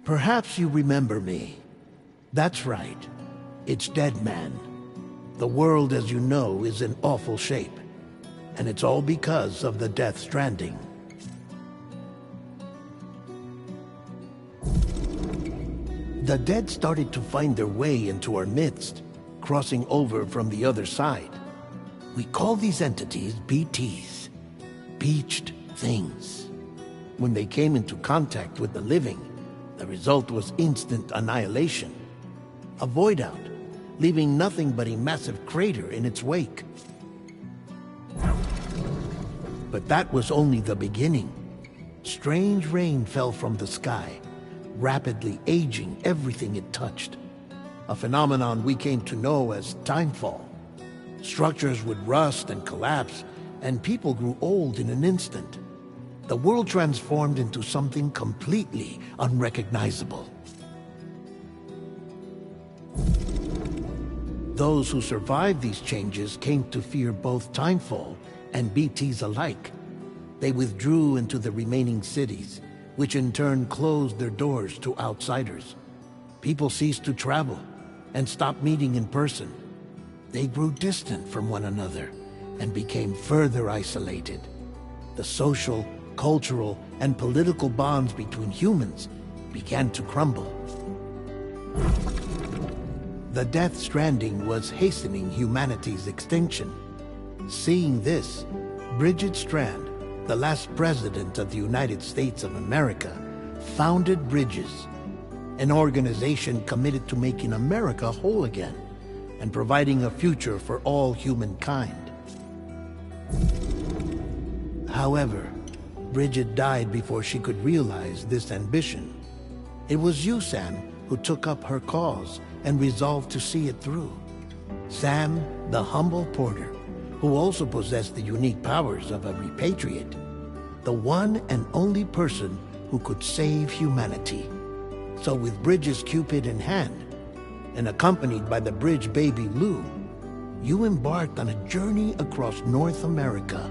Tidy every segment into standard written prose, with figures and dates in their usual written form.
Perhaps you remember me. That's right. It's Dead Man. The world, as you know, is in awful shape. And it's all because of the Death Stranding. The dead started to find their way into our midst, crossing over from the other side. We call these entities BTs, Beached Things. When they came into contact with the living, the result was instant annihilation. A void out, leaving nothing but a massive crater in its wake. But that was only the beginning. Strange rain fell from the sky, rapidly aging everything it touched. A phenomenon we came to know as timefall. Structures would rust and collapse, and people grew old in an instant. The world transformed into something completely unrecognizable. Those who survived these changes came to fear both timefall and BTs alike. They withdrew into the remaining cities, which in turn closed their doors to outsiders. People ceased to travel and stopped meeting in person. They grew distant from one another and became further isolated. The social, cultural, and political bonds between humans began to crumble. The Death Stranding was hastening humanity's extinction. Seeing this, Bridget Strand, the last president of the United States of America, founded Bridges, an organization committed to making America whole again and providing a future for all humankind. However, Bridget died before she could realize this ambition. It was you, Sam, who took up her cause and resolved to see it through. Sam, the humble porter, who also possessed the unique powers of a repatriate, the one and only person who could save humanity. So with Bridges' Cupid in hand, and accompanied by the bridge baby Lou, you embarked on a journey across North America.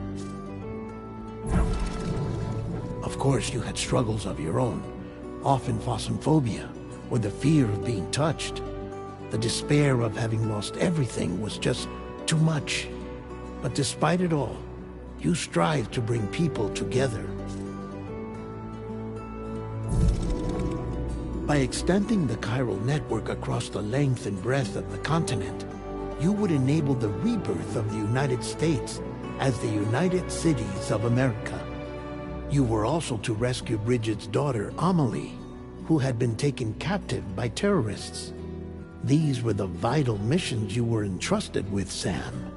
Of course, you had struggles of your own, often phasmophobia, or the fear of being touched. The despair of having lost everything was just too much. But despite it all, you strive to bring people together. By extending the chiral network across the length and breadth of the continent, you would enable the rebirth of the United States as the United Cities of America. You were also to rescue Bridget's daughter, Amelie, who had been taken captive by terrorists. These were the vital missions you were entrusted with, Sam.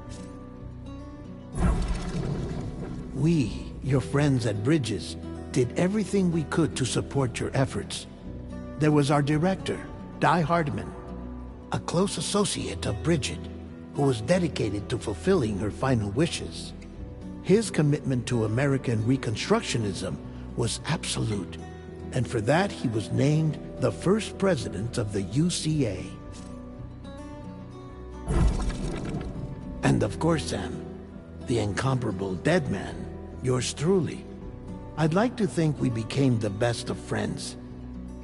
We, your friends at Bridges, did everything we could to support your efforts. There was our director, Di Hardman, a close associate of Bridget, who was dedicated to fulfilling her final wishes. His commitment to American Reconstructionism was absolute, and for that he was named the first president of the UCA. And of course, Sam, the incomparable Dead Man, yours truly. I'd like to think we became the best of friends.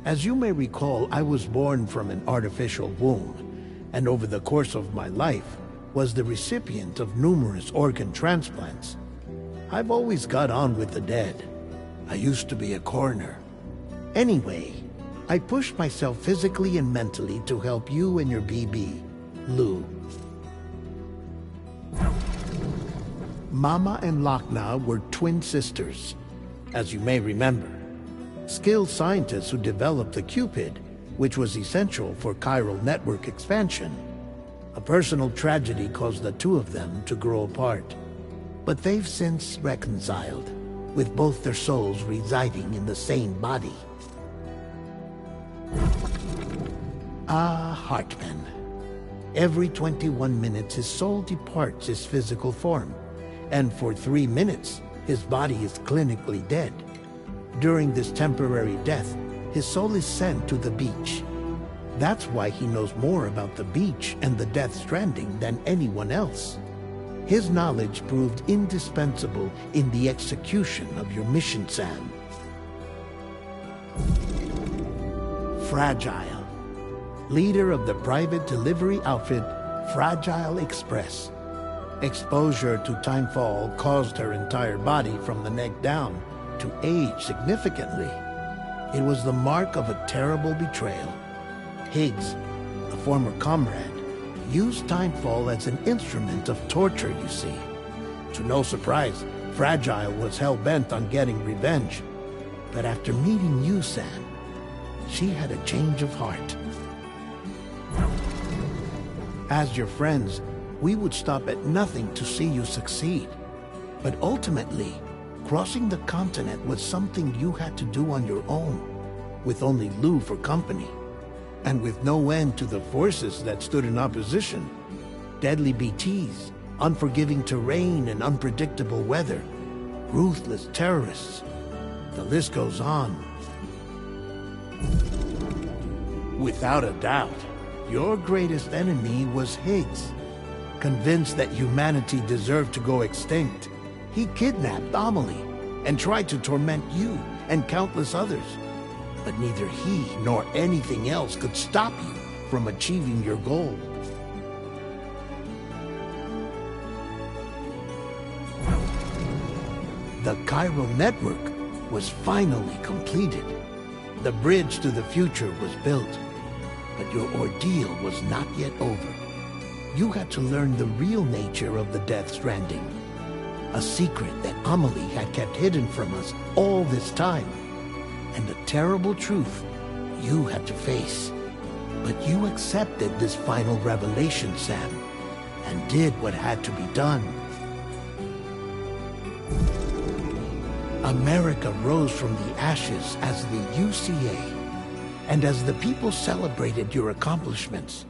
As you may recall, I was born from an artificial womb, and over the course of my life was the recipient of numerous organ transplants. I've always got on with the dead. I used to be a coroner. Anyway, I pushed myself physically and mentally to help you and your BB, Lou. Mama and Lakna were twin sisters, as you may remember. Skilled scientists who developed the Cupid, which was essential for chiral network expansion. A personal tragedy caused the two of them to grow apart. But they've since reconciled, with both their souls residing in the same body. Hartman. Every 21 minutes his soul departs his physical form, and for 3 minutes his body is clinically dead. During this temporary death, his soul is sent to the beach. That's why he knows more about the beach and the Death Stranding than anyone else. His knowledge proved indispensable in the execution of your mission, Sam. Fragile, leader of the private delivery outfit Fragile Express. Exposure to timefall caused her entire body from the neck down to age significantly. It was the mark of a terrible betrayal. Higgs, a former comrade, used timefall as an instrument of torture, you see. To no surprise, Fragile was hell-bent on getting revenge. But after meeting you, Sam, she had a change of heart. As your friends, we would stop at nothing to see you succeed. But ultimately, crossing the continent was something you had to do on your own, with only Lou for company, and with no end to the forces that stood in opposition. Deadly BTs, unforgiving terrain and unpredictable weather, ruthless terrorists. The list goes on. Without a doubt, your greatest enemy was Higgs. Convinced that humanity deserved to go extinct, he kidnapped Amelie and tried to torment you and countless others. But neither he nor anything else could stop you from achieving your goal. The chiral network was finally completed. The bridge to the future was built. But your ordeal was not yet over. You had to learn the real nature of the Death Stranding. A secret that Amelie had kept hidden from us all this time. And a terrible truth you had to face. But you accepted this final revelation, Sam, and did what had to be done. America rose from the ashes as the UCA. And as the people celebrated your accomplishments,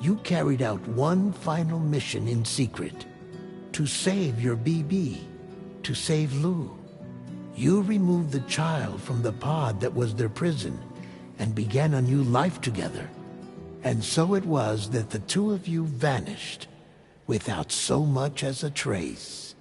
you carried out one final mission in secret. To save your BB. To save Lou. You removed the child from the pod that was their prison and began a new life together. And so it was that the two of you vanished without so much as a trace.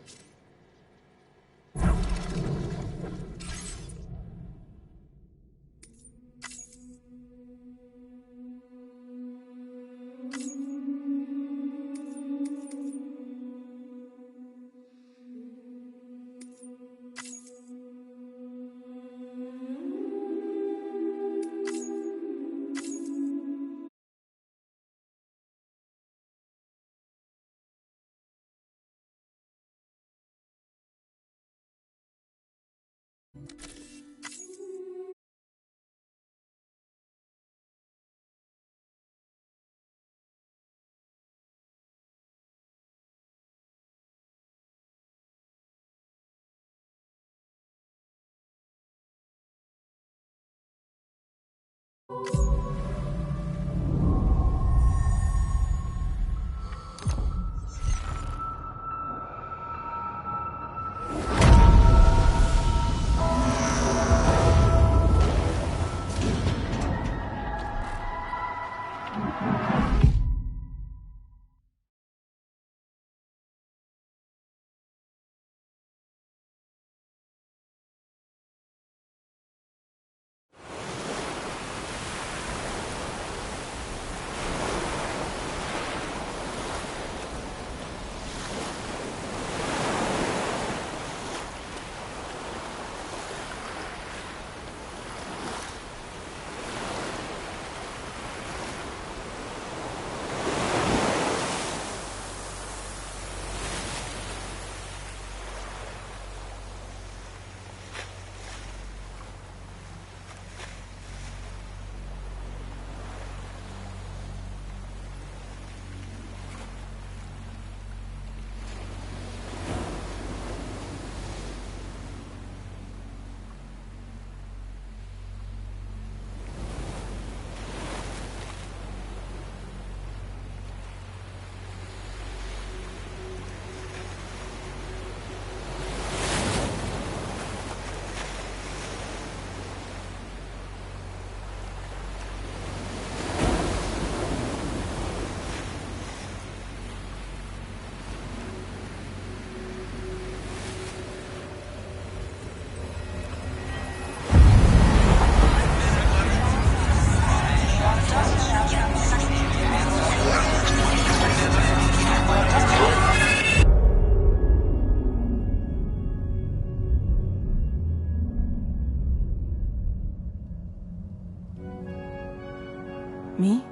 Me?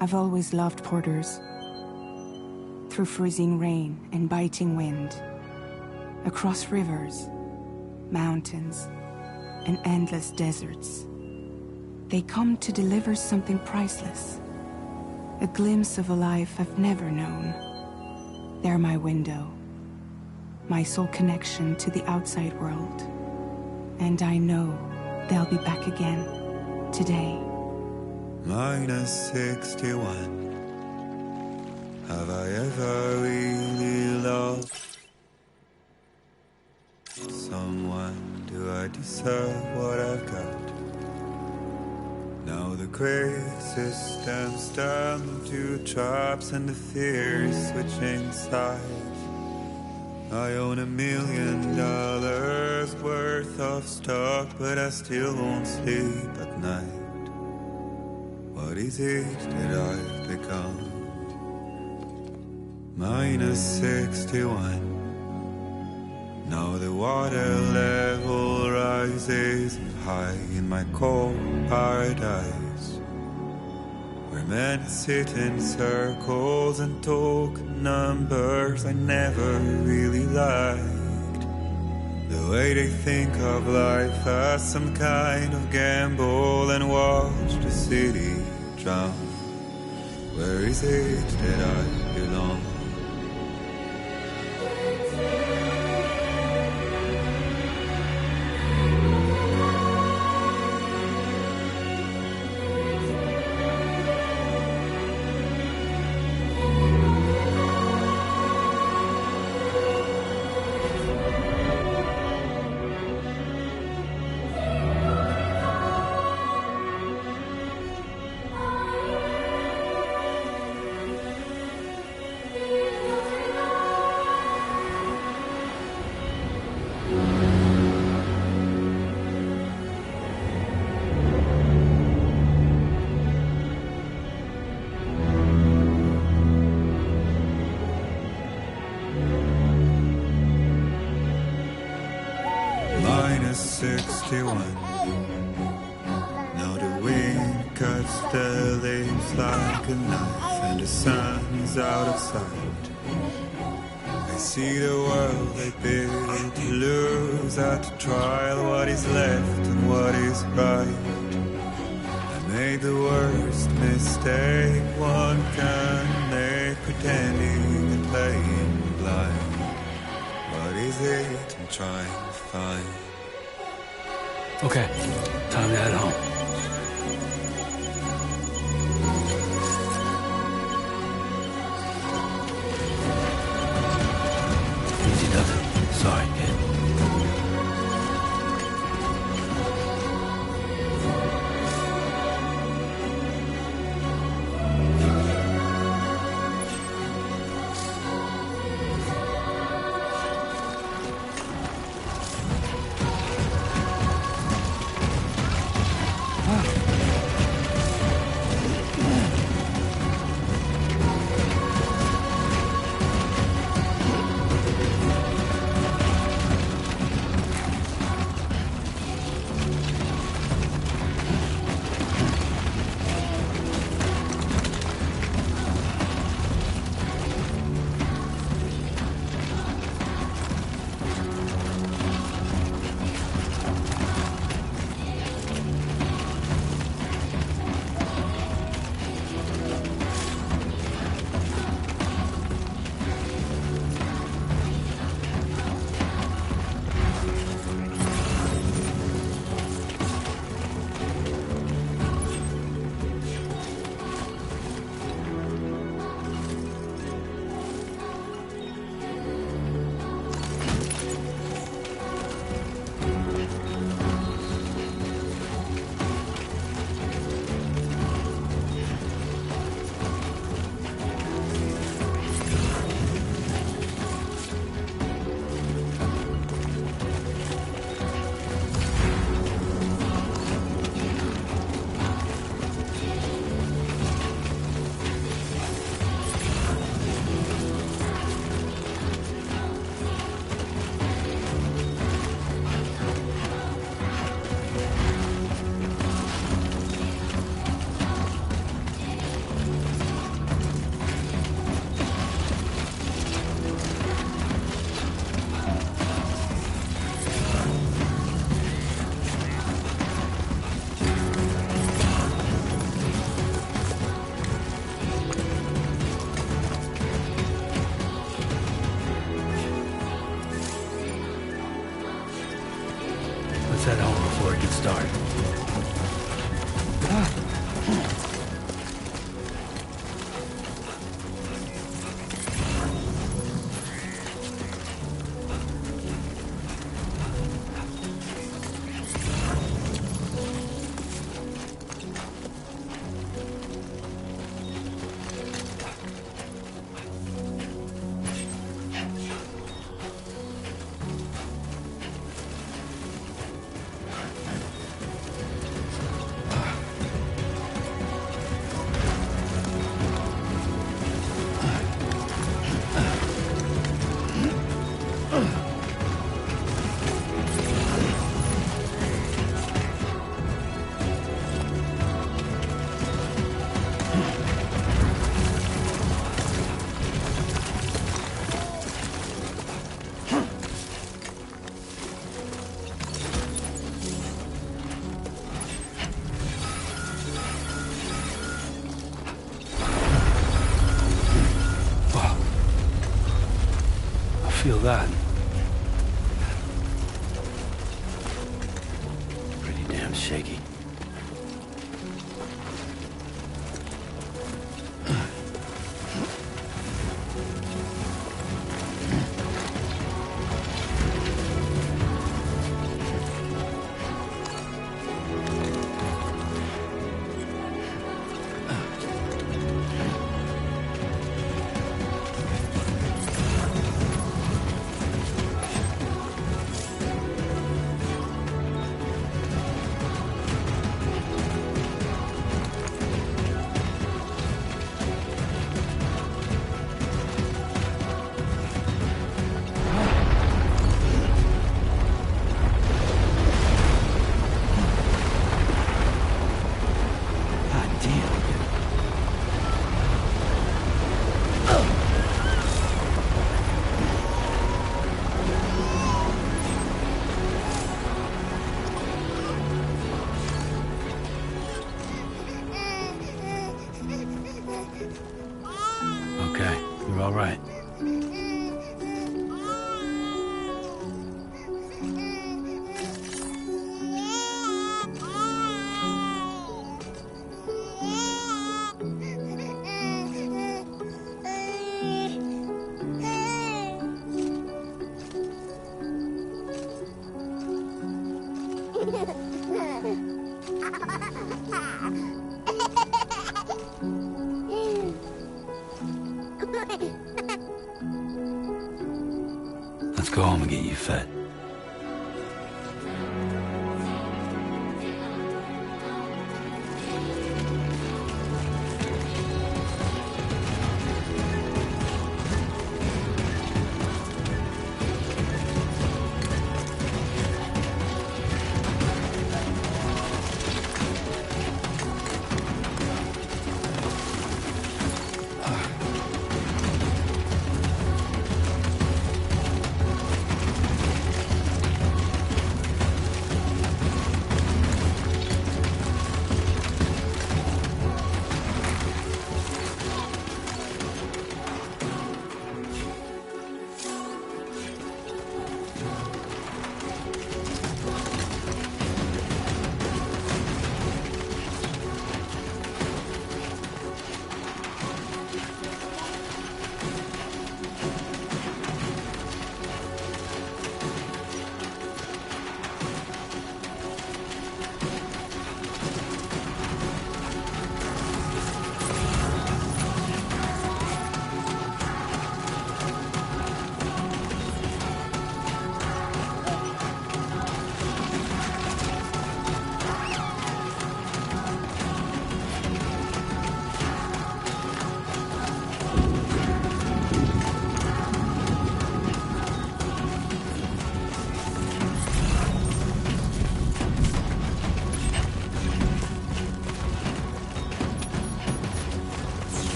I've always loved porters. Through freezing rain and biting wind, across rivers, mountains, and endless deserts, they come to deliver something priceless, a glimpse of a life I've never known. They're my window, my sole connection to the outside world, and I know they'll be back again today. Minus 61. Have I ever really loved someone? Do I deserve what I've got? Now the great systems turn into traps and the fears switching sides. I own $1 million worth of stock, but I still won't sleep at night. What is it that I've become? Minus 61. Now the water level rises high in my cold paradise, where men sit in circles and talk numbers I never really liked. The way they think of life as some kind of gamble and watch the city drown. Where is it that I belong? Minus 61. Now the wind cuts the leaves like a knife, and the sun is out of sight. I see the world they built to lose at the trial, what is left and what is right. I made the worst mistake one can make, pretending and playing blind. What is it I'm trying to find? Okay, time to head home. Easy, Doug. Sorry, kid. could start. Feel that. Pretty damn shaky. Okay, you're all right. Let's go home and get you fed.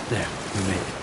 There, we made it.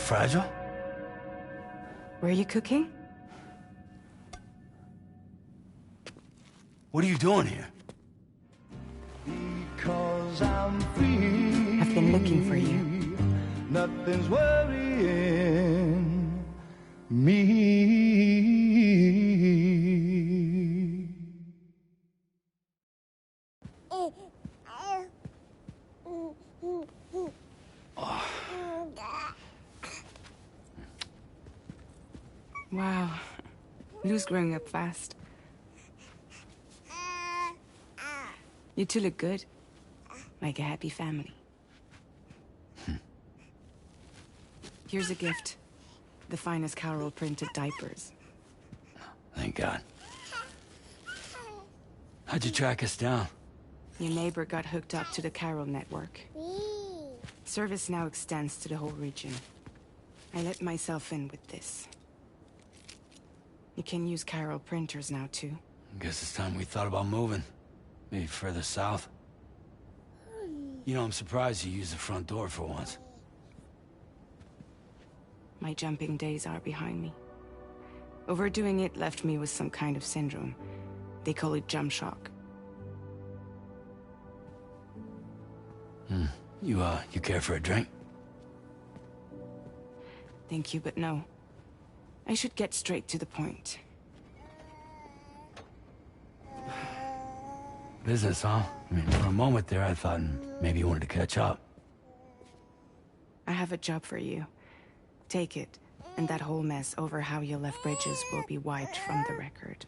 Fragile? Were you cooking? What are you doing here? Because I'm free. I've been looking for you. Nothing's worrying me. Wow. Lou's growing up fast. You two look good. Like a happy family. Here's a gift. The finest Carol printed diapers. Thank God. How'd you track us down? Your neighbor got hooked up to the Carol network. Service now extends to the whole region. I let myself in with this. You can use Carol printers now, too. Guess it's time we thought about moving. Maybe further south. You know, I'm surprised you used the front door for once. My jumping days are behind me. Overdoing it left me with some kind of syndrome. They call it jump shock. You care for a drink? Thank you, but no. I should get straight to the point. Business, huh? I mean, for a moment there, I thought maybe you wanted to catch up. I have a job for you. Take it, and that whole mess over how you left Bridges will be wiped from the record.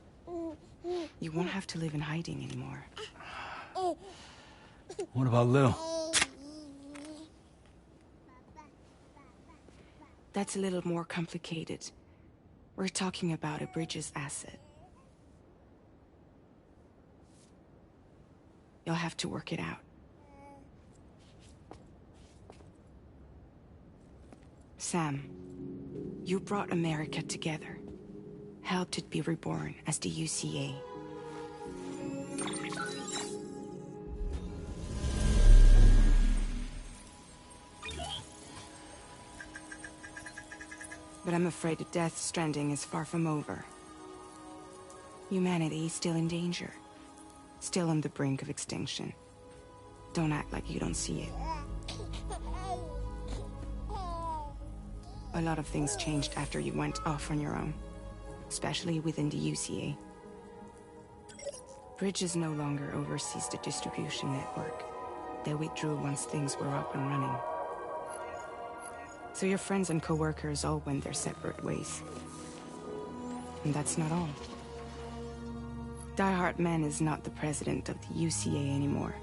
You won't have to live in hiding anymore. What about Lou? That's a little more complicated. We're talking about a Bridges asset. You'll have to work it out. Sam, you brought America together. Helped it be reborn as the UCA. But I'm afraid the death stranding is far from over. Humanity is still in danger. Still on the brink of extinction. Don't act like you don't see it. A lot of things changed after you went off on your own. Especially within the UCA. Bridges no longer oversees the distribution network. They withdrew once things were up and running. So your friends and co-workers all went their separate ways. And that's not all. Die Hard Man is not the president of the UCA anymore.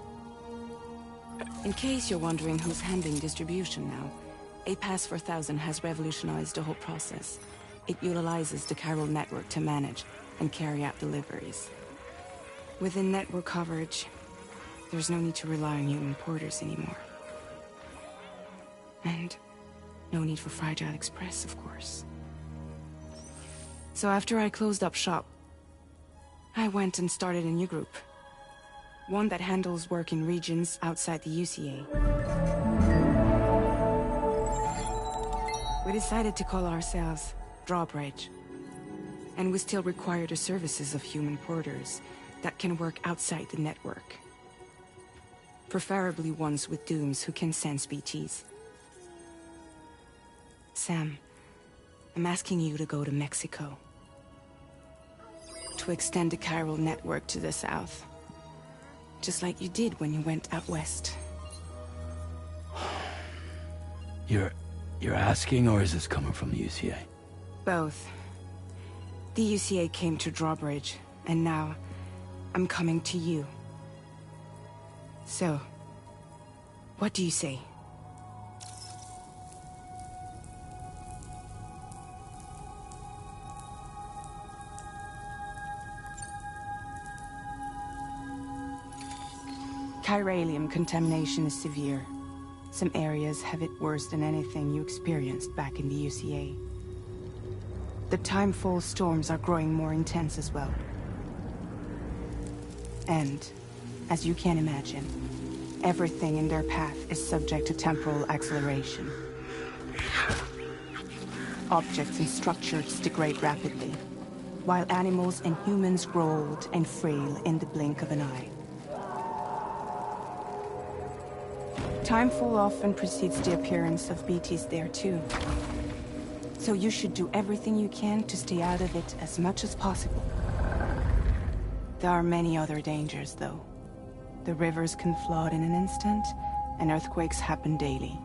In case you're wondering who's handling distribution now, A Pass 4000 has revolutionized the whole process. It utilizes the Carol network to manage and carry out deliveries. Within network coverage, there's no need to rely on human porters anymore. And no need for Fragile Express, of course. So after I closed up shop, I went and started a new group. One that handles work in regions outside the UCA. We decided to call ourselves Drawbridge. And we still require the services of human porters that can work outside the network. Preferably ones with dooms who can sense BTs. Sam, I'm asking you to go to Mexico. To extend the Carol network to the south. Just like you did when you went out west. You're asking, or is this coming from the UCA? Both. The UCA came to Drawbridge, and now I'm coming to you. So, what do you say? Chiralium contamination is severe. Some areas have it worse than anything you experienced back in the UCA. The timefall storms are growing more intense as well. And, as you can imagine, everything in their path is subject to temporal acceleration. Objects and structures degrade rapidly. while animals and humans grow old and frail in the blink of an eye. Time full often precedes the appearance of BTs there too. So you should do everything you can to stay out of it as much as possible. There are many other dangers, though. The rivers can flood in an instant, and earthquakes happen daily.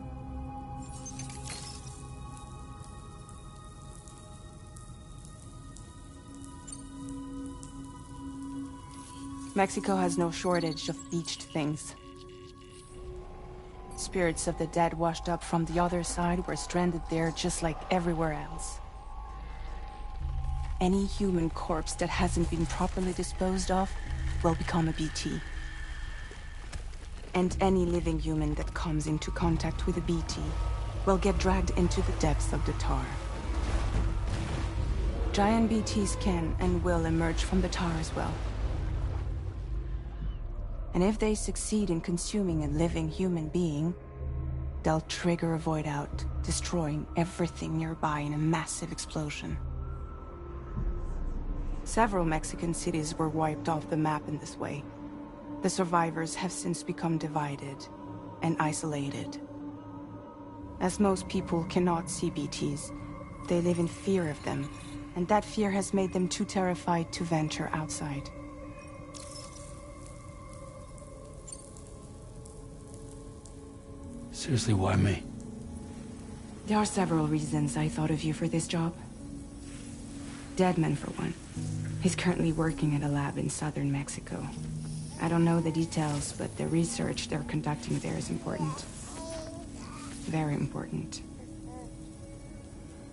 Mexico has no shortage of beached things. Spirits of the dead washed up from the other side were stranded there just like everywhere else. Any human corpse that hasn't been properly disposed of will become a BT. And any living human that comes into contact with a BT will get dragged into the depths of the tar. Giant BTs can and will emerge from the tar as well. And if they succeed in consuming a living human being, they'll trigger a void out, destroying everything nearby in a massive explosion. Several Mexican cities were wiped off the map in this way. The survivors have since become divided and isolated. As most people cannot see BTs, they live in fear of them, and that fear has made them too terrified to venture outside. Seriously, why me? There are several reasons I thought of you for this job. Deadman, for one. He's currently working at a lab in southern Mexico. I don't know the details, but the research they're conducting there is important. Very important.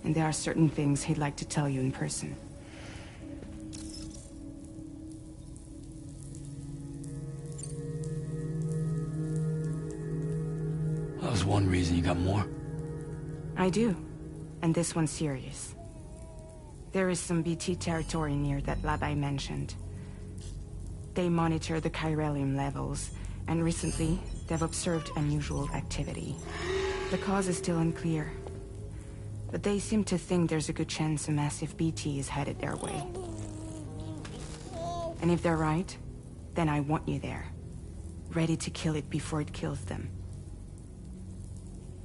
And there are certain things he'd like to tell you in person. That was one reason. You got more? I do. And this one's serious. There is some BT territory near that lab I mentioned. They monitor the chiralium levels, and recently, they've observed unusual activity. The cause is still unclear, but they seem to think there's a good chance a massive BT is headed their way. And if they're right, then I want you there, ready to kill it before it kills them.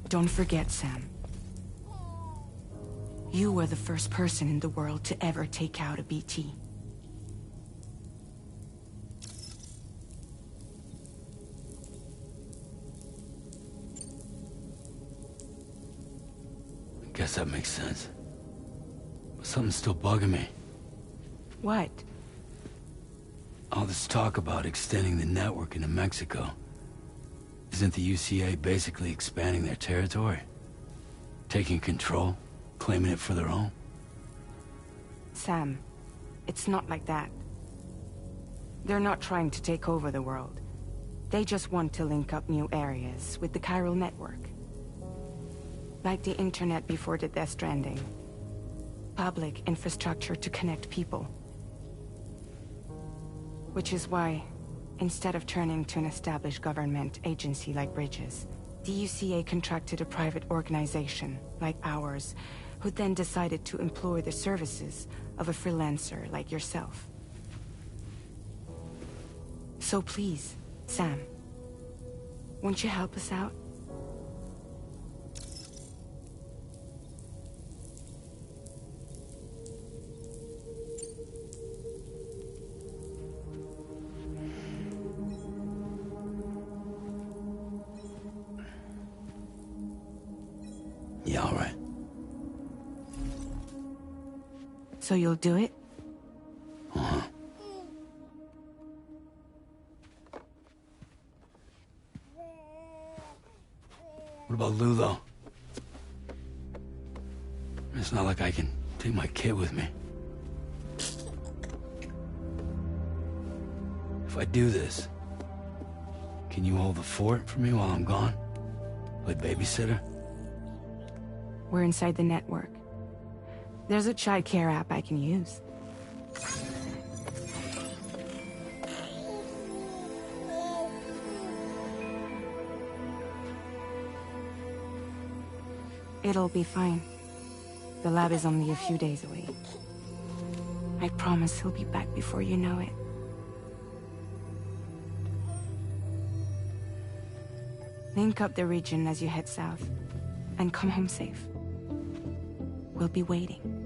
Don't forget, Sam. You were the first person in the world to ever take out a BT. I guess that makes sense. But something's still bugging me. What? All this talk about extending the network into Mexico. Isn't the UCA basically expanding their territory? Taking control? Claiming it for their own? Sam, it's not like that. They're not trying to take over the world. They just want to link up new areas with the chiral network. Like the internet before the Death Stranding. Public infrastructure to connect people. Which is why, instead of turning to an established government agency like Bridges, the UCA contracted a private organization, like ours, who then decided to employ the services of a freelancer like yourself. So please, Sam, won't you help us out? Yeah, all right. So you'll do it? Uh-huh. What about Lou, though? It's not like I can take my kid with me. If I do this, can you hold the fort for me while I'm gone? Play babysitter? We're inside the network. There's a child care app I can use. It'll be fine. The lab is only a few days away. I promise he'll be back before you know it. Link up the region as you head south, and come home safe. We'll be waiting.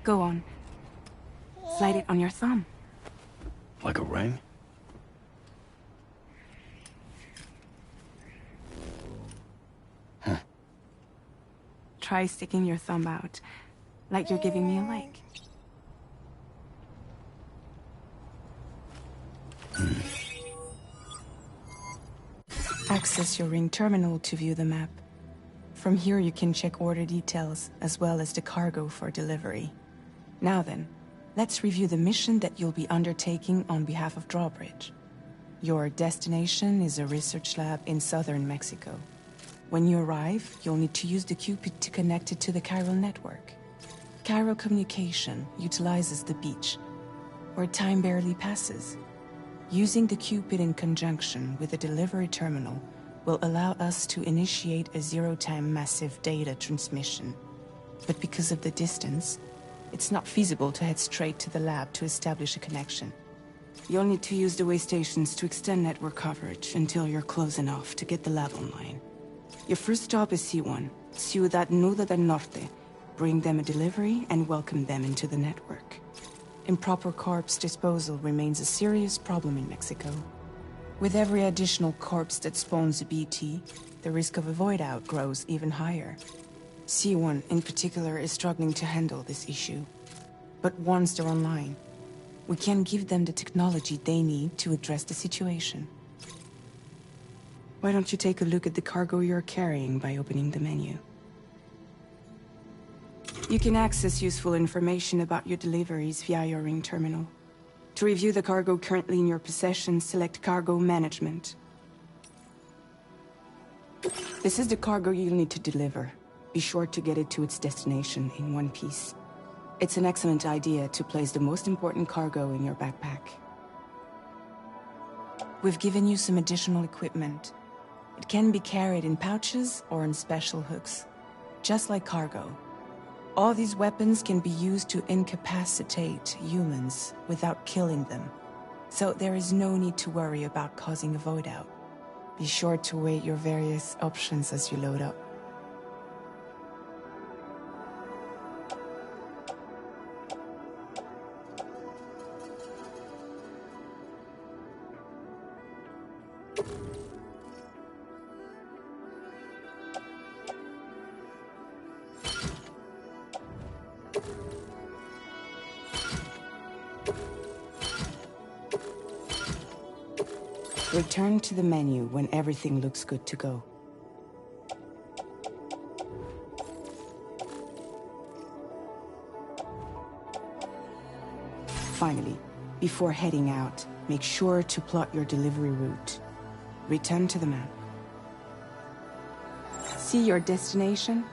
Go on. Slide it on your thumb. Like a ring? Huh. Try sticking your thumb out, like you're giving me a like. Access your ring terminal to view the map. From here you can check order details, as well as the cargo for delivery. Now then, let's review the mission that you'll be undertaking on behalf of Drawbridge. Your destination is a research lab in southern Mexico. When you arrive, you'll need to use the Cupid to connect it to the chiral network. Chiral communication utilizes the beach, where time barely passes. Using the Cupid in conjunction with the delivery terminal will allow us to initiate a zero-time massive data transmission. But because of the distance, it's not feasible to head straight to the lab to establish a connection. You'll need to use the way stations to extend network coverage until you're close enough to get the lab online. Your first stop is C1, Ciudad Nuda del Norte. Bring them a delivery and welcome them into the network. Improper corpse disposal remains a serious problem in Mexico. With every additional corpse that spawns a BT, the risk of a void out grows even higher. C1 in particular is struggling to handle this issue. But once they're online, we can give them the technology they need to address the situation. Why don't you take a look at the cargo you're carrying by opening the menu? You can access useful information about your deliveries via your ring terminal. To review the cargo currently in your possession, select Cargo Management. This is the cargo you'll need to deliver. Be sure to get it to its destination in one piece. It's an excellent idea to place the most important cargo in your backpack. We've given you some additional equipment. It can be carried in pouches or in special hooks, just like cargo. All these weapons can be used to incapacitate humans without killing them, so there is no need to worry about causing a void out. Be sure to weigh your various options as you load up. Return to the menu when everything looks good to go. Finally, before heading out, make sure to plot your delivery route. Return to the map. See your destination?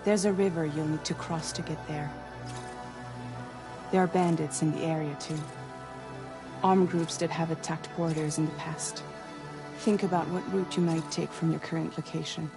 There's a river you'll need to cross to get there. There are bandits in the area too. Armed groups that have attacked borders in the past. Think about what route you might take from your current location.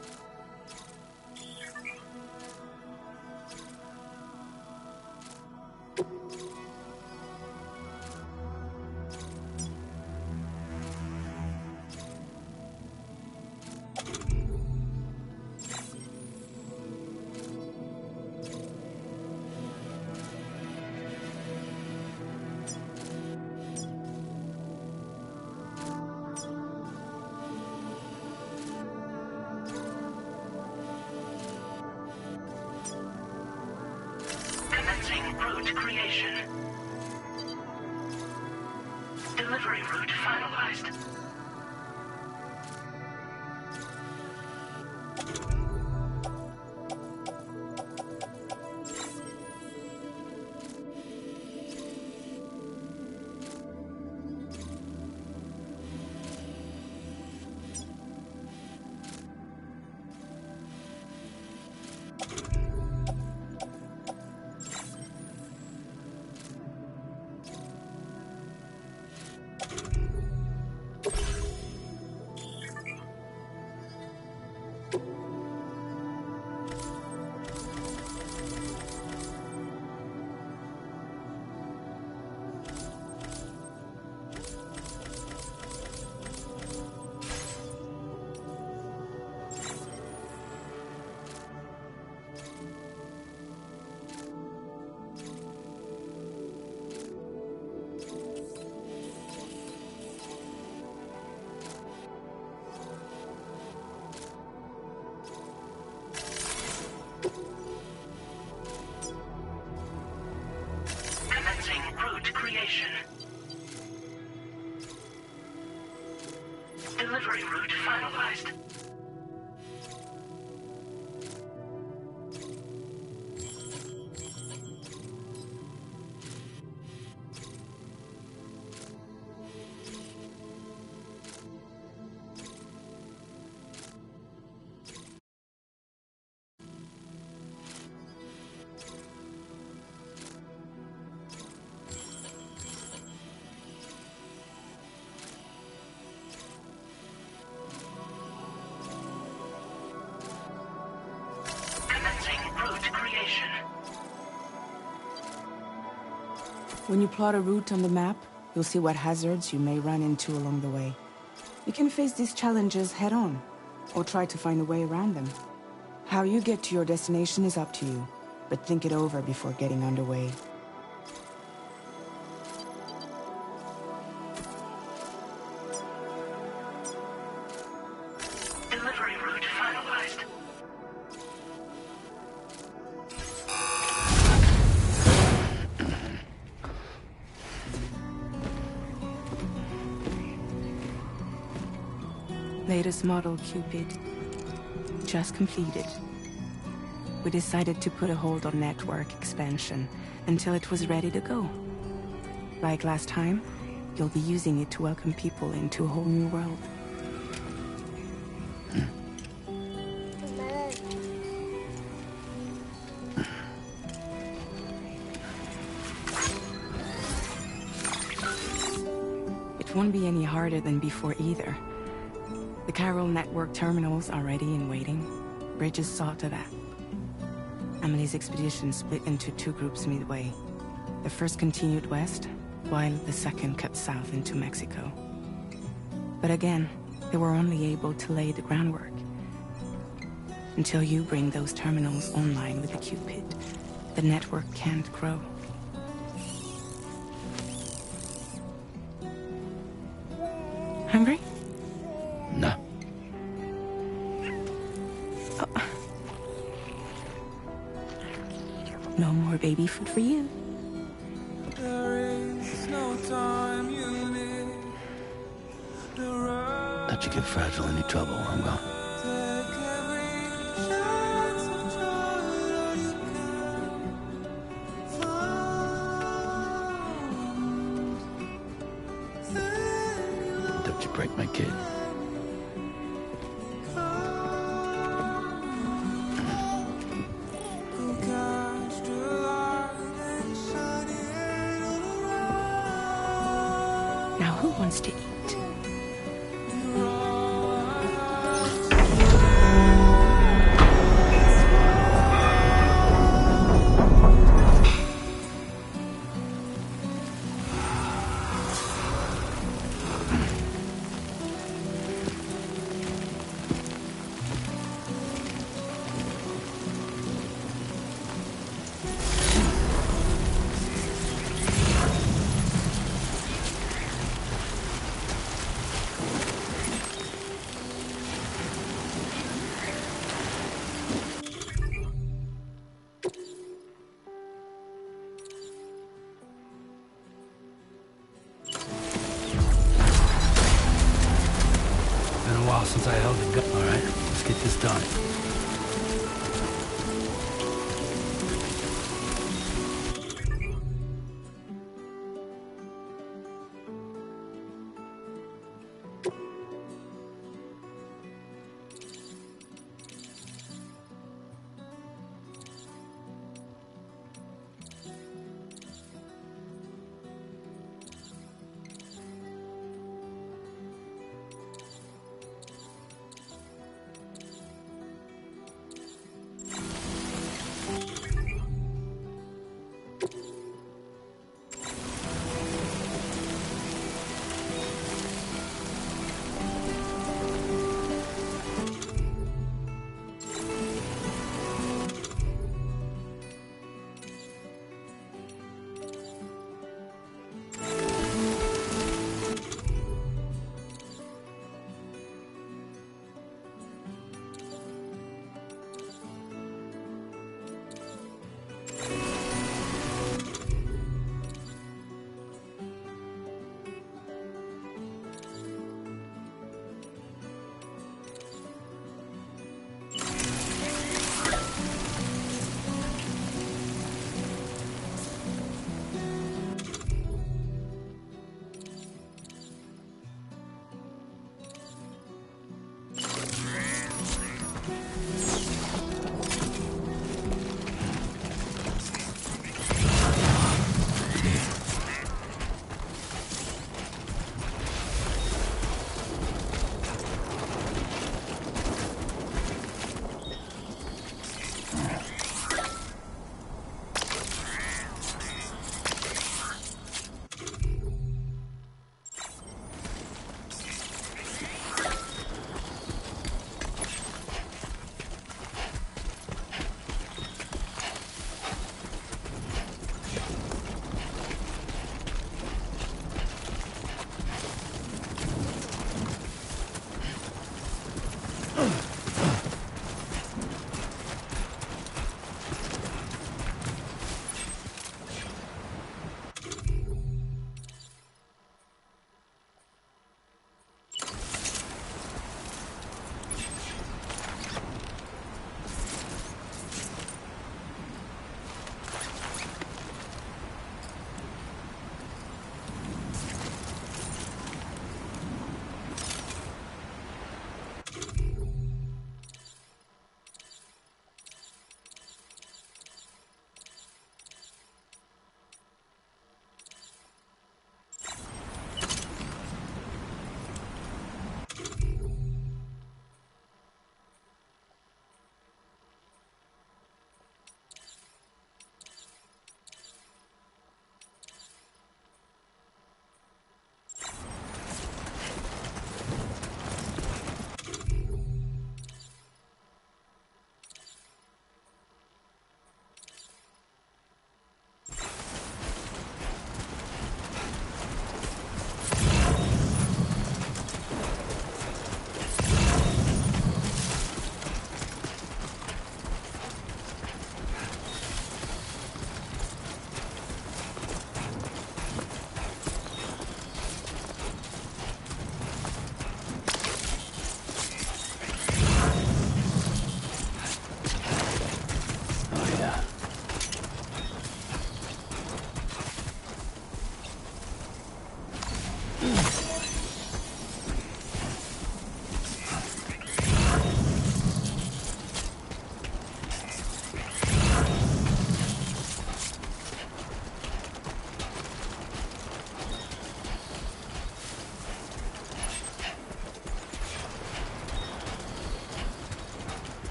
route creation. Delivery route finalized. Delivery route finalized. When you plot a route on the map, you'll see what hazards you may run into along the way. You can face these challenges head-on, or try to find a way around them. How you get to your destination is up to you, but think it over before getting underway. Delivery route finalized. Latest model, Cupid. Just completed. We decided to put a hold on network expansion until it was ready to go. Like last time, you'll be using it to welcome people into a whole new world. It won't be any harder than before either. The Chiral network terminals are ready and waiting. Bridges saw to that. Amelie's expedition split into two groups midway. The first continued west, while the second cut south into Mexico. But again, they were only able to lay the groundwork. Until you bring those terminals online with the Cupid, the network can't grow. Hungry? No. Oh. No more baby food for you. Don't you get fragile any trouble while I'm gone. Don't you break my kid. Now who wants to eat? on it.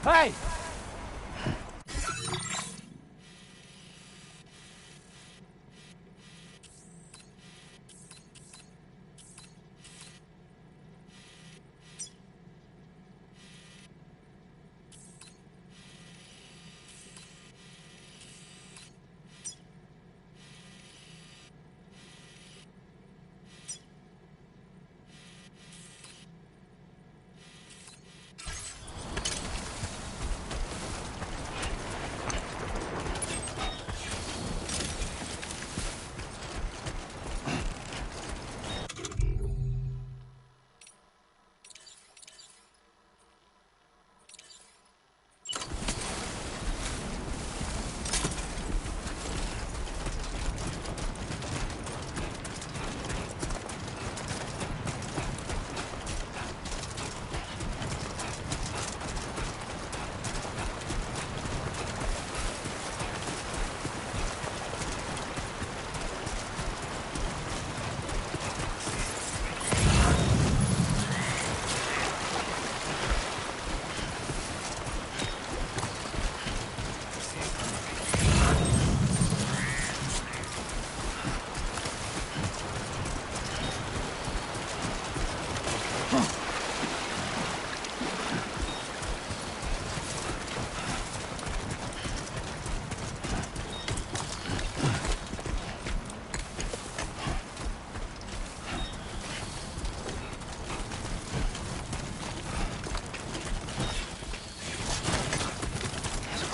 Hey!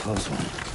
close one.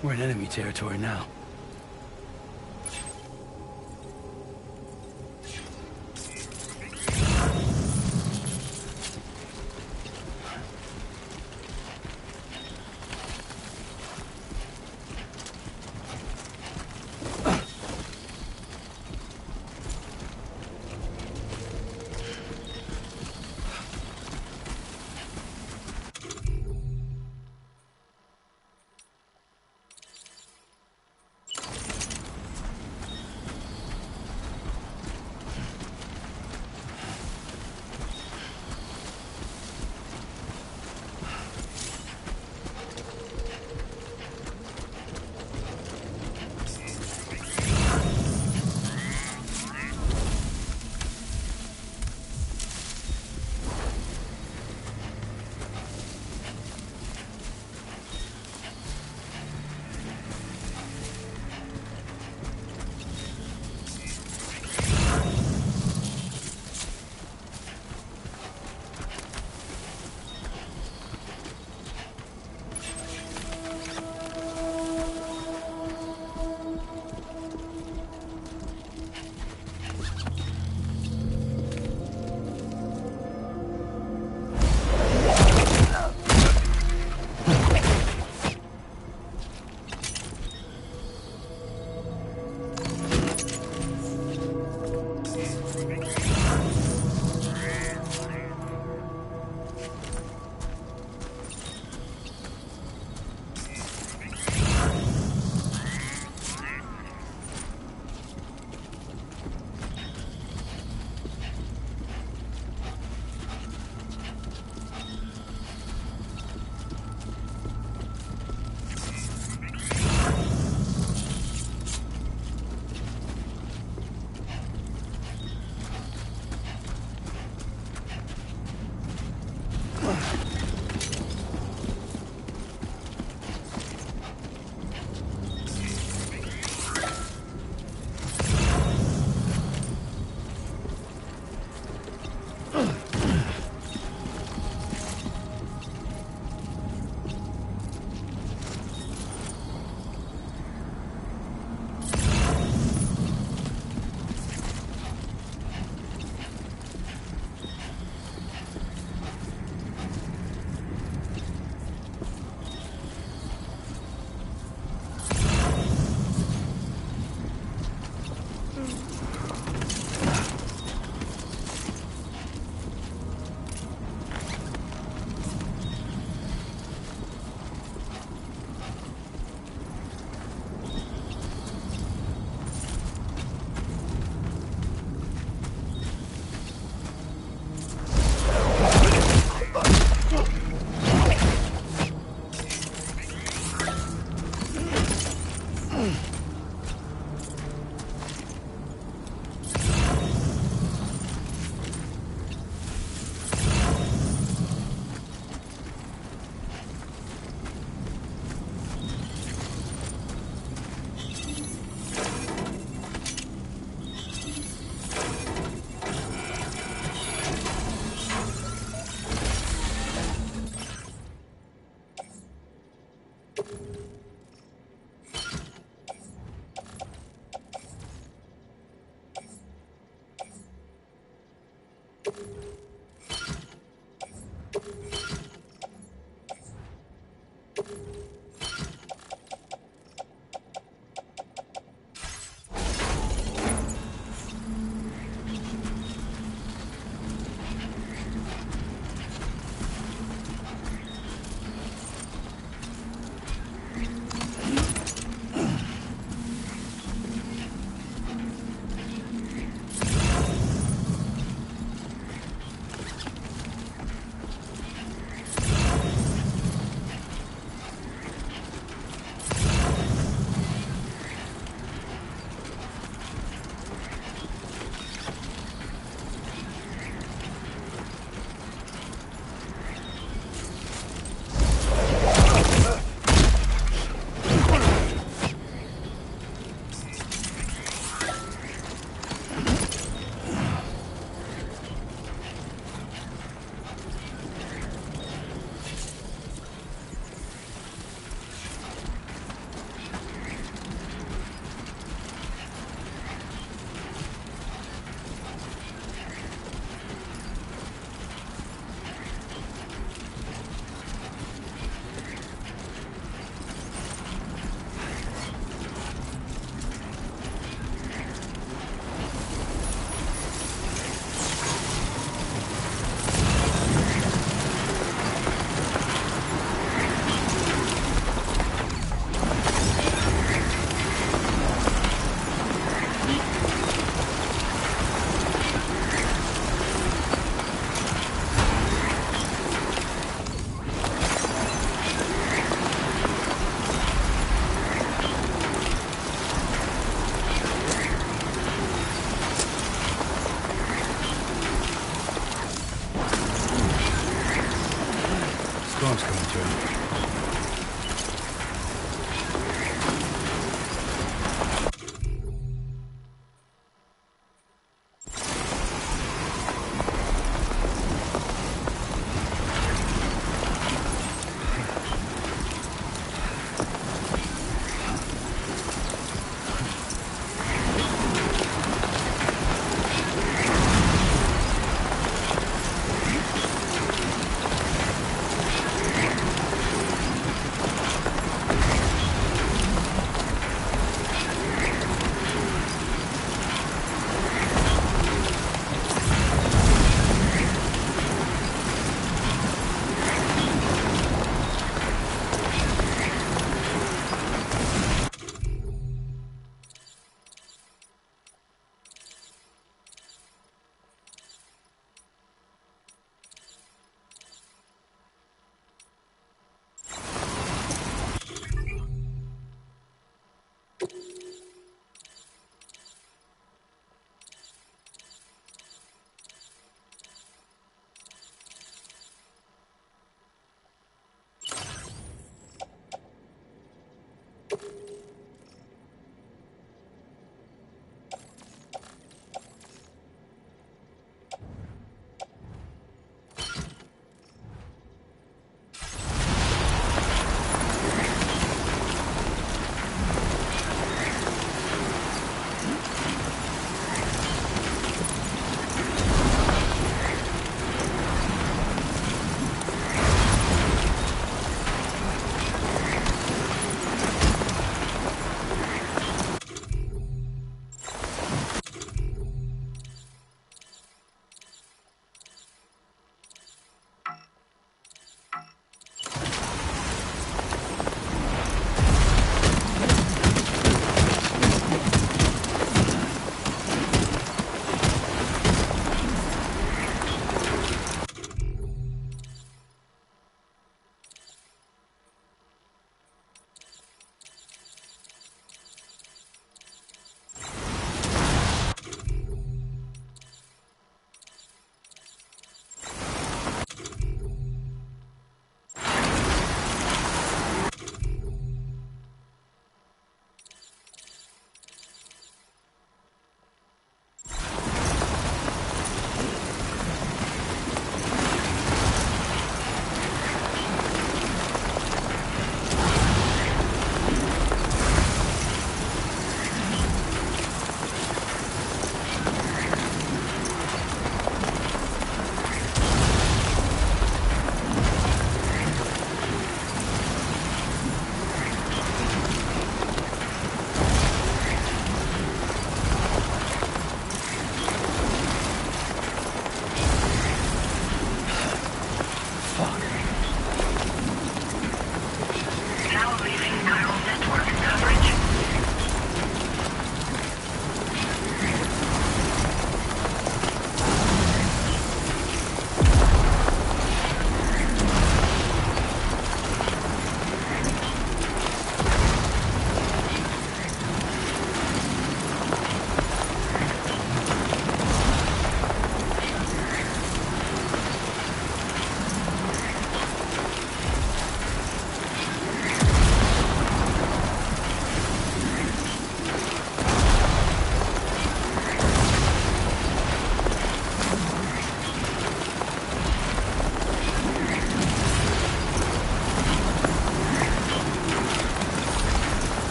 We're in enemy territory now.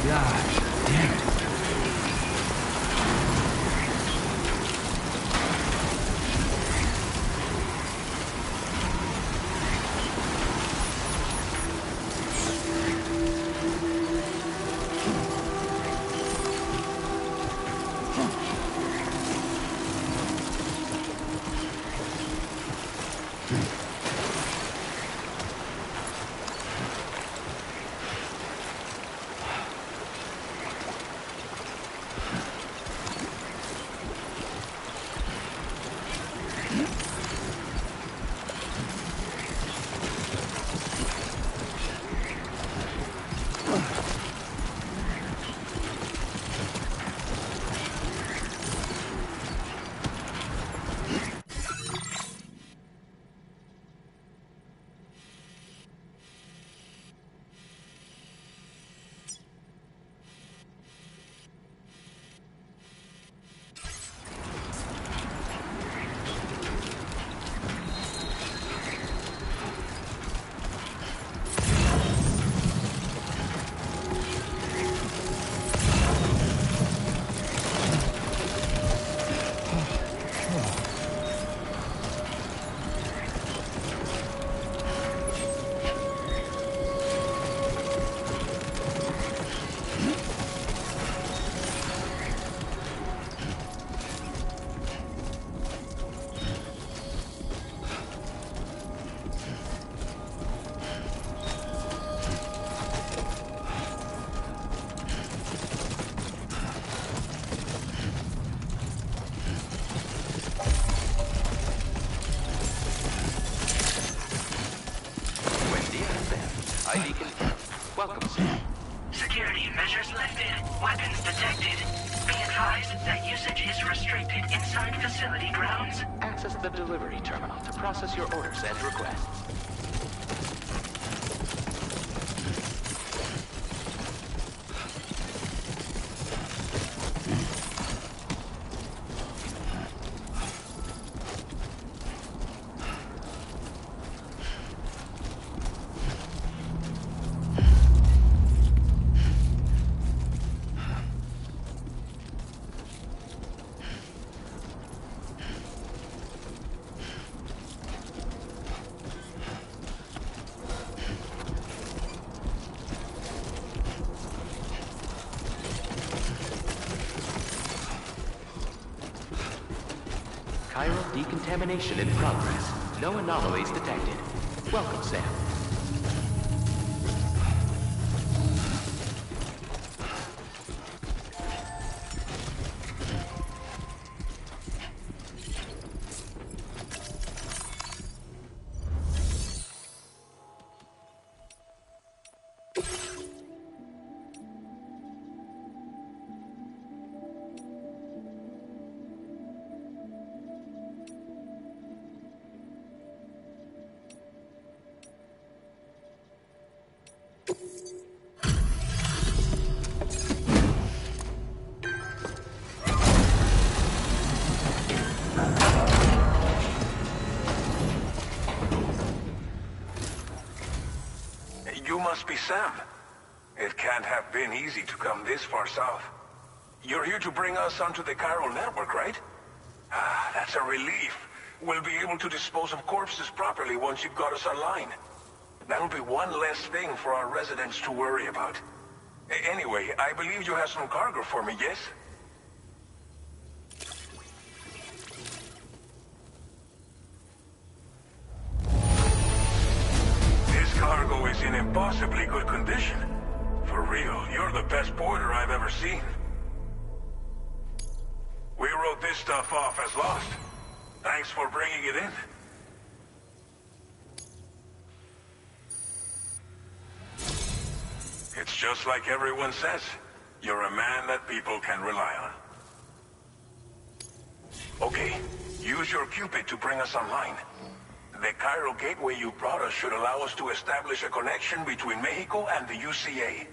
Gosh, damn it. Welcome, sir. Security measures lifted. Weapons detected. Be advised that usage is restricted inside facility grounds. Access the delivery terminal to process your orders and requests. Chiral decontamination in progress. No anomalies detected. Welcome, Sam. You must be Sam. It can't have been easy to come this far south. You're here to bring us onto the chiral network, right? Ah, that's a relief. We'll be able to dispose of corpses properly once you've got us online. That'll be one less thing for our residents to worry about. Anyway, I believe you have some cargo for me, yes? This cargo is in impossibly good condition. For real, you're the best porter I've ever seen. We wrote this stuff off as lost. Thanks for bringing it in. It's just like everyone says. You're a man that people can rely on. Okay, use your Cupid to bring us online. The chiral gateway you brought us should allow us to establish a connection between Mexico and the UCA.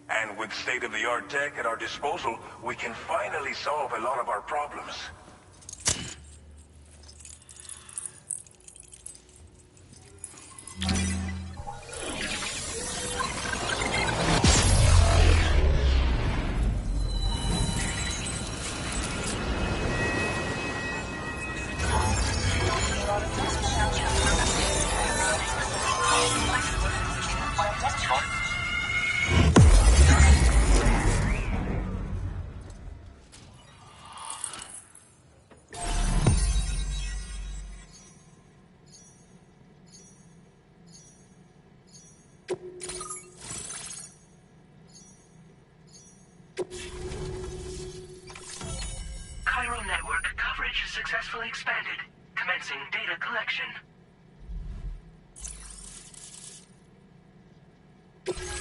And with state-of-the-art tech at our disposal, we can finally solve a lot of our problems. successfully expanded. Commencing data collection.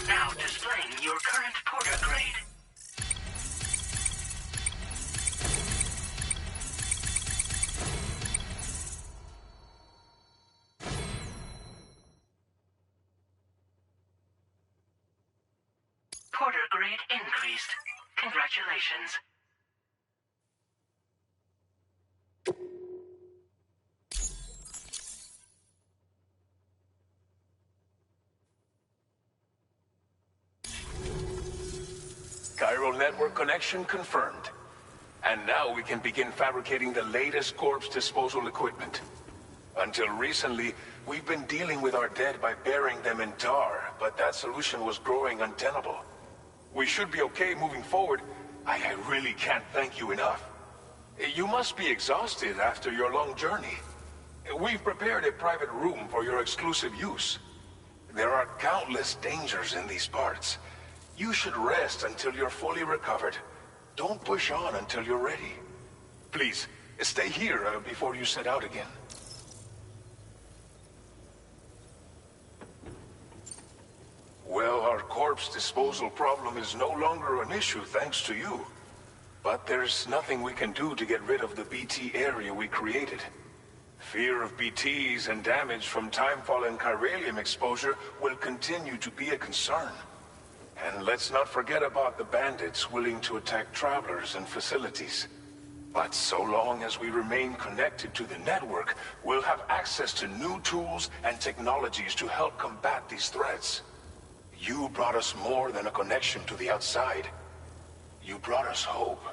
Now displaying your current Porter grade. Porter grade increased. Congratulations. Chiral network connection confirmed. And now we can begin fabricating the latest corpse disposal equipment. Until recently, we've been dealing with our dead by burying them in tar, but that solution was growing untenable. We should be okay moving forward. I really can't thank you enough. You must be exhausted after your long journey. We've prepared a private room for your exclusive use. There are countless dangers in these parts. You should rest until you're fully recovered. Don't push on until you're ready. Please, stay here before you set out again. Well, our corpse disposal problem is no longer an issue thanks to you. But there's nothing we can do to get rid of the BT area we created. Fear of BTs and damage from timefall and chiralium exposure will continue to be a concern. And let's not forget about the bandits willing to attack travelers and facilities. But so long as we remain connected to the network, we'll have access to new tools and technologies to help combat these threats. You brought us more than a connection to the outside. You brought us hope.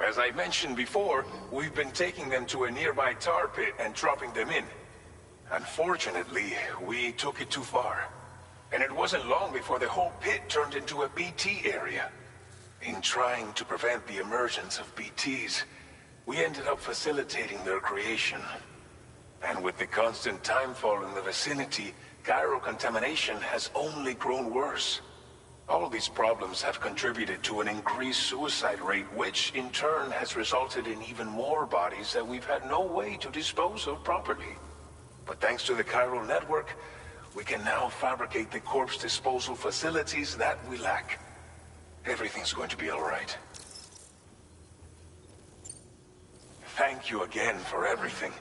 As I mentioned before, we've been taking them to a nearby tar pit and dropping them in. Unfortunately, we took it too far. And it wasn't long before the whole pit turned into a BT area. In trying to prevent the emergence of BTs, we ended up facilitating their creation. And with the constant timefall in the vicinity, chiral contamination has only grown worse. All these problems have contributed to an increased suicide rate, which in turn has resulted in even more bodies that we've had no way to dispose of properly. But thanks to the chiral network, we can now fabricate the corpse disposal facilities that we lack. Everything's going to be all right. Thank you again for everything.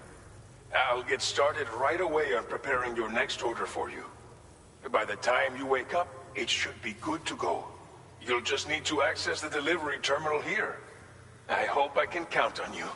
I'll get started right away on preparing your next order for you. By the time you wake up, it should be good to go. You'll just need to access the delivery terminal here. I hope I can count on you.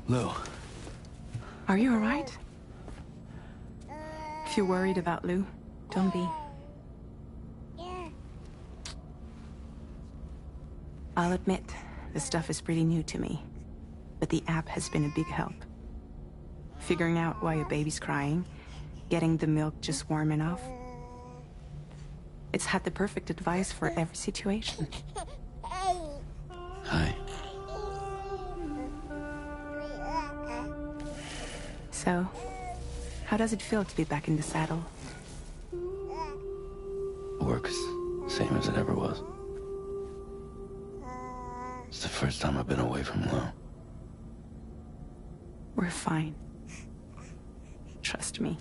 Lou. Are you alright? If you're worried about Lou, don't be. I'll admit, the stuff is pretty new to me, but the app has been a big help. Figuring out why a baby's crying, getting the milk just warm enough. It's had the perfect advice for every situation. Hi. So, how does it feel to be back in the saddle? Works same as it ever was. It's the first time I've been away from Lou. We're fine. Trust me.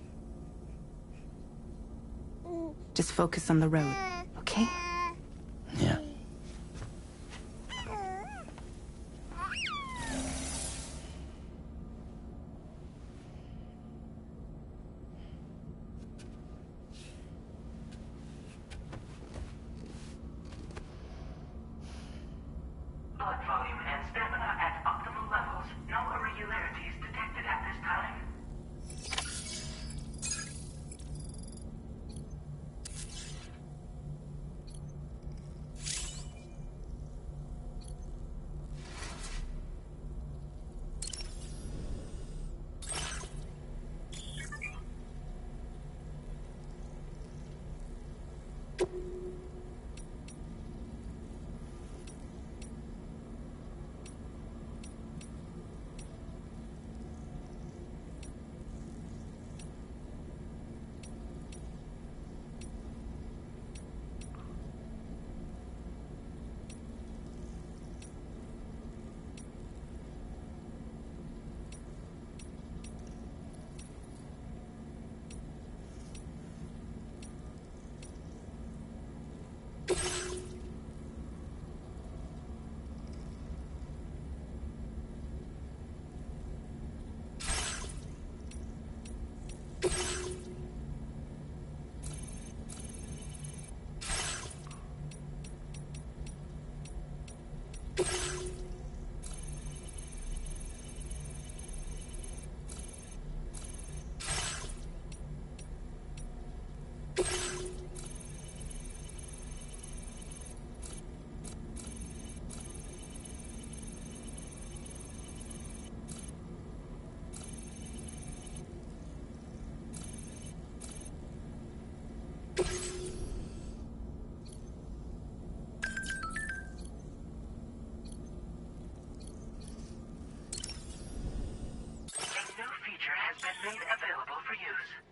Just focus on the road, okay? Yeah. Blood volume and stamina at optimal levels. No irregularities detected at this time. A new feature has been made available for use.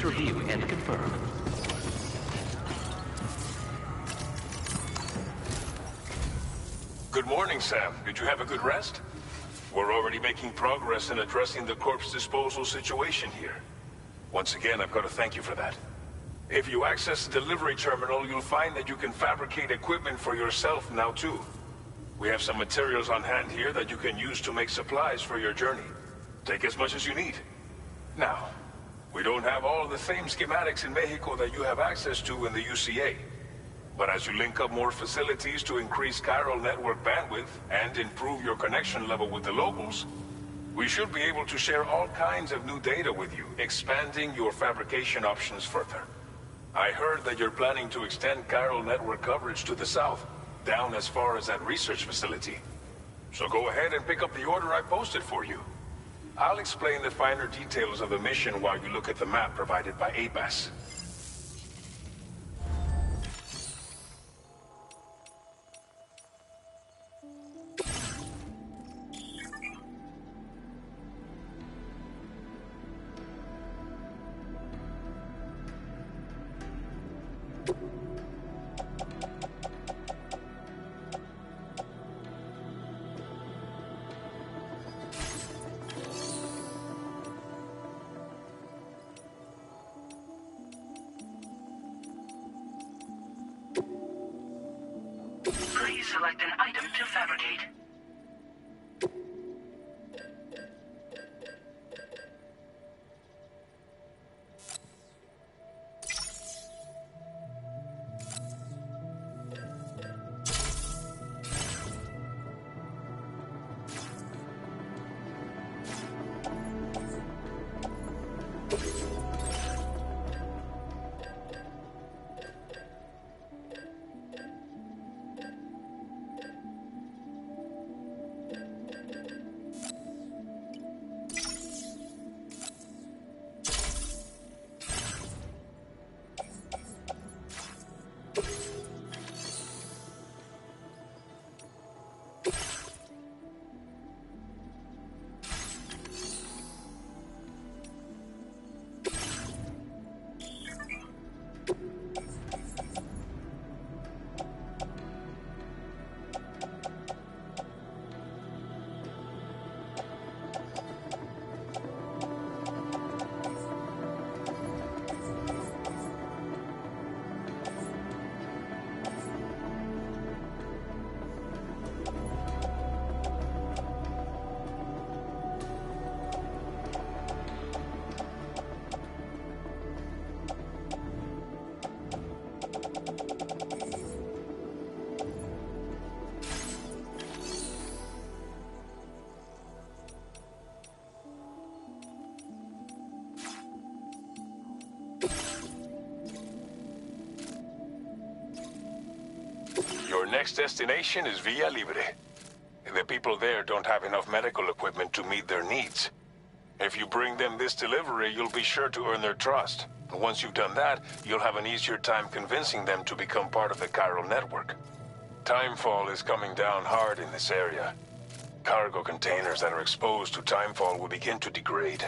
Please review and confirm. Good morning, Sam. Did you have a good rest? We're already making progress in addressing the corpse disposal situation here. Once again, I've got to thank you for that. If you access the delivery terminal, you'll find that you can fabricate equipment for yourself now too. We have some materials on hand here that you can use to make supplies for your journey. Take as much as you need. Now, we don't have all the same schematics in Mexico that you have access to in the UCA. But as you link up more facilities to increase chiral network bandwidth and improve your connection level with the locals, we should be able to share all kinds of new data with you, expanding your fabrication options further. I heard that you're planning to extend chiral network coverage to the south, down as far as that research facility. So go ahead and pick up the order I posted for you. I'll explain the finer details of the mission while you look at the map provided by ABAS. Please select an item to fabricate. Your next destination is Villa Libre. The people there don't have enough medical equipment to meet their needs. If you bring them this delivery, you'll be sure to earn their trust. Once you've done that, you'll have an easier time convincing them to become part of the chiral network. Timefall is coming down hard in this area. Cargo containers that are exposed to timefall will begin to degrade.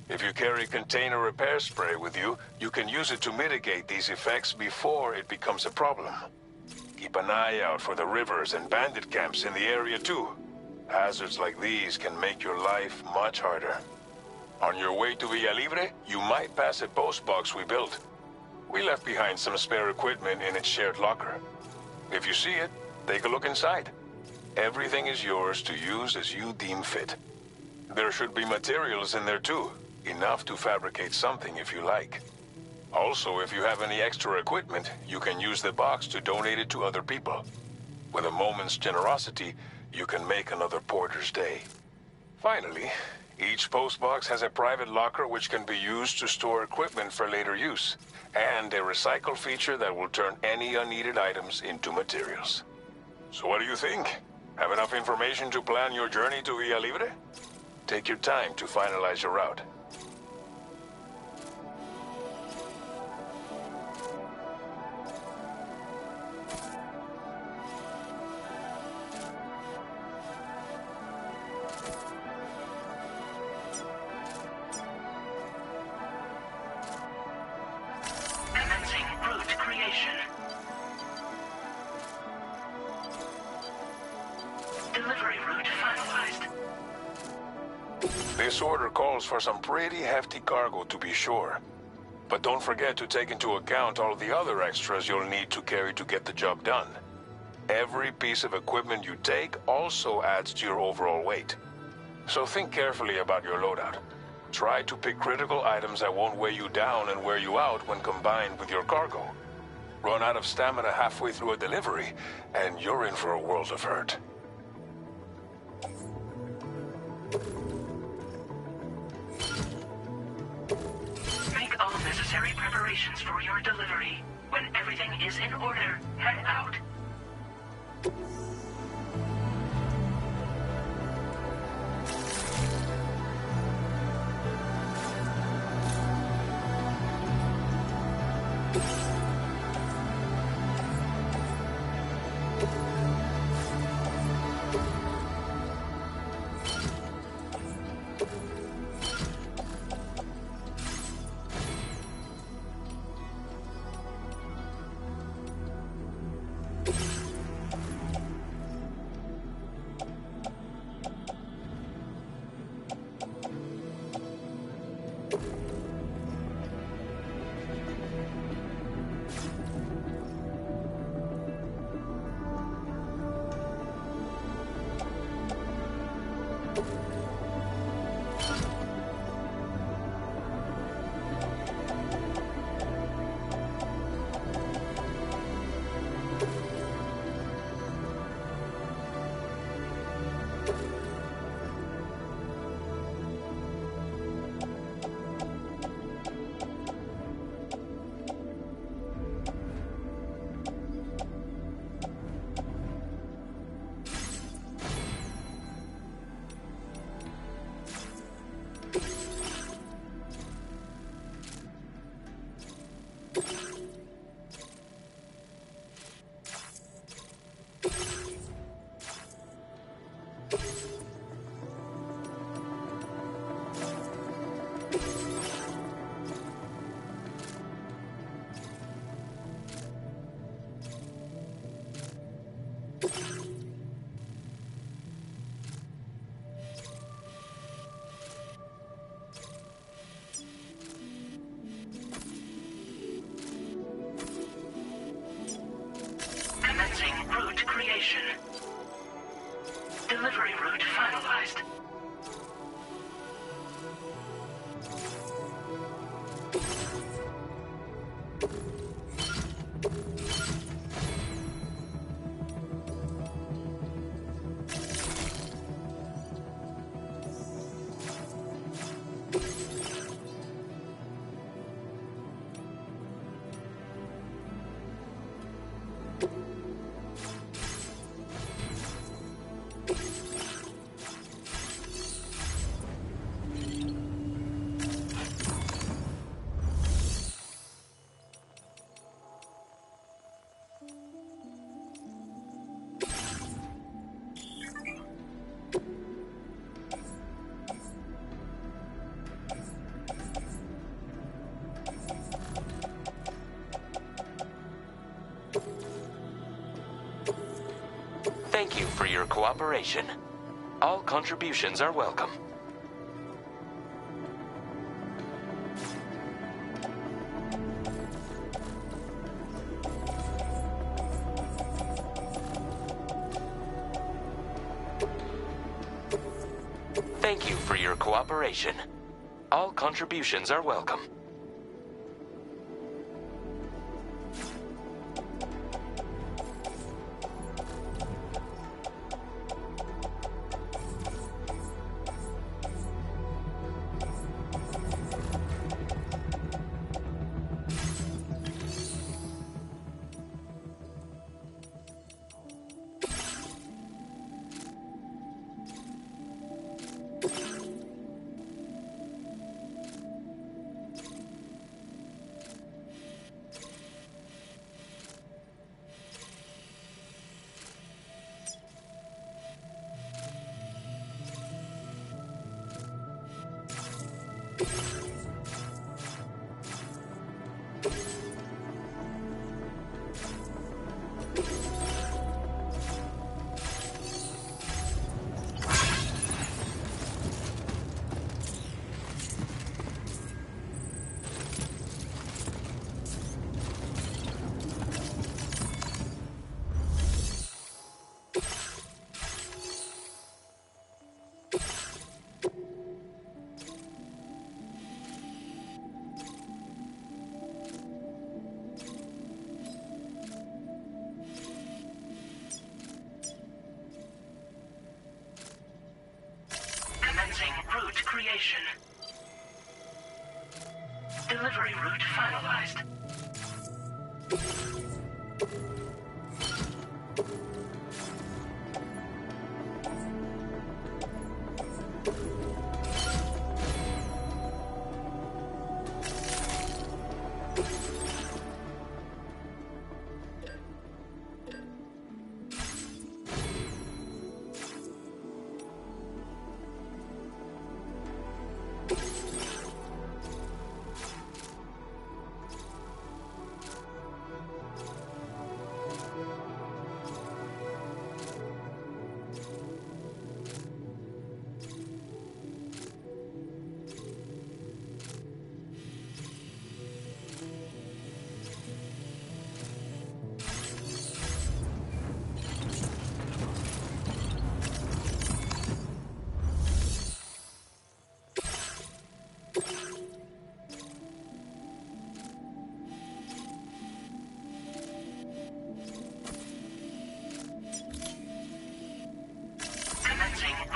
If you carry container repair spray with you, you can use it to mitigate these effects before it becomes a problem. Keep an eye out for the rivers and bandit camps in the area too. Hazards like these can make your life much harder. On your way to Villa Libre, you might pass a post box we built. We left behind some spare equipment in its shared locker. If you see it, take a look inside. Everything is yours to use as you deem fit. There should be materials in there too, enough to fabricate something if you like. Also, if you have any extra equipment, you can use the box to donate it to other people. With a moment's generosity, you can make another porter's day. Finally, each postbox has a private locker which can be used to store equipment for later use, and a recycle feature that will turn any unneeded items into materials. So what do you think? Have enough information to plan your journey to Villa Libre? Take your time to finalize your route. Delivery route finalized. This order calls for some pretty hefty cargo to be sure. But don't forget to take into account all the other extras you'll need to carry to get the job done. Every piece of equipment you take also adds to your overall weight. So think carefully about your loadout. Try to pick critical items that won't weigh you down and wear you out when combined with your cargo. Run out of stamina halfway through a delivery, and you're in for a world of hurt. Make all necessary preparations for your delivery. When everything is in order, head out. Commencing route creation. Delivery route finalized. Thank you for your cooperation. All contributions are welcome. Thank you for your cooperation. All contributions are welcome. creation. Delivery route finalized.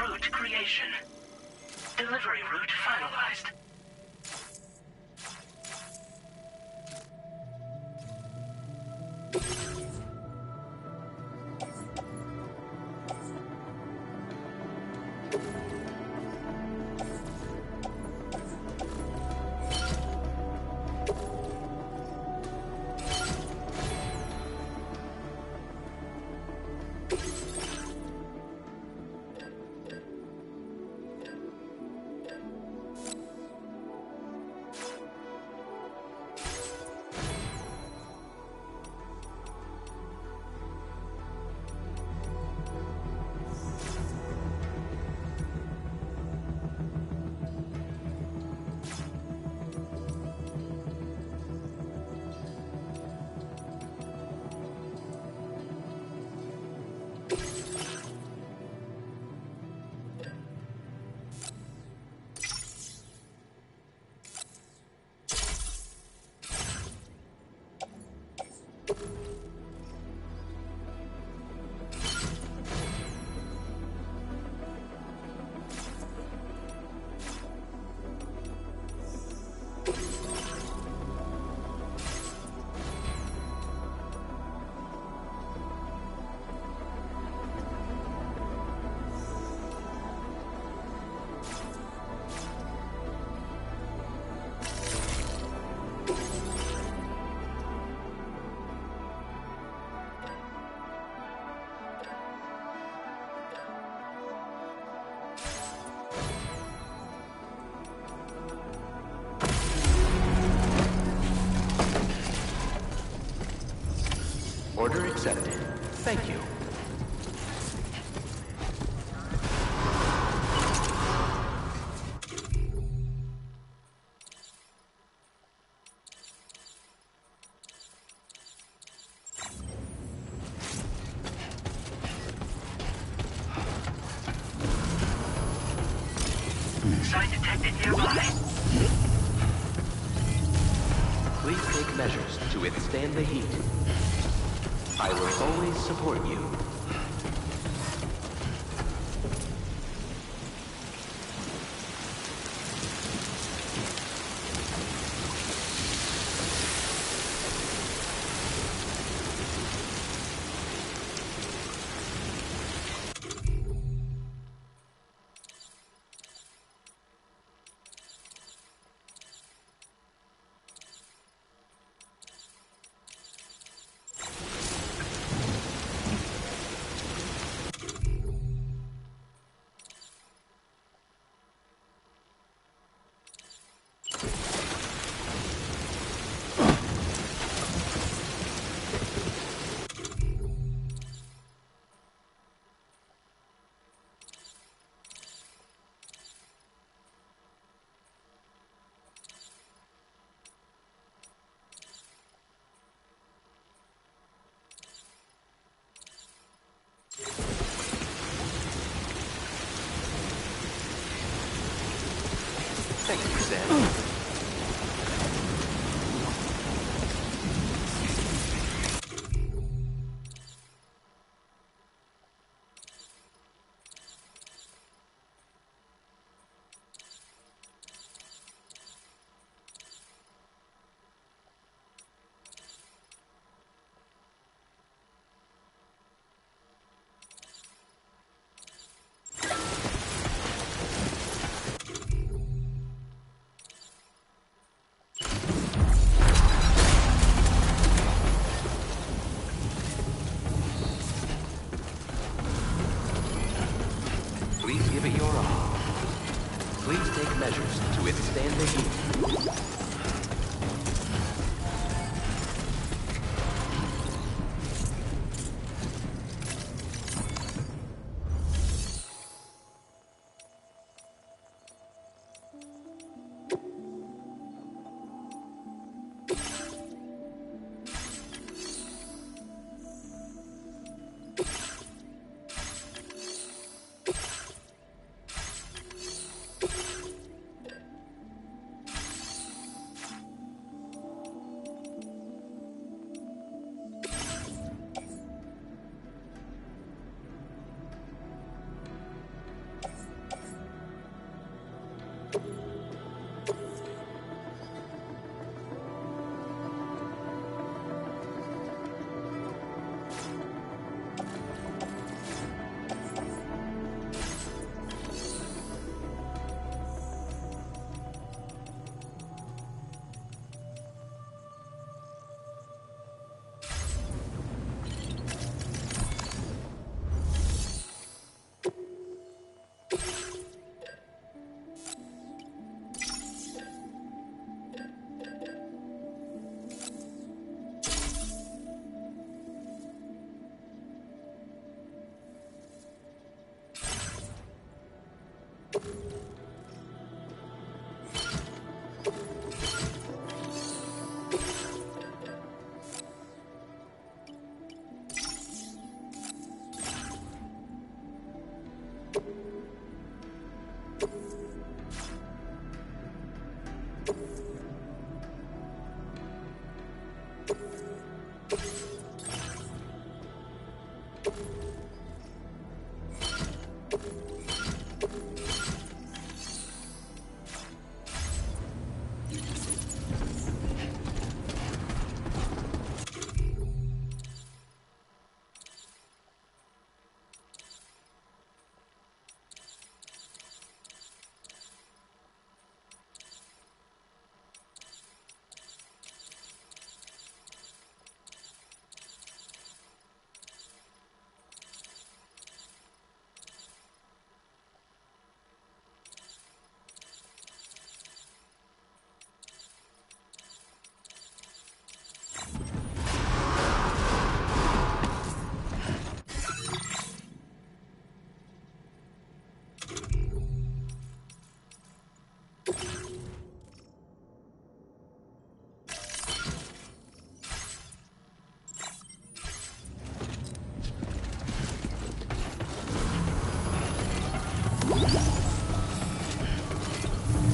Route creation. Delivery route finalized. Order accepted. Thank you. Site detected nearby. Please take measures to withstand the heat. I will always support you. Thank you, Sam. Please give it your all. Please take measures to withstand the heat.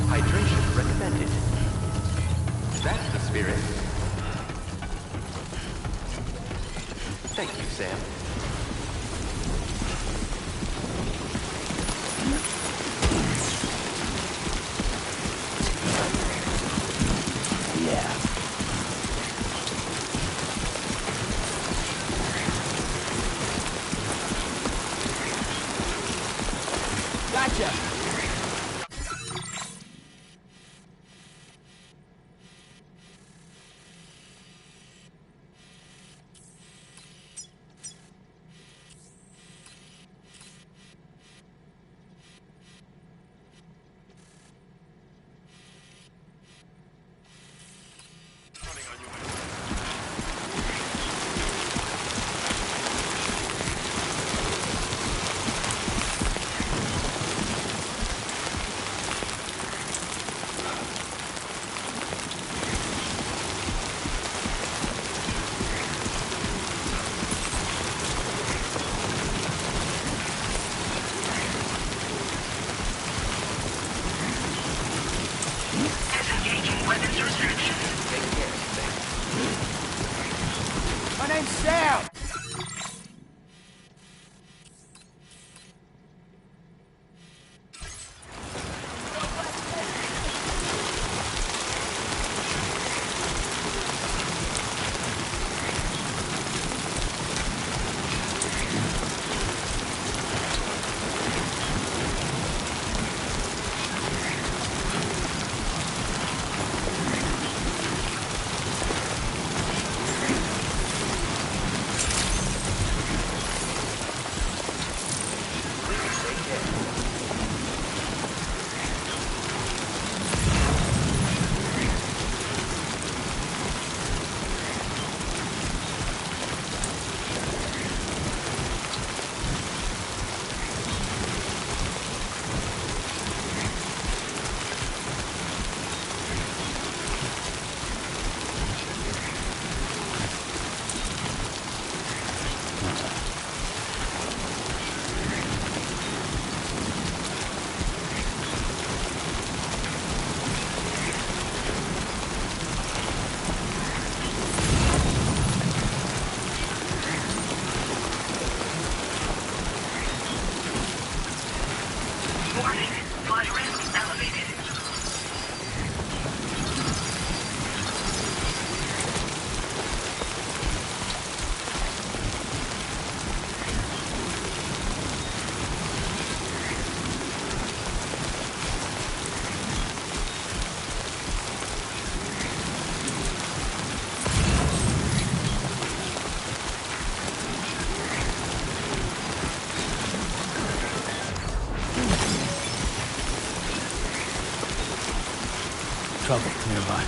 Hydration recommended. That's the spirit. Thank you, Sam. Yeah. Gotcha! Disengaging weapons restriction. Take care, Sam. My name's Sam! Warning, flight risk elevated. Trouble nearby.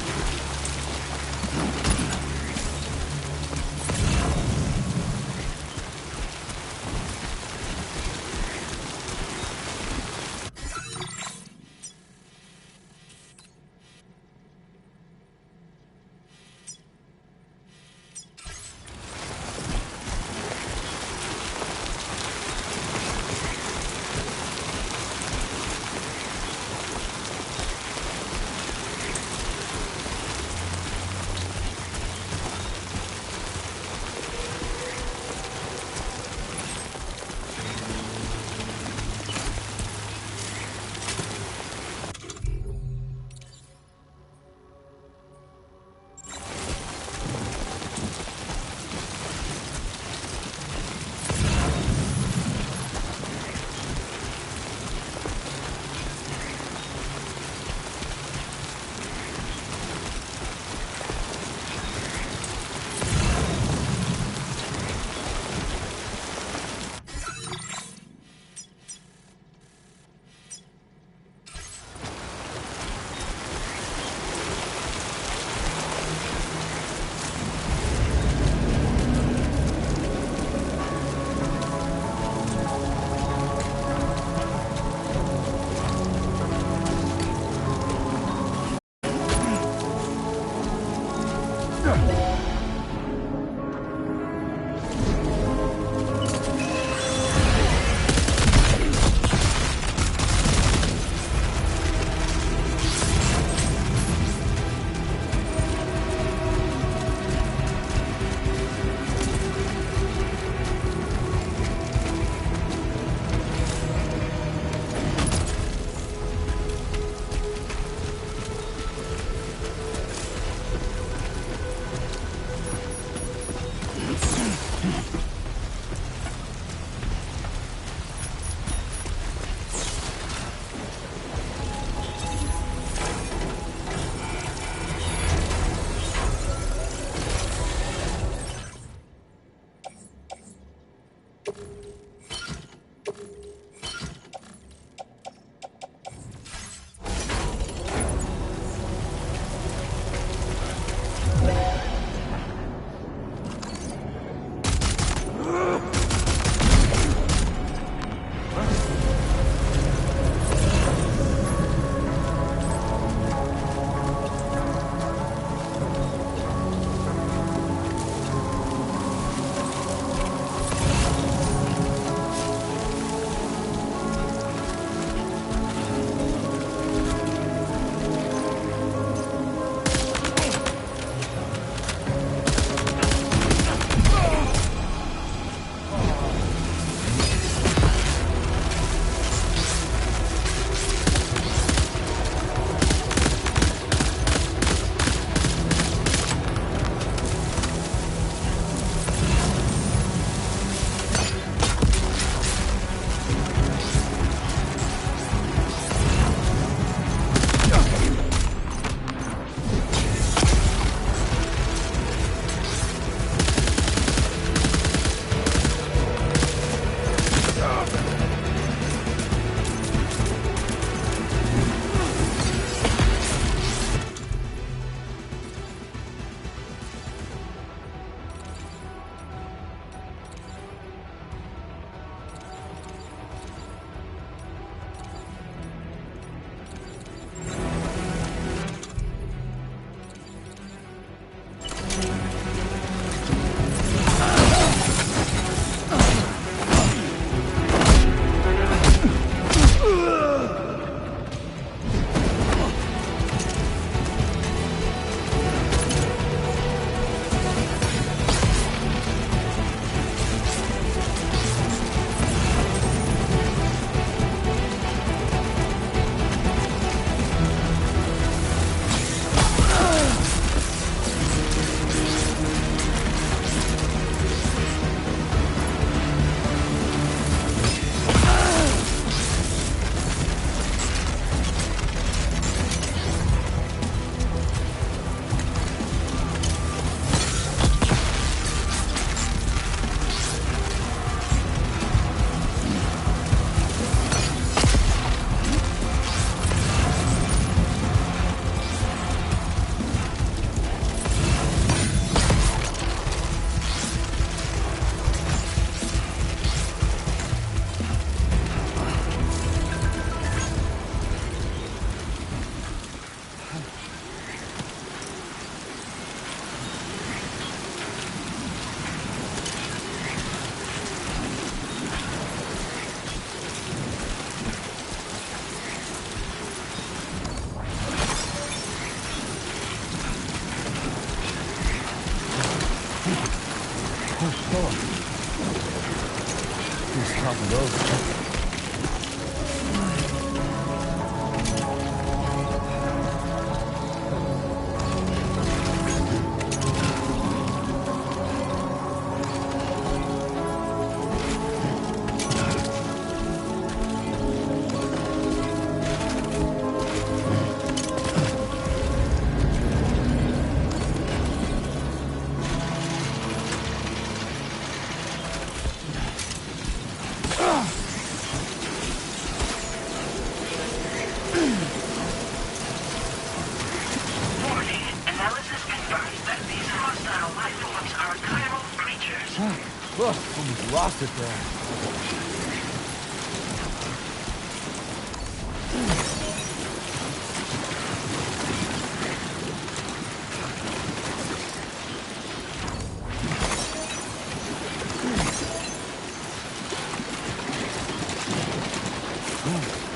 lost it there.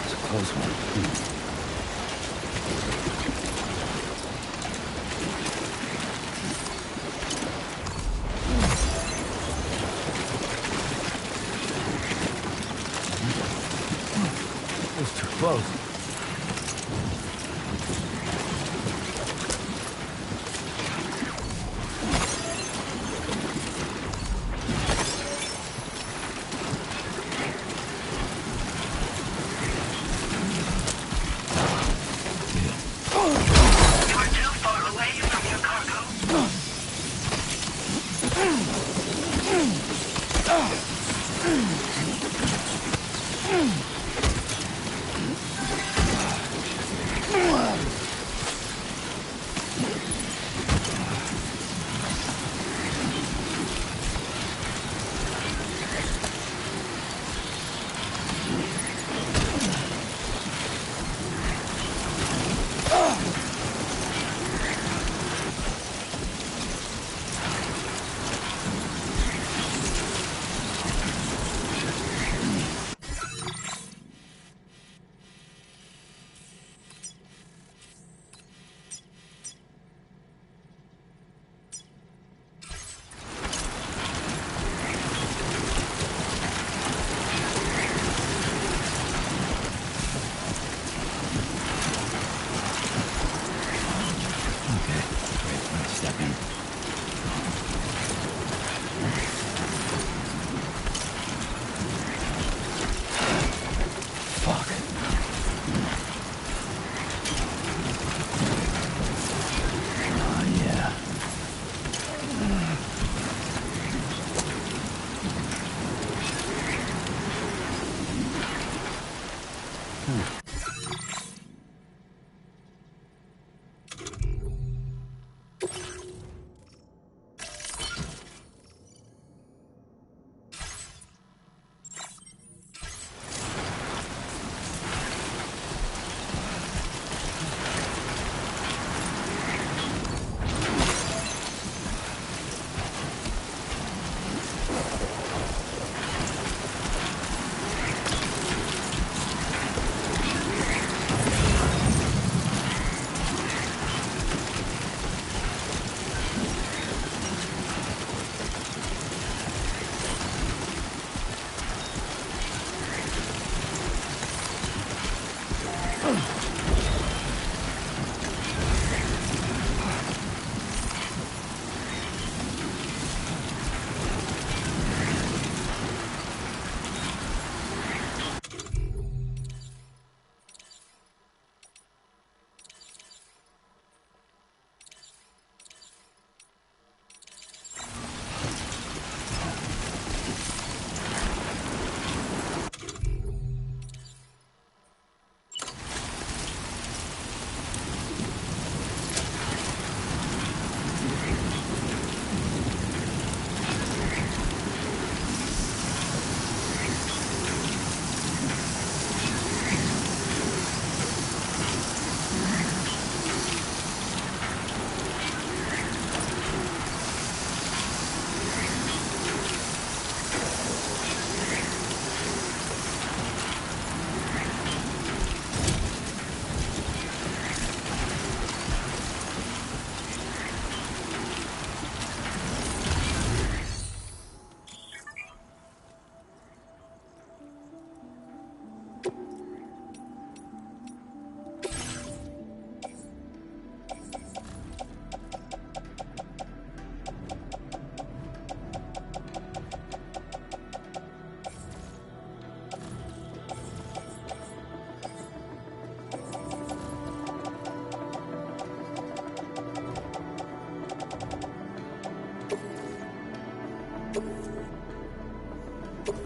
It's a close one. It was too close. You're too far away from your cargo.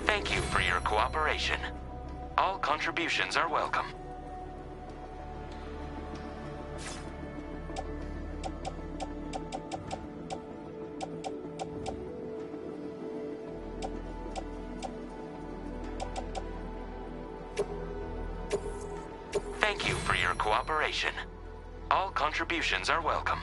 Thank you for your cooperation. All contributions are welcome. Thank you for your cooperation. All contributions are welcome.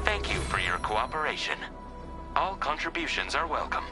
Thank you for your cooperation. All contributions are welcome.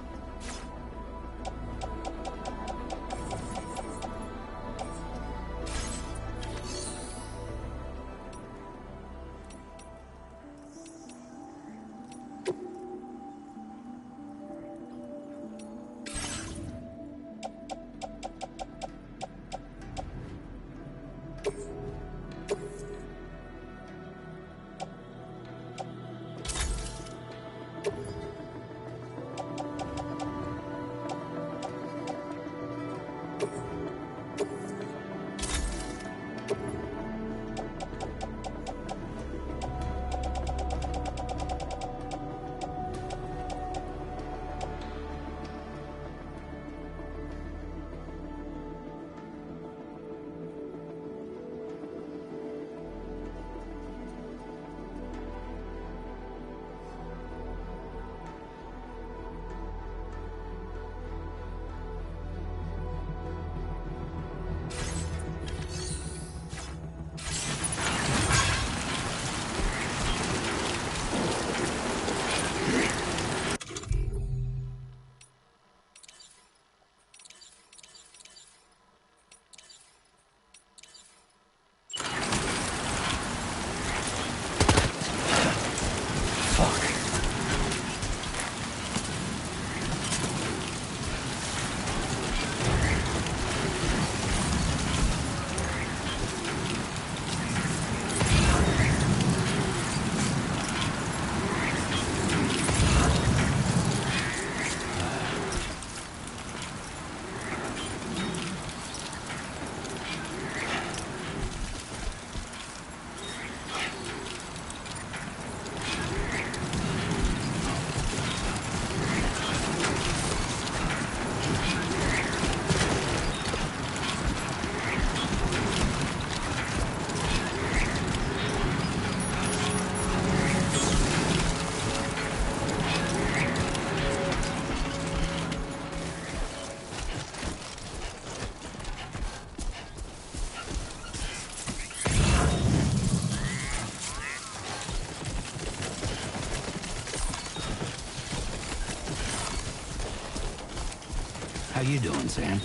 How you doing, Sam?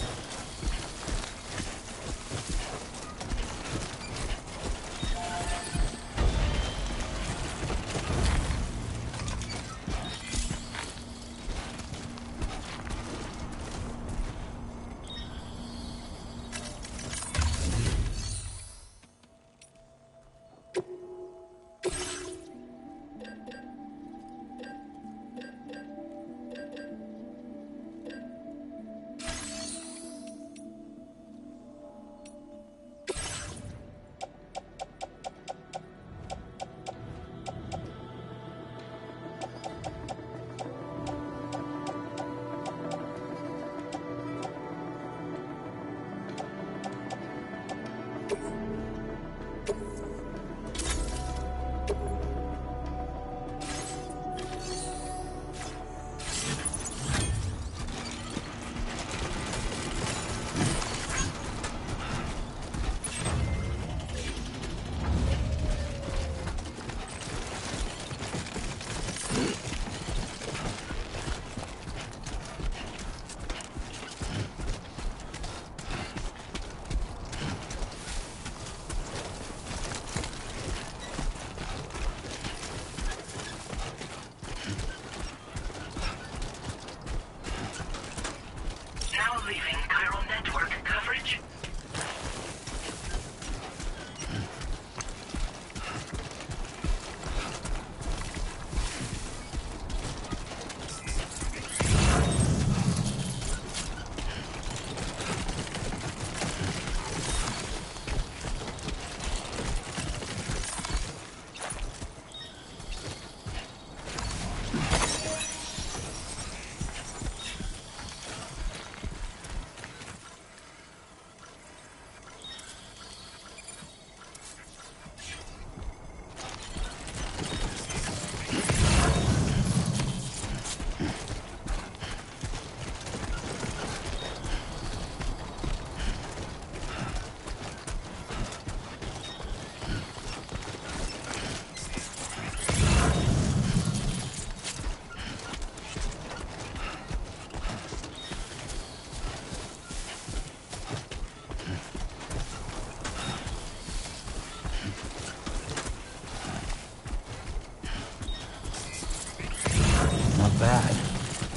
bad.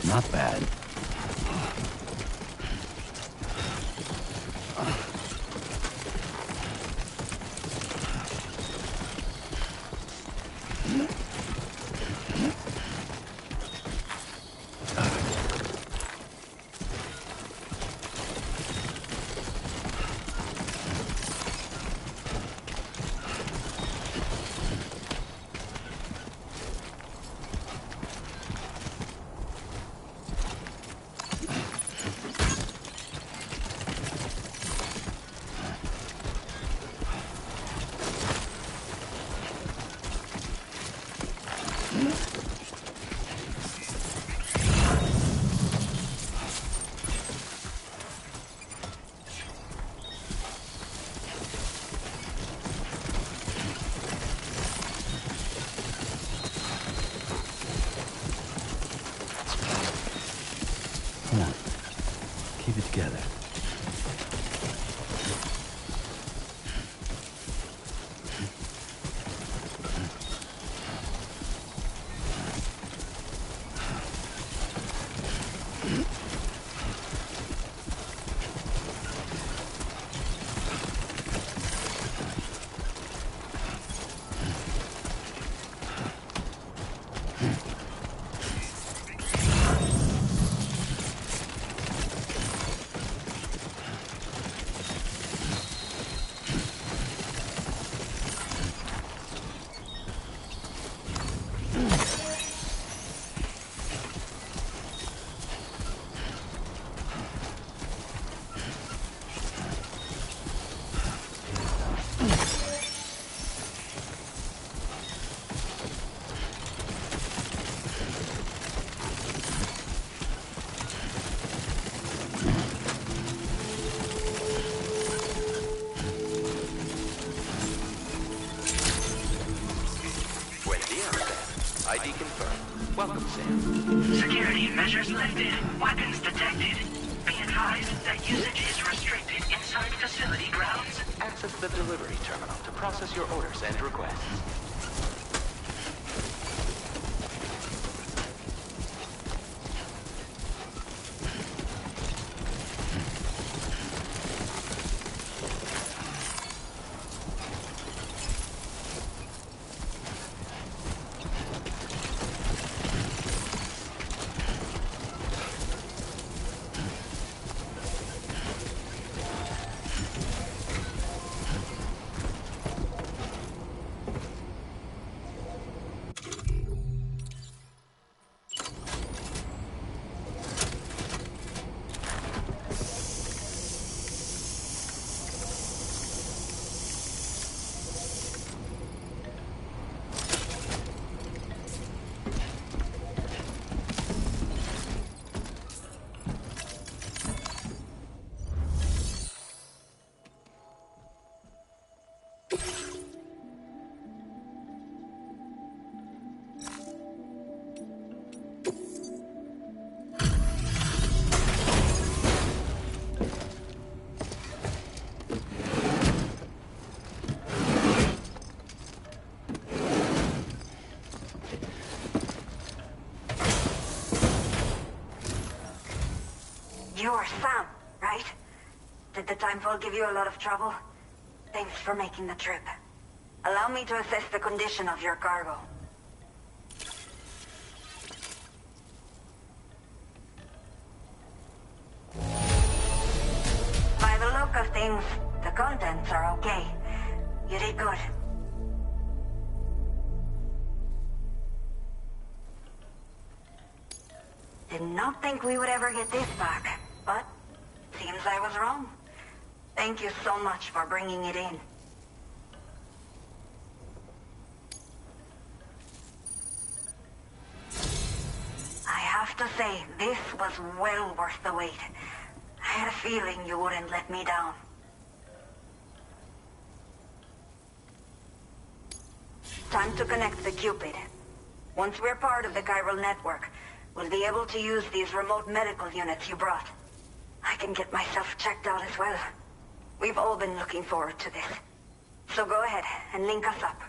Not bad. Come on. Keep it together. ID confirmed. Welcome, Sam. Security measures lifted. Weapons detected. Be advised that usage is restricted inside facility grounds. Access the delivery terminal to process your orders and requests. You're Sam, right? Did the timefall give you a lot of trouble? Thanks for making the trip. Allow me to assess the condition of your cargo. By the look of things, the contents are okay. You did good. Did not think we would ever get this back, but seems I was wrong. Thank you so much for bringing it in. I have to say, this was well worth the wait. I had a feeling you wouldn't let me down. Time to connect the Cupid. Once we're part of the chiral network, we'll be able to use these remote medical units you brought. I can get myself checked out as well. We've all been looking forward to this. So go ahead and link us up.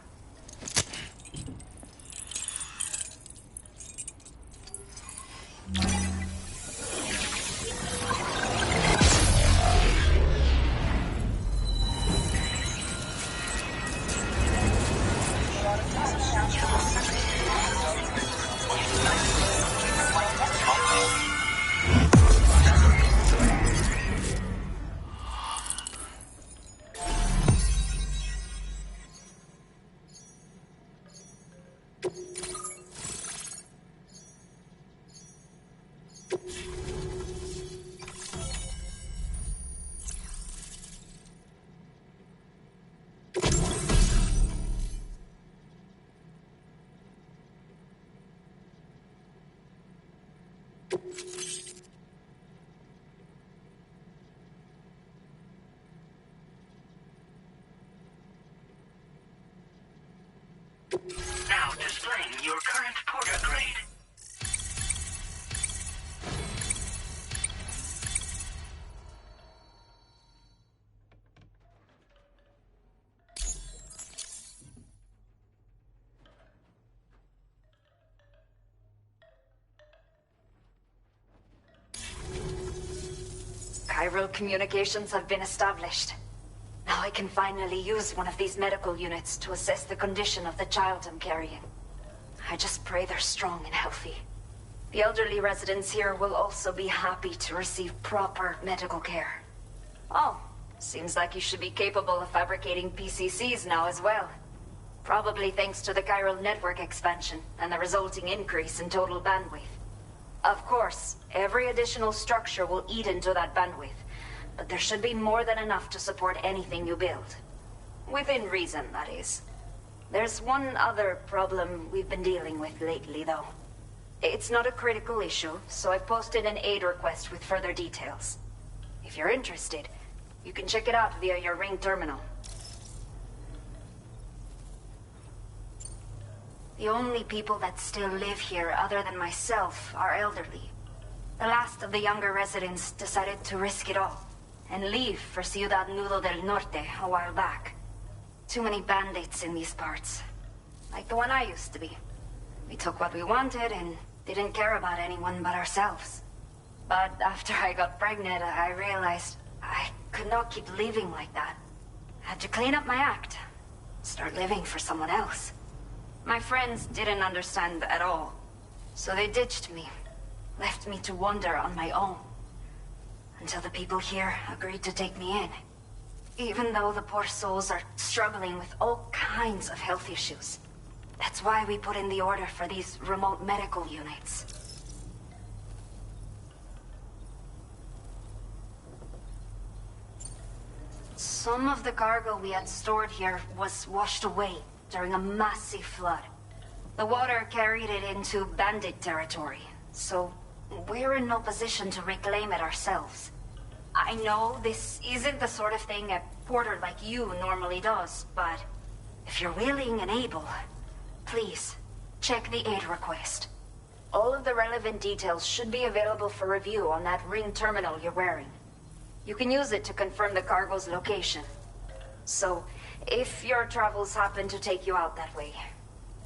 Now displaying your current porter grade. Chiral communications have been established. Now I can finally use one of these medical units to assess the condition of the child I'm carrying. I just pray they're strong and healthy. The elderly residents here will also be happy to receive proper medical care. Oh, seems like you should be capable of fabricating PCCs now as well. Probably thanks to the chiral network expansion and the resulting increase in total bandwidth. Of course, every additional structure will eat into that bandwidth, but there should be more than enough to support anything you build. Within reason, that is. There's one other problem we've been dealing with lately, though. It's not a critical issue, so I've posted an aid request with further details. If you're interested, you can check it out via your ring terminal. The only people that still live here other than myself are elderly. The last of the younger residents decided to risk it all and leave for Ciudad Nudo del Norte a while back. Too many bandits in these parts. Like the one I used to be. We took what we wanted and didn't care about anyone but ourselves. But after I got pregnant, I realized I could not keep living like that. I had to clean up my act. Start living for someone else. My friends didn't understand at all. So they ditched me. Left me to wander on my own. Until the people here agreed to take me in. Even though the poor souls are struggling with all kinds of health issues. That's why we put in the order for these remote medical units. Some of the cargo we had stored here was washed away during a massive flood. The water carried it into bandit territory, so we're in no position to reclaim it ourselves. I know this isn't the sort of thing a porter like you normally does, but if you're willing and able, please, check the aid request. All of the relevant details should be available for review on that ring terminal you're wearing. You can use it to confirm the cargo's location. So, if your travels happen to take you out that way,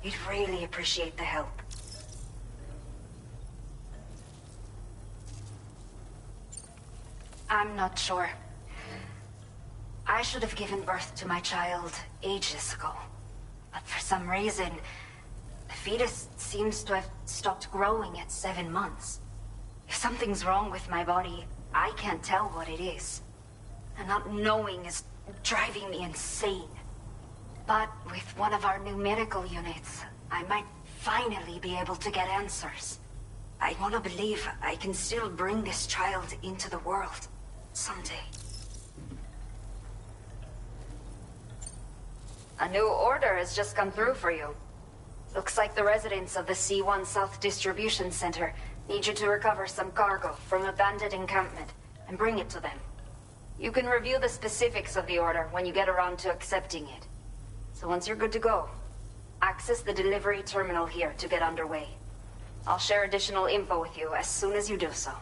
we'd really appreciate the help. I'm not sure. I should have given birth to my child ages ago. But for some reason, the fetus seems to have stopped growing at 7 months. If something's wrong with my body, I can't tell what it is. And not knowing is driving me insane. But with one of our new medical units, I might finally be able to get answers. I want to believe I can still bring this child into the world someday. A new order has just come through for you. Looks like the residents of the C1 South Distribution Center need you to recover some cargo from a bandit encampment and bring it to them. You can review the specifics of the order when you get around to accepting it. So once you're good to go, access the delivery terminal here to get underway. I'll share additional info with you as soon as you do so.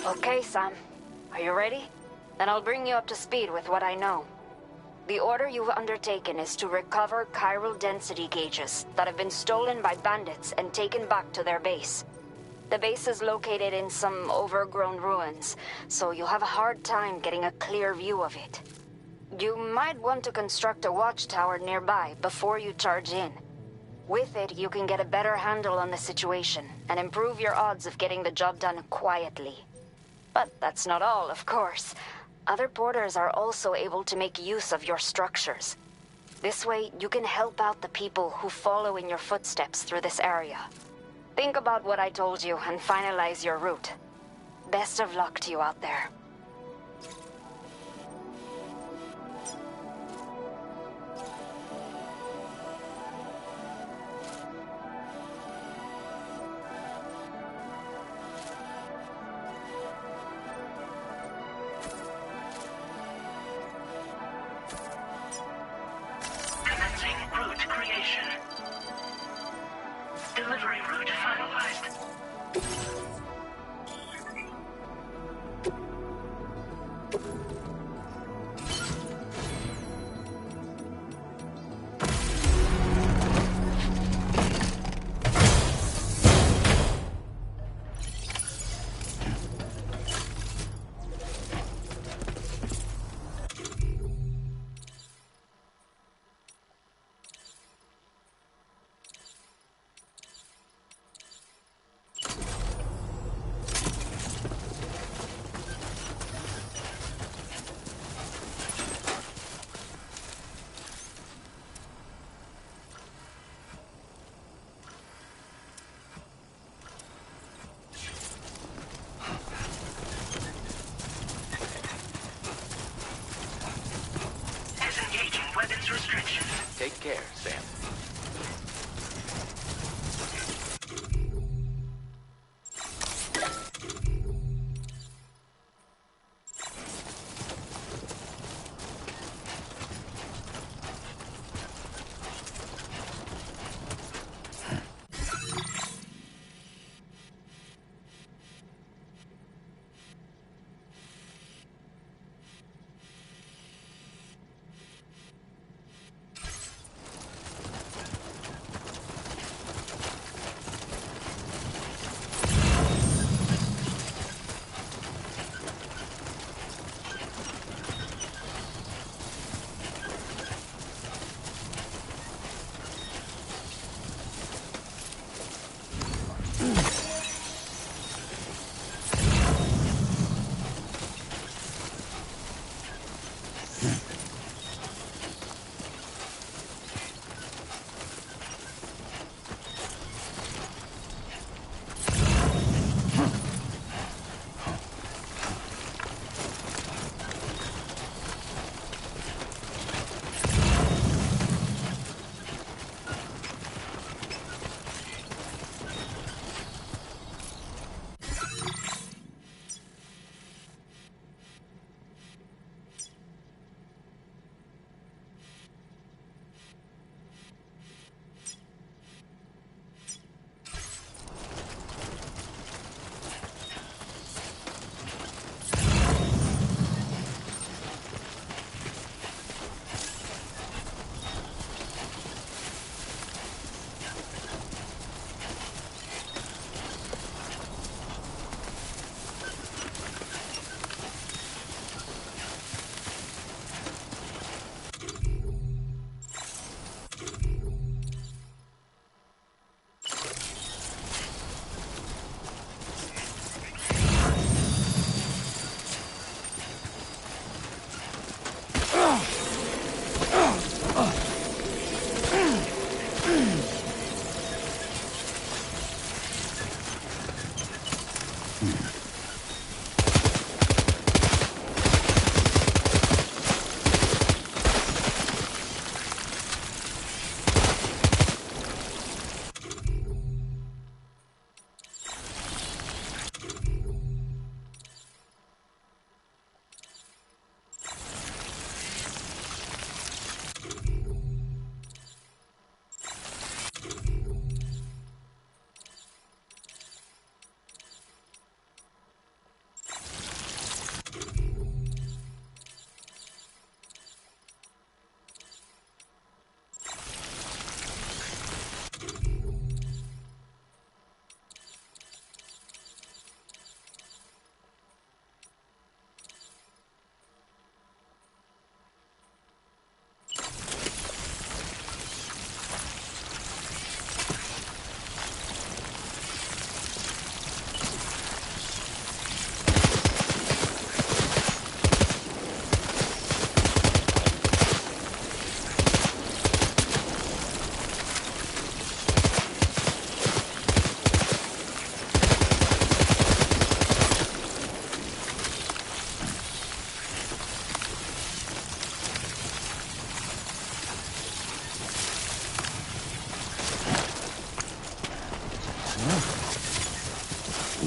Okay, Sam. Are you ready? Then I'll bring you up to speed with what I know. The order you've undertaken is to recover chiral density gauges that have been stolen by bandits and taken back to their base. The base is located in some overgrown ruins, so you'll have a hard time getting a clear view of it. You might want to construct a watchtower nearby before you charge in. With it, you can get a better handle on the situation and improve your odds of getting the job done quietly. But that's not all, of course. Other porters are also able to make use of your structures. This way, you can help out the people who follow in your footsteps through this area. Think about what I told you and finalize your route. Best of luck to you out there. Commencing route creation. Delivery route finalized. Disengaging weapons restrictions. Take care, Sam.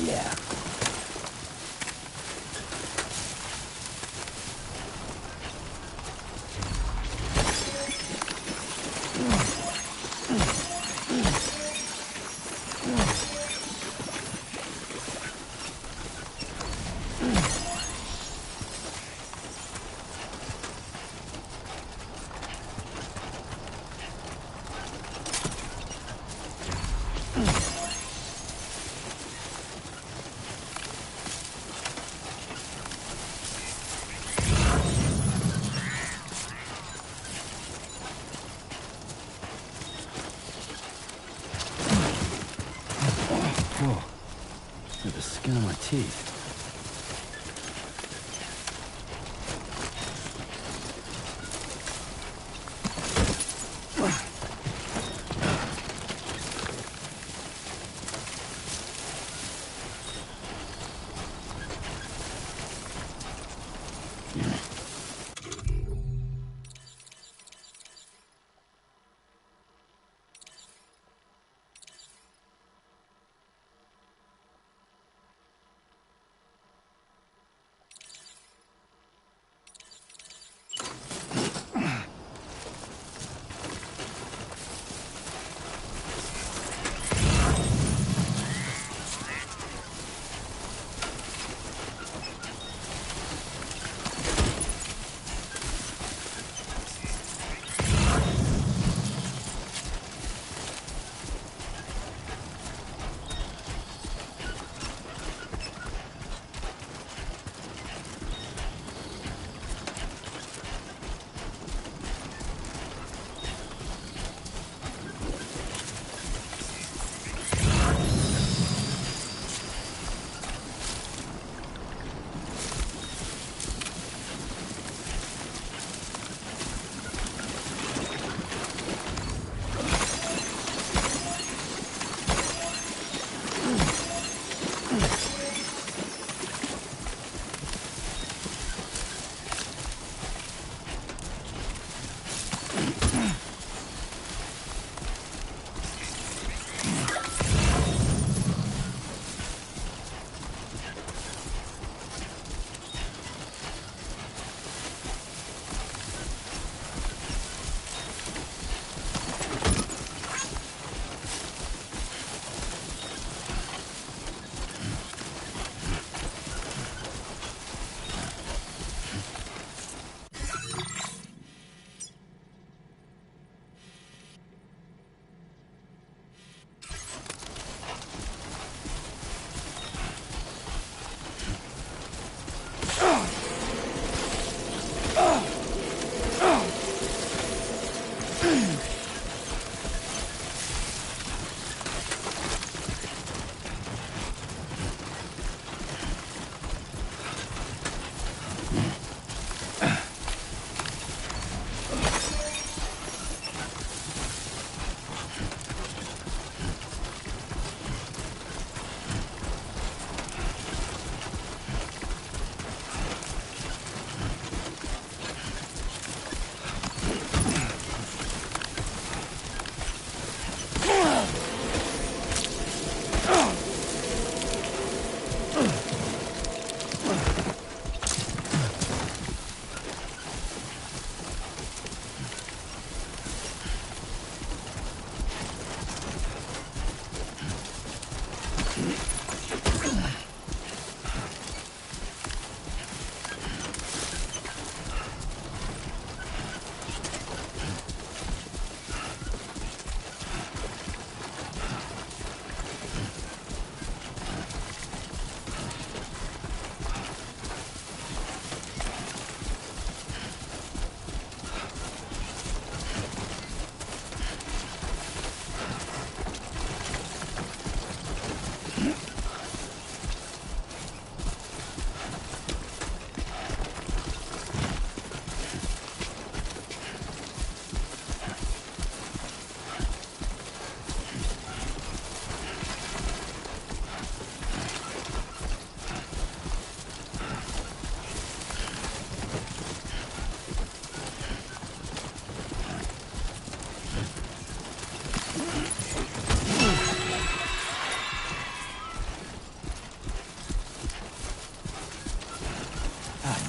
Yeah. Whoa. Look at the skin on my teeth.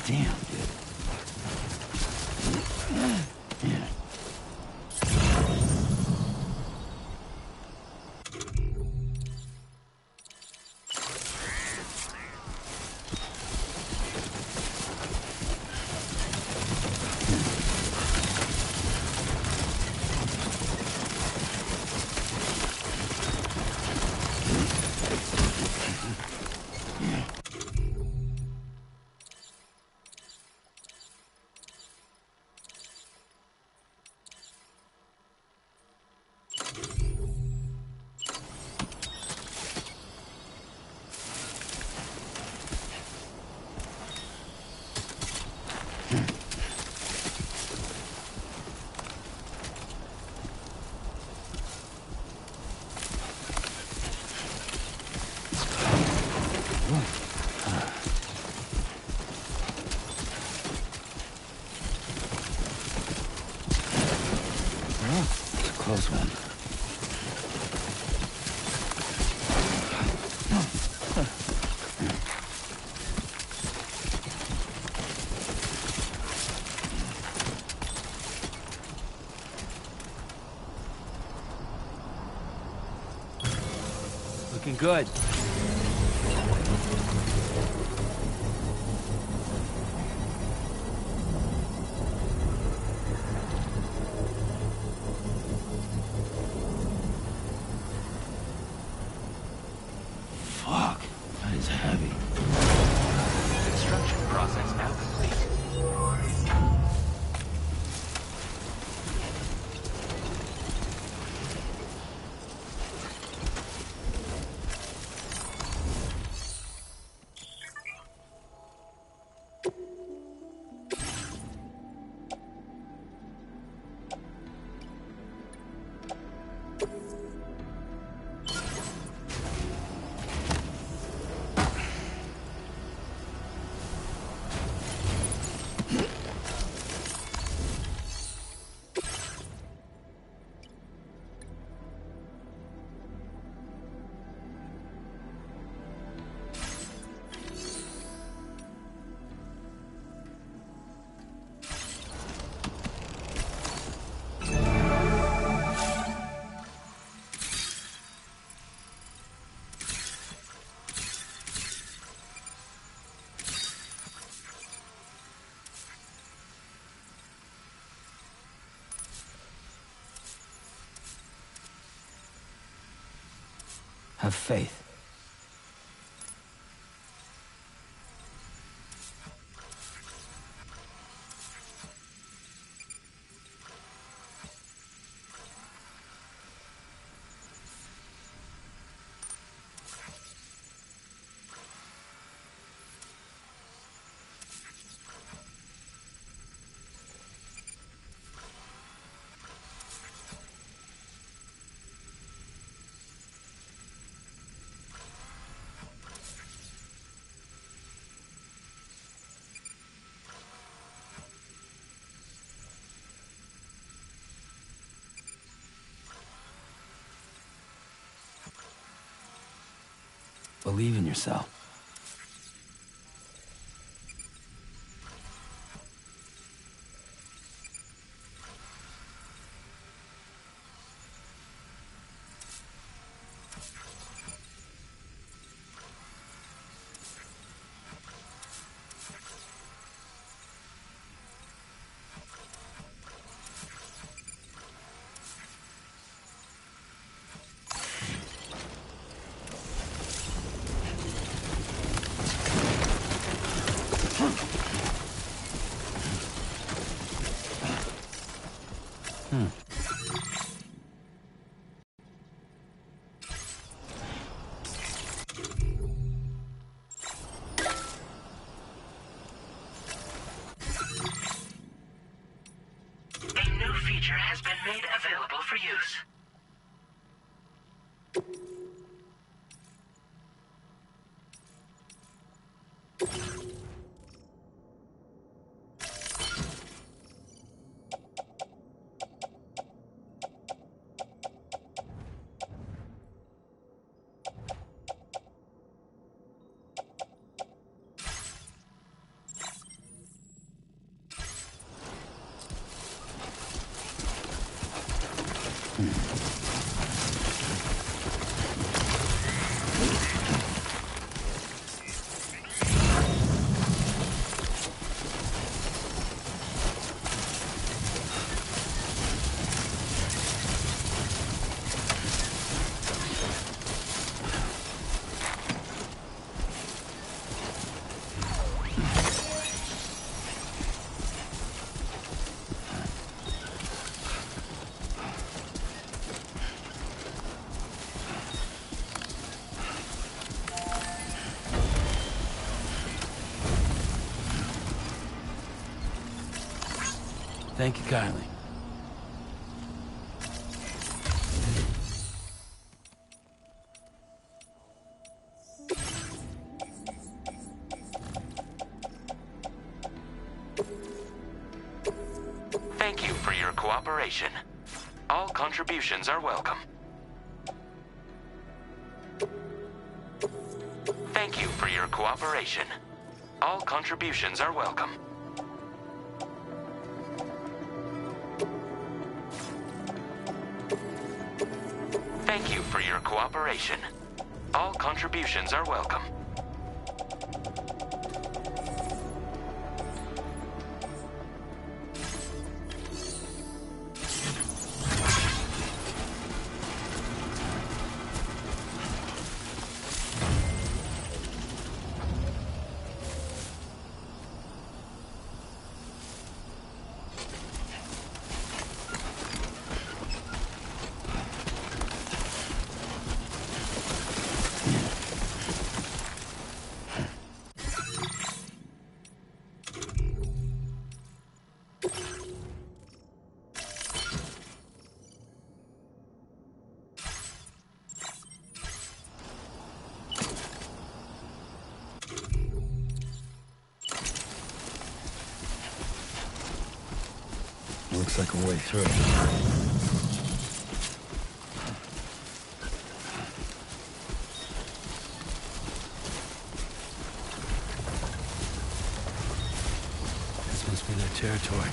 Damn, dude. Yeah. Close one. Looking good. Fuck, that is heavy. Construction process now complete. Have faith. Believe in yourself. A new feature has been made available for use. Thank you kindly. Thank you for your cooperation. All contributions are welcome. Thank you for your cooperation. All contributions are welcome. Thank you for your cooperation. All contributions are welcome. Looks like a way through. This must be their territory.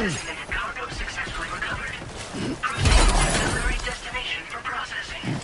Designated cargo successfully recovered. Proceed to temporary destination for processing.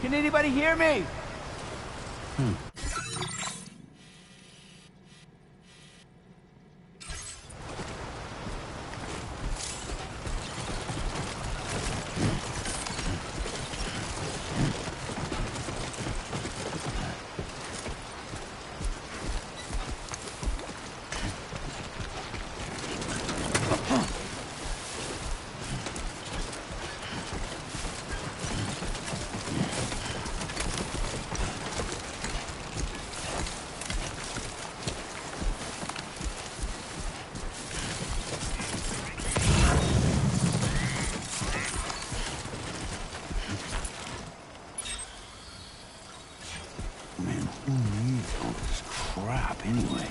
Can anybody hear me? Man, who needs all this crap anyway?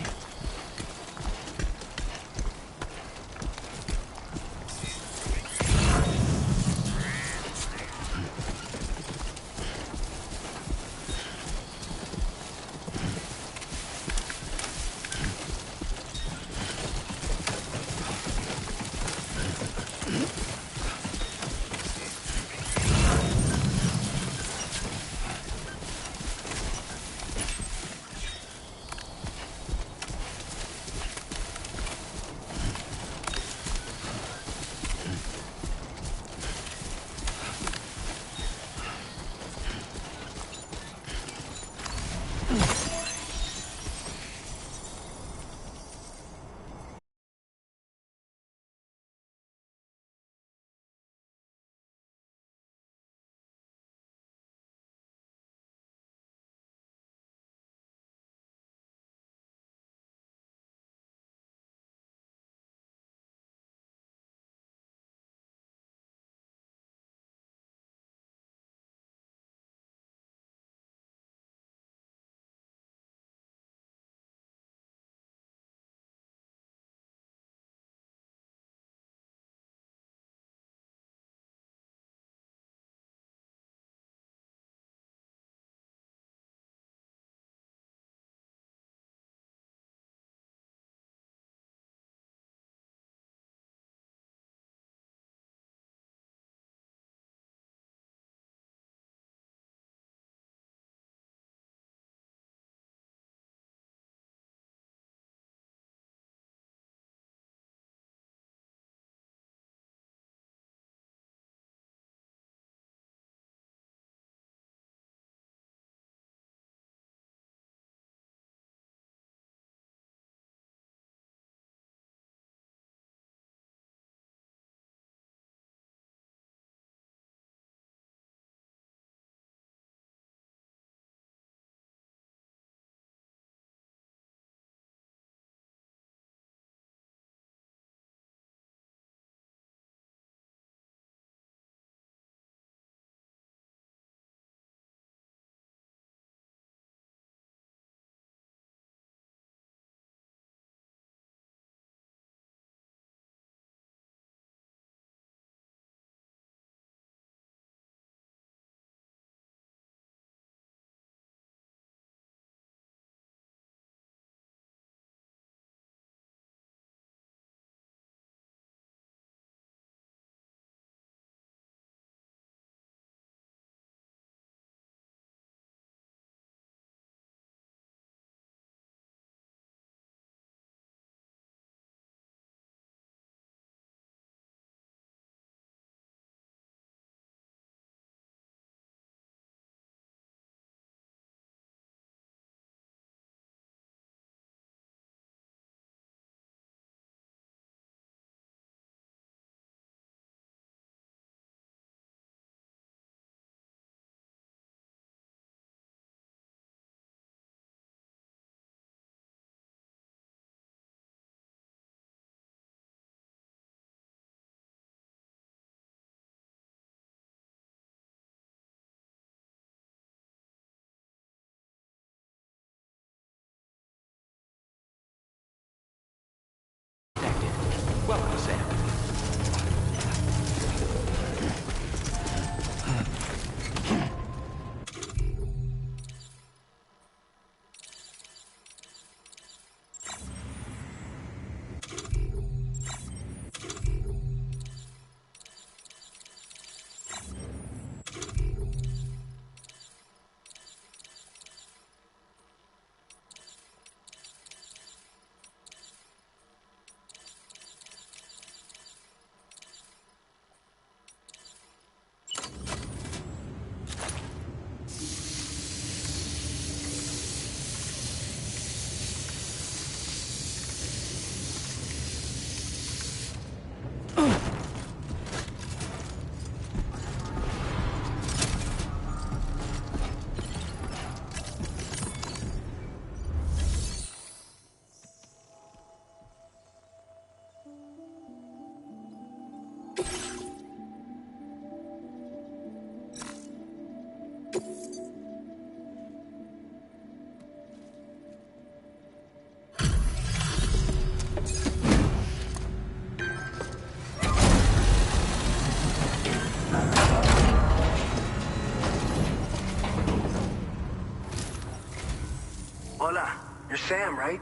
Hola, you're Sam, right?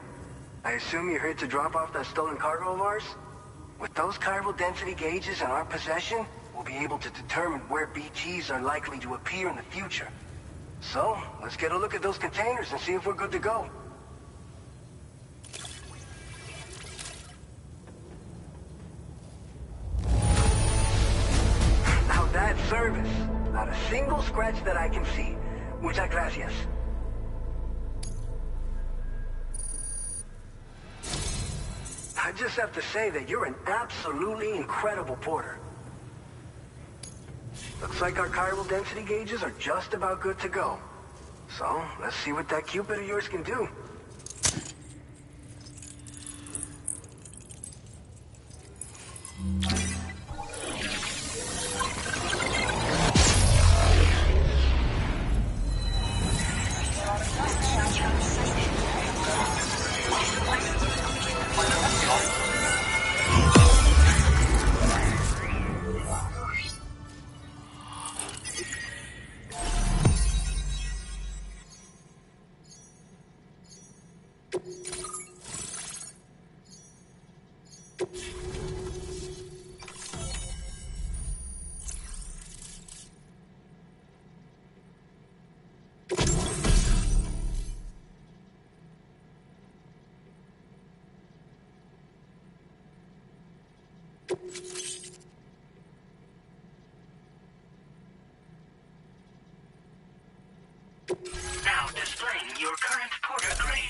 I assume you're here to drop off that stolen cargo of ours? With those chiral density gauges in our possession, we'll be able to determine where BTs are likely to appear in the future. So, let's get a look at those containers and see if we're good to go. Now that's service. Not a single scratch that I can see. Muchas gracias. I just have to say that you're an absolutely incredible porter. Looks like our chiral density gauges are just about good to go. So, let's see what that Cupid of yours can do. Now displaying your current porter grade.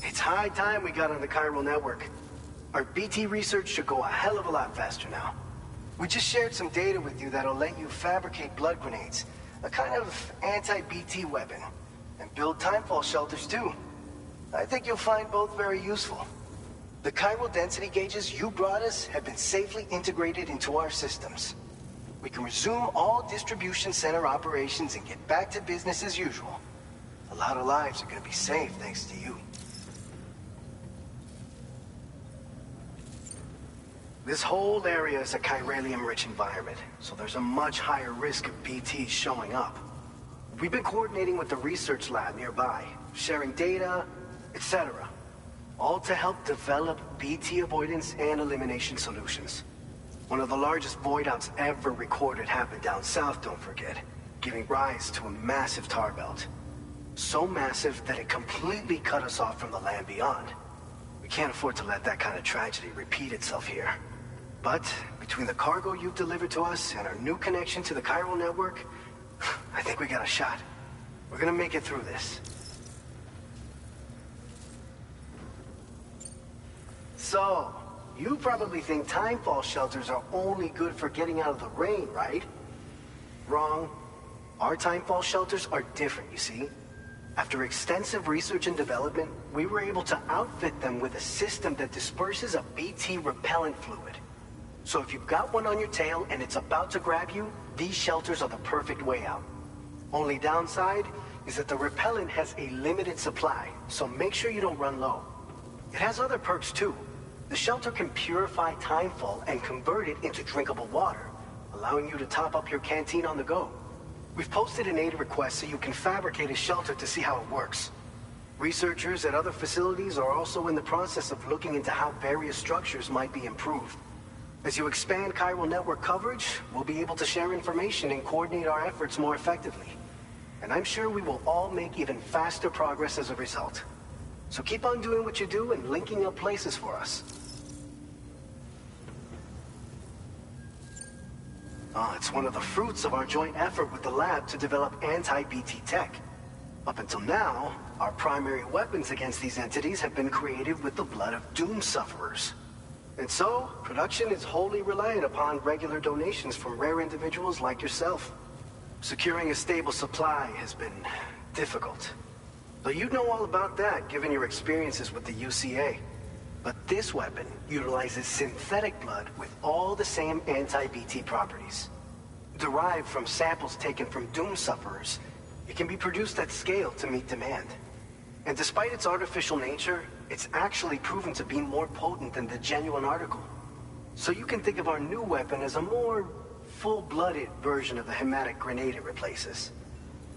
It's high time we got on the chiral network. Our BT research should go a hell of a lot faster now. We just shared some data with you that'll let you fabricate blood grenades, a kind of anti-BT weapon, and build timefall shelters too. I think you'll find both very useful. The chiral density gauges you brought us have been safely integrated into our systems. We can resume all distribution center operations and get back to business as usual. A lot of lives are gonna be saved thanks to you. This whole area is a chiralium-rich environment, so there's a much higher risk of BTs showing up. We've been coordinating with the research lab nearby, sharing data, etc. All to help develop BT avoidance and elimination solutions. One of the largest void outs ever recorded happened down south, don't forget, giving rise to a massive tar belt. So massive that it completely cut us off from the land beyond. We can't afford to let that kind of tragedy repeat itself here. But between the cargo you've delivered to us and our new connection to the chiral network, I think we got a shot. We're gonna make it through this. So, you probably think timefall shelters are only good for getting out of the rain, right? Wrong. Our timefall shelters are different, you see. After extensive research and development, we were able to outfit them with a system that disperses a BT repellent fluid. So if you've got one on your tail and it's about to grab you, these shelters are the perfect way out. Only downside is that the repellent has a limited supply, so make sure you don't run low. It has other perks too. The shelter can purify timefall and convert it into drinkable water, allowing you to top up your canteen on the go. We've posted an aid request so you can fabricate a shelter to see how it works. Researchers at other facilities are also in the process of looking into how various structures might be improved. As you expand chiral network coverage, we'll be able to share information and coordinate our efforts more effectively. And I'm sure we will all make even faster progress as a result. So keep on doing what you do and linking up places for us. Oh, it's one of the fruits of our joint effort with the lab to develop anti-BT tech. Up until now, our primary weapons against these entities have been created with the blood of doom sufferers. And so, production is wholly reliant upon regular donations from rare individuals like yourself. Securing a stable supply has been difficult. Though you'd know all about that given your experiences with the UCA. But this weapon utilizes synthetic blood with all the same anti-BT properties. Derived from samples taken from doom sufferers, it can be produced at scale to meet demand. And despite its artificial nature, it's actually proven to be more potent than the genuine article. So you can think of our new weapon as a more full-blooded version of the hematic grenade it replaces.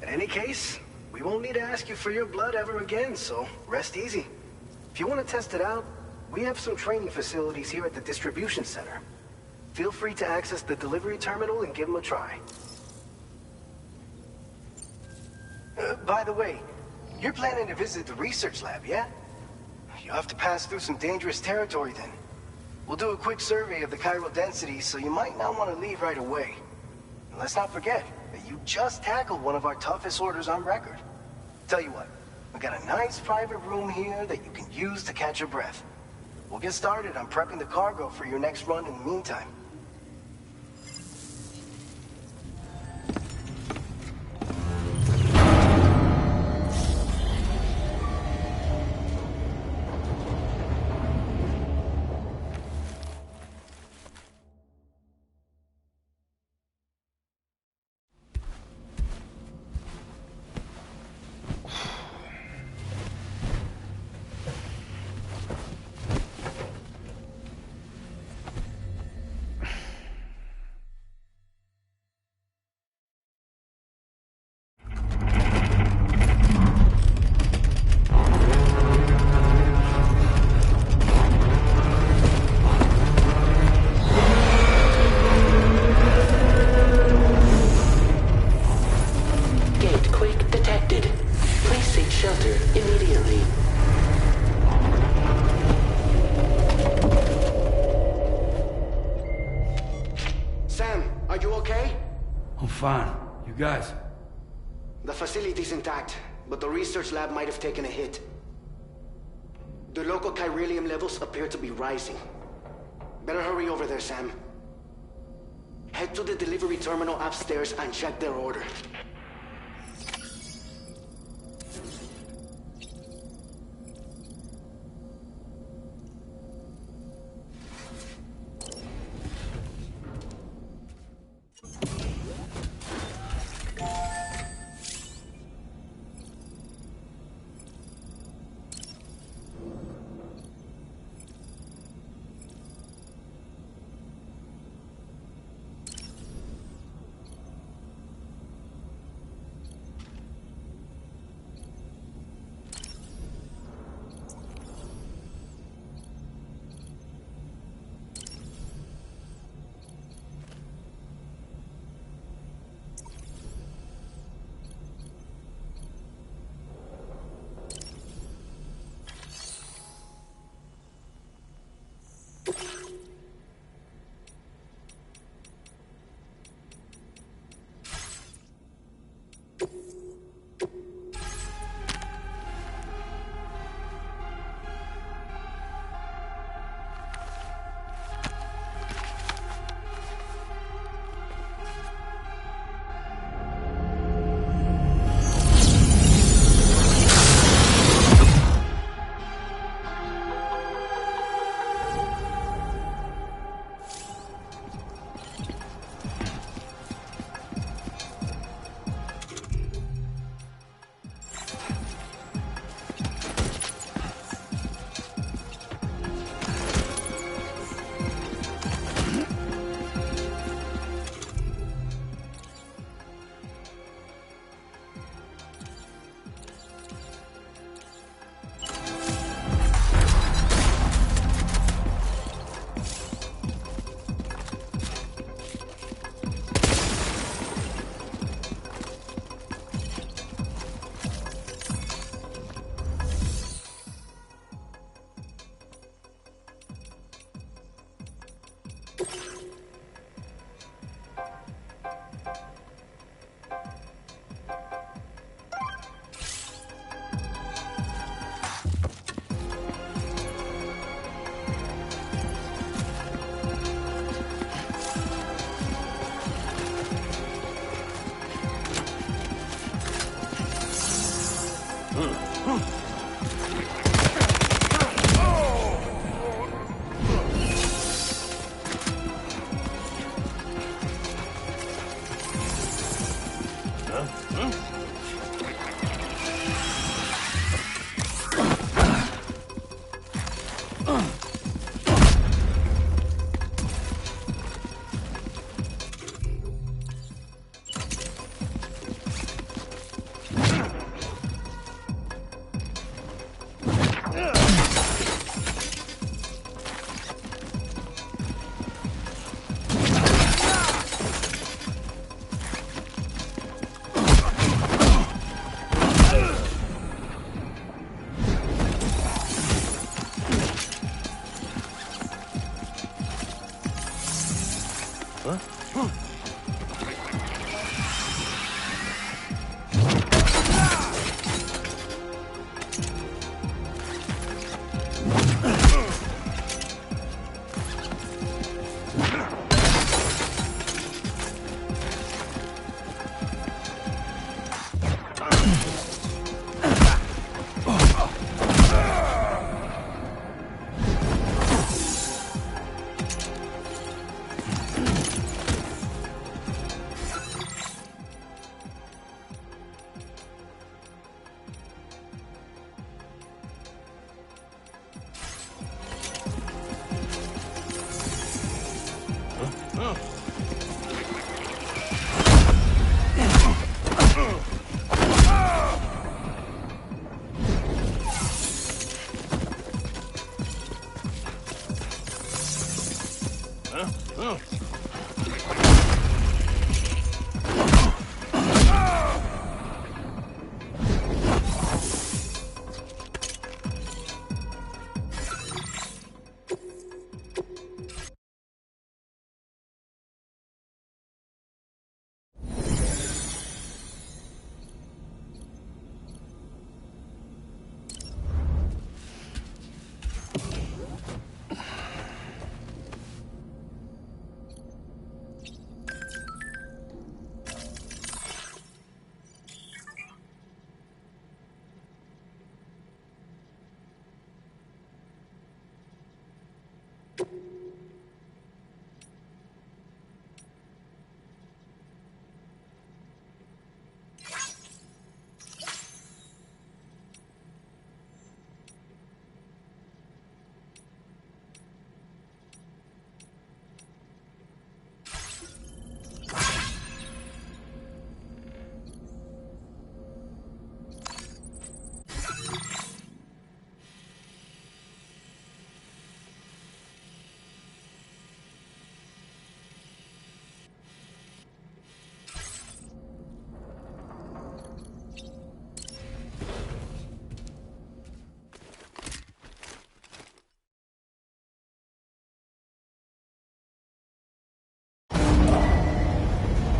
In any case, we won't need to ask you for your blood ever again, so rest easy. If you want to test it out, we have some training facilities here at the distribution center. Feel free to access the delivery terminal and give them a try. By the way, you're planning to visit the research lab, yeah? You'll have to pass through some dangerous territory then. We'll do a quick survey of the chiral density, so you might not want to leave right away. And let's not forget that you just tackled one of our toughest orders on record. Tell you what, we got a nice private room here that you can use to catch your breath. We'll get started on prepping the cargo for your next run in the meantime. Fine. You guys? The facility's intact, but the research lab might have taken a hit. The local chiralium levels appear to be rising. Better hurry over there, Sam. Head to the delivery terminal upstairs and check their order.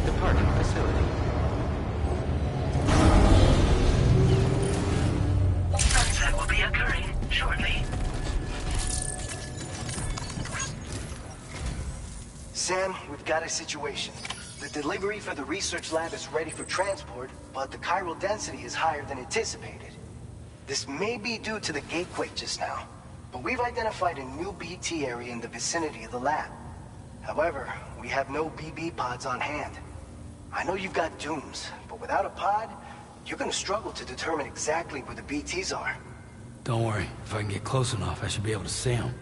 Departing facility. Sunset will be occurring shortly. Sam, we've got a situation. The delivery for the research lab is ready for transport, but the chiral density is higher than anticipated. This may be due to the gatequake just now, but we've identified a new BT area in the vicinity of the lab. However, we have no BB pods on hand. I know you've got dooms, but without a pod, you're gonna struggle to determine exactly where the BTs are. Don't worry. If I can get close enough, I should be able to see them.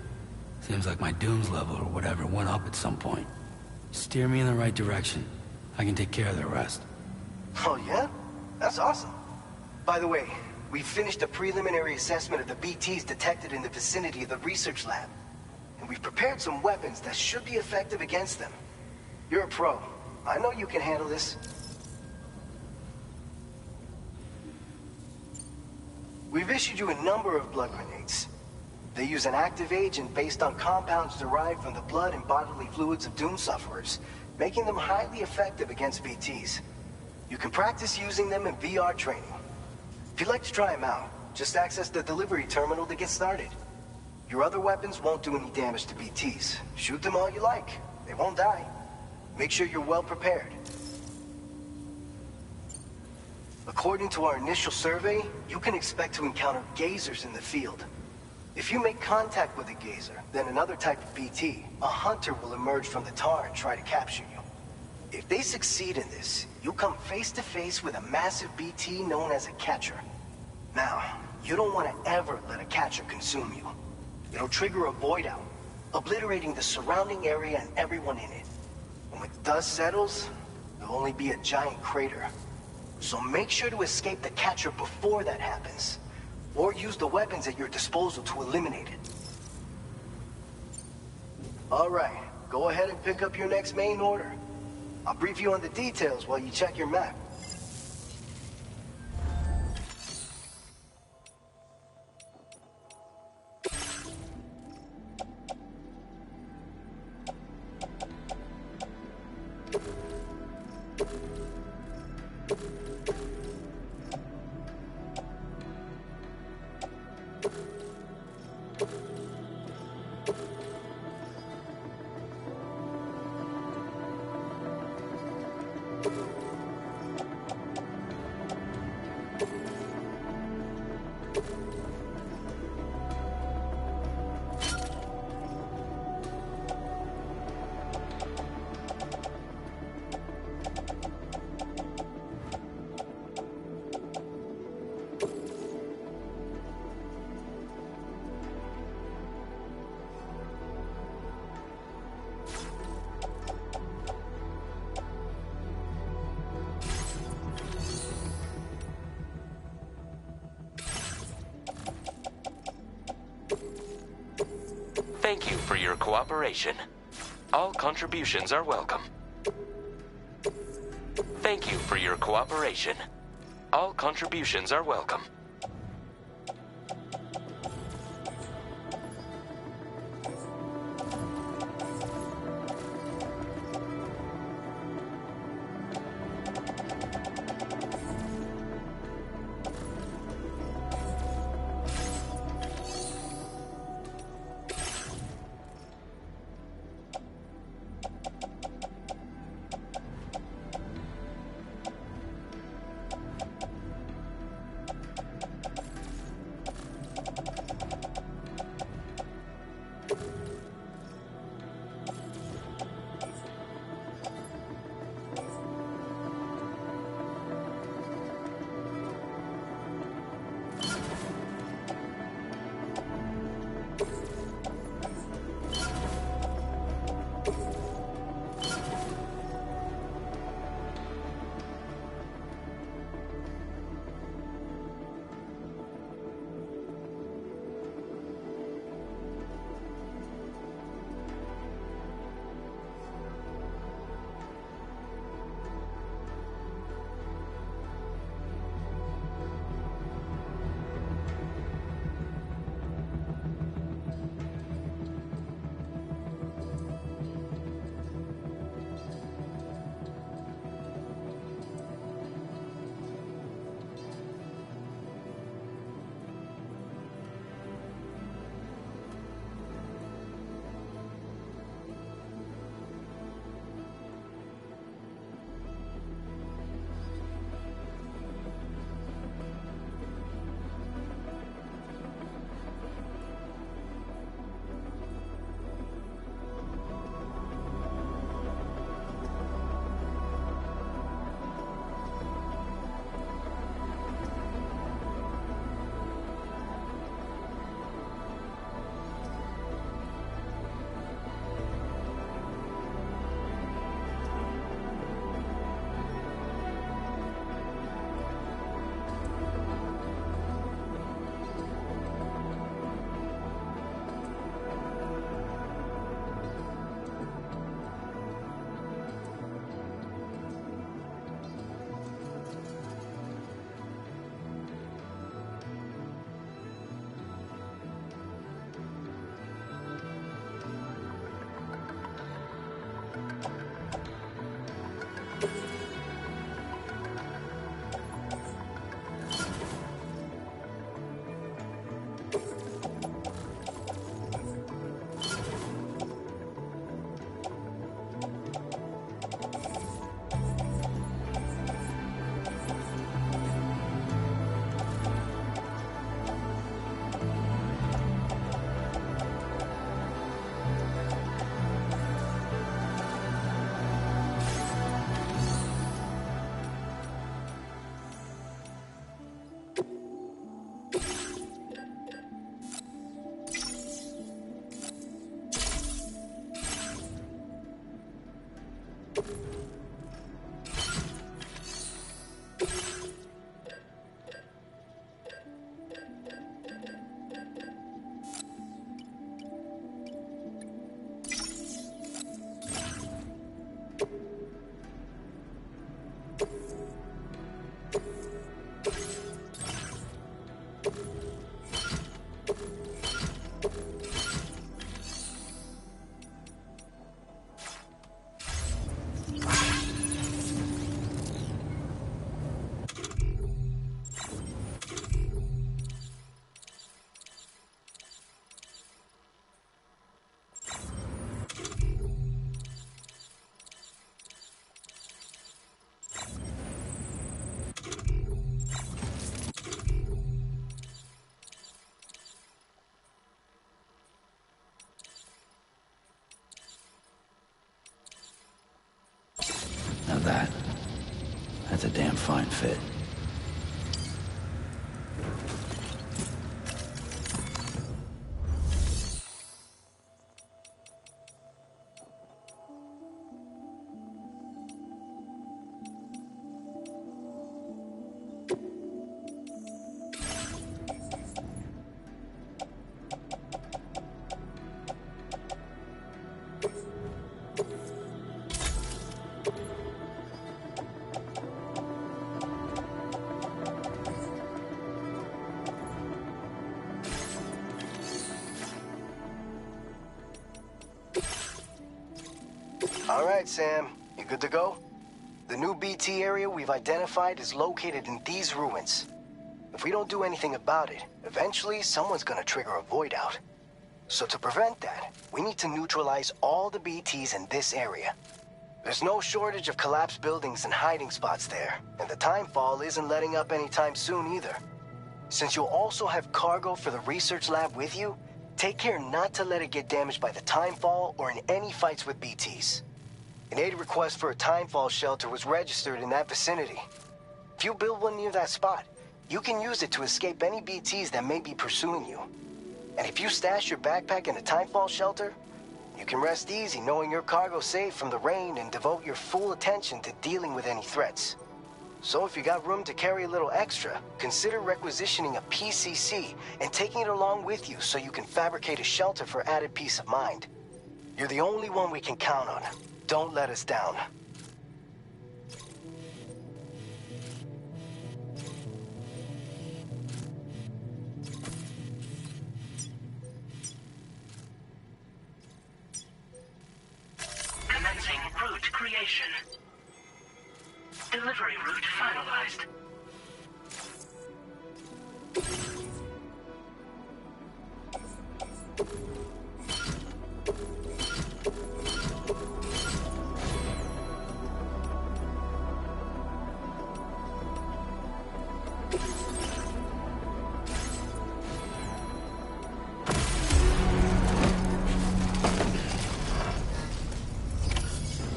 Seems like my dooms level or whatever went up at some point. Steer me in the right direction. I can take care of the rest. Oh yeah? That's awesome. By the way, we finished a preliminary assessment of the BTs detected in the vicinity of the research lab. And we've prepared some weapons that should be effective against them. You're a pro. I know you can handle this. We've issued you a number of blood grenades. They use an active agent based on compounds derived from the blood and bodily fluids of Doom sufferers, making them highly effective against BTs. You can practice using them in VR training. If you'd like to try them out, just access the delivery terminal to get started. Your other weapons won't do any damage to BTs. Shoot them all you like. They won't die. Make sure you're well prepared. According to our initial survey, you can expect to encounter gazers in the field. If you make contact with a gazer, then another type of BT, a hunter will emerge from the tar and try to capture you. If they succeed in this, you'll come face to face with a massive BT known as a catcher. Now, you don't want to ever let a catcher consume you. It'll trigger a void out, obliterating the surrounding area and everyone in it. And when dust settles, there'll only be a giant crater. So make sure to escape the catcher before that happens, or use the weapons at your disposal to eliminate it. All right, go ahead and pick up your next main order. I'll brief you on the details while you check your map. Thank you for your cooperation. All contributions are welcome. Thank you for your cooperation. All contributions are welcome. Now that's a damn fine fit. All right, Sam. You good to go? The new BT area we've identified is located in these ruins. If we don't do anything about it, eventually someone's gonna trigger a void out. So to prevent that, we need to neutralize all the BTs in this area. There's no shortage of collapsed buildings and hiding spots there, and the timefall isn't letting up anytime soon either. Since you'll also have cargo for the research lab with you, take care not to let it get damaged by the timefall or in any fights with BTs. An aid request for a timefall shelter was registered in that vicinity. If you build one near that spot, you can use it to escape any BTs that may be pursuing you. And if you stash your backpack in a timefall shelter, you can rest easy knowing your cargo's safe from the rain and devote your full attention to dealing with any threats. So if you got room to carry a little extra, consider requisitioning a PCC and taking it along with you so you can fabricate a shelter for added peace of mind. You're the only one we can count on. Don't let us down. Commencing route creation. Delivery route finalized.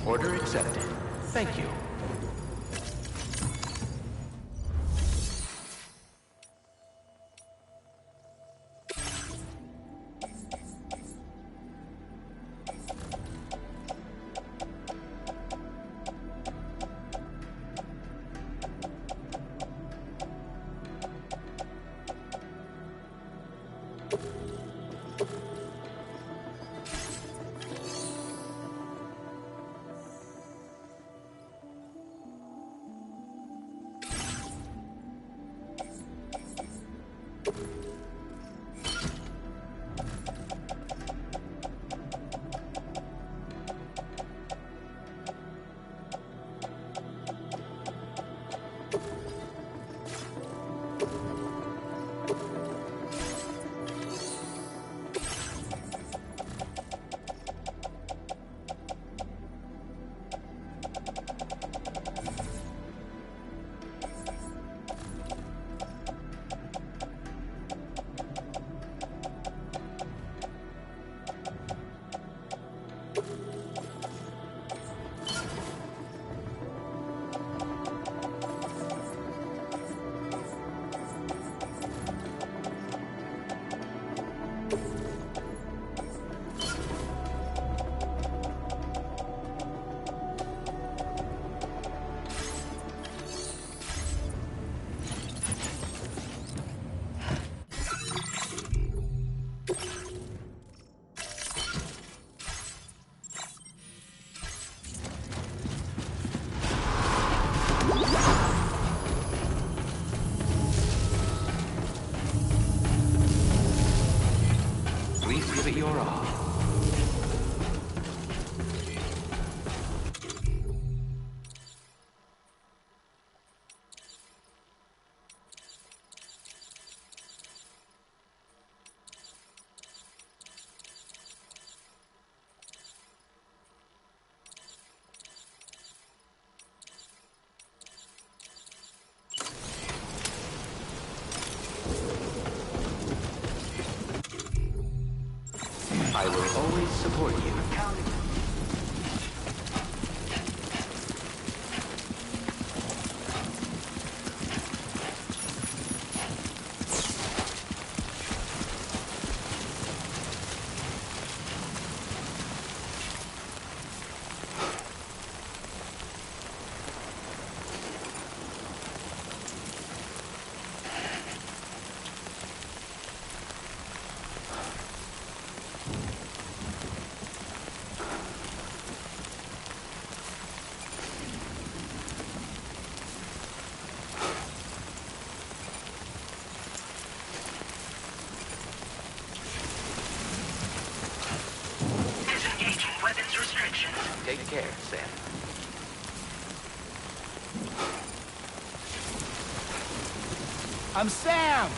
Order accepted. Thank you. your all. I will always support you. Take care, Sam. I'm Sam!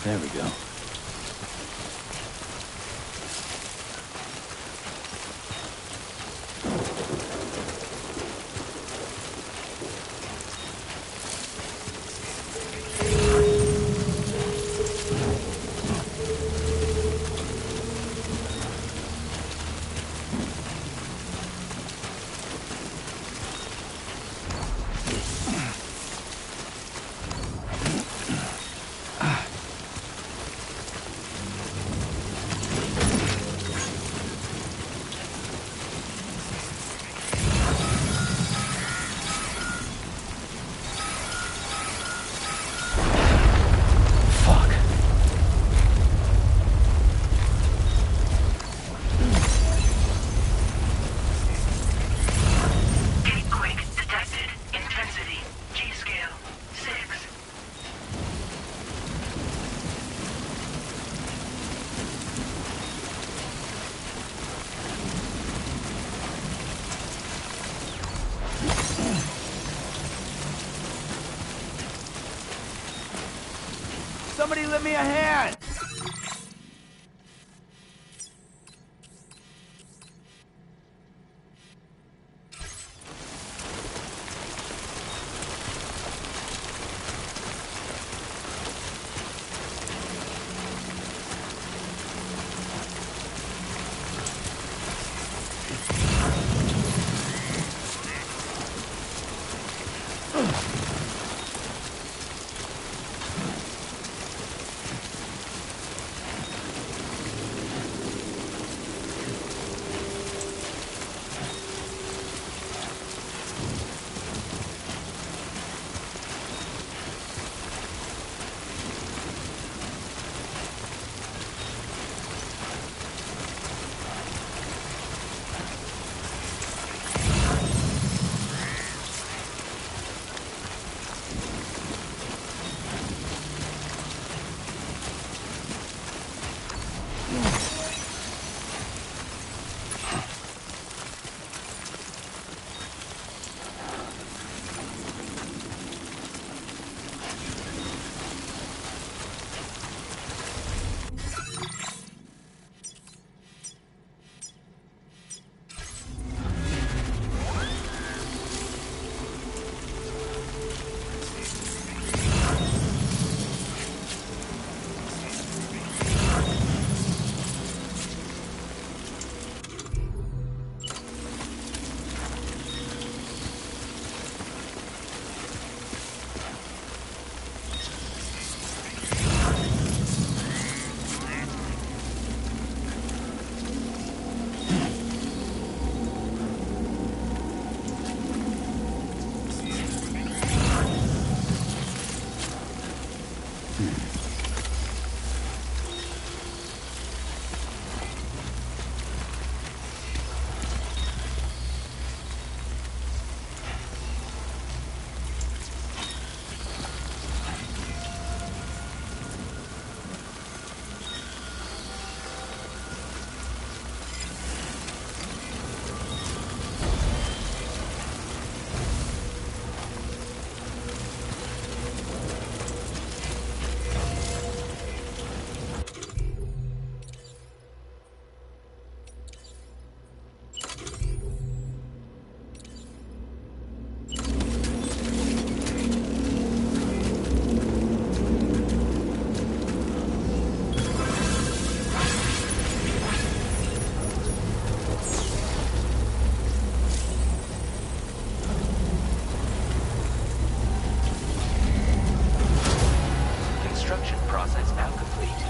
There we go. Somebody lend me a hand! process now complete.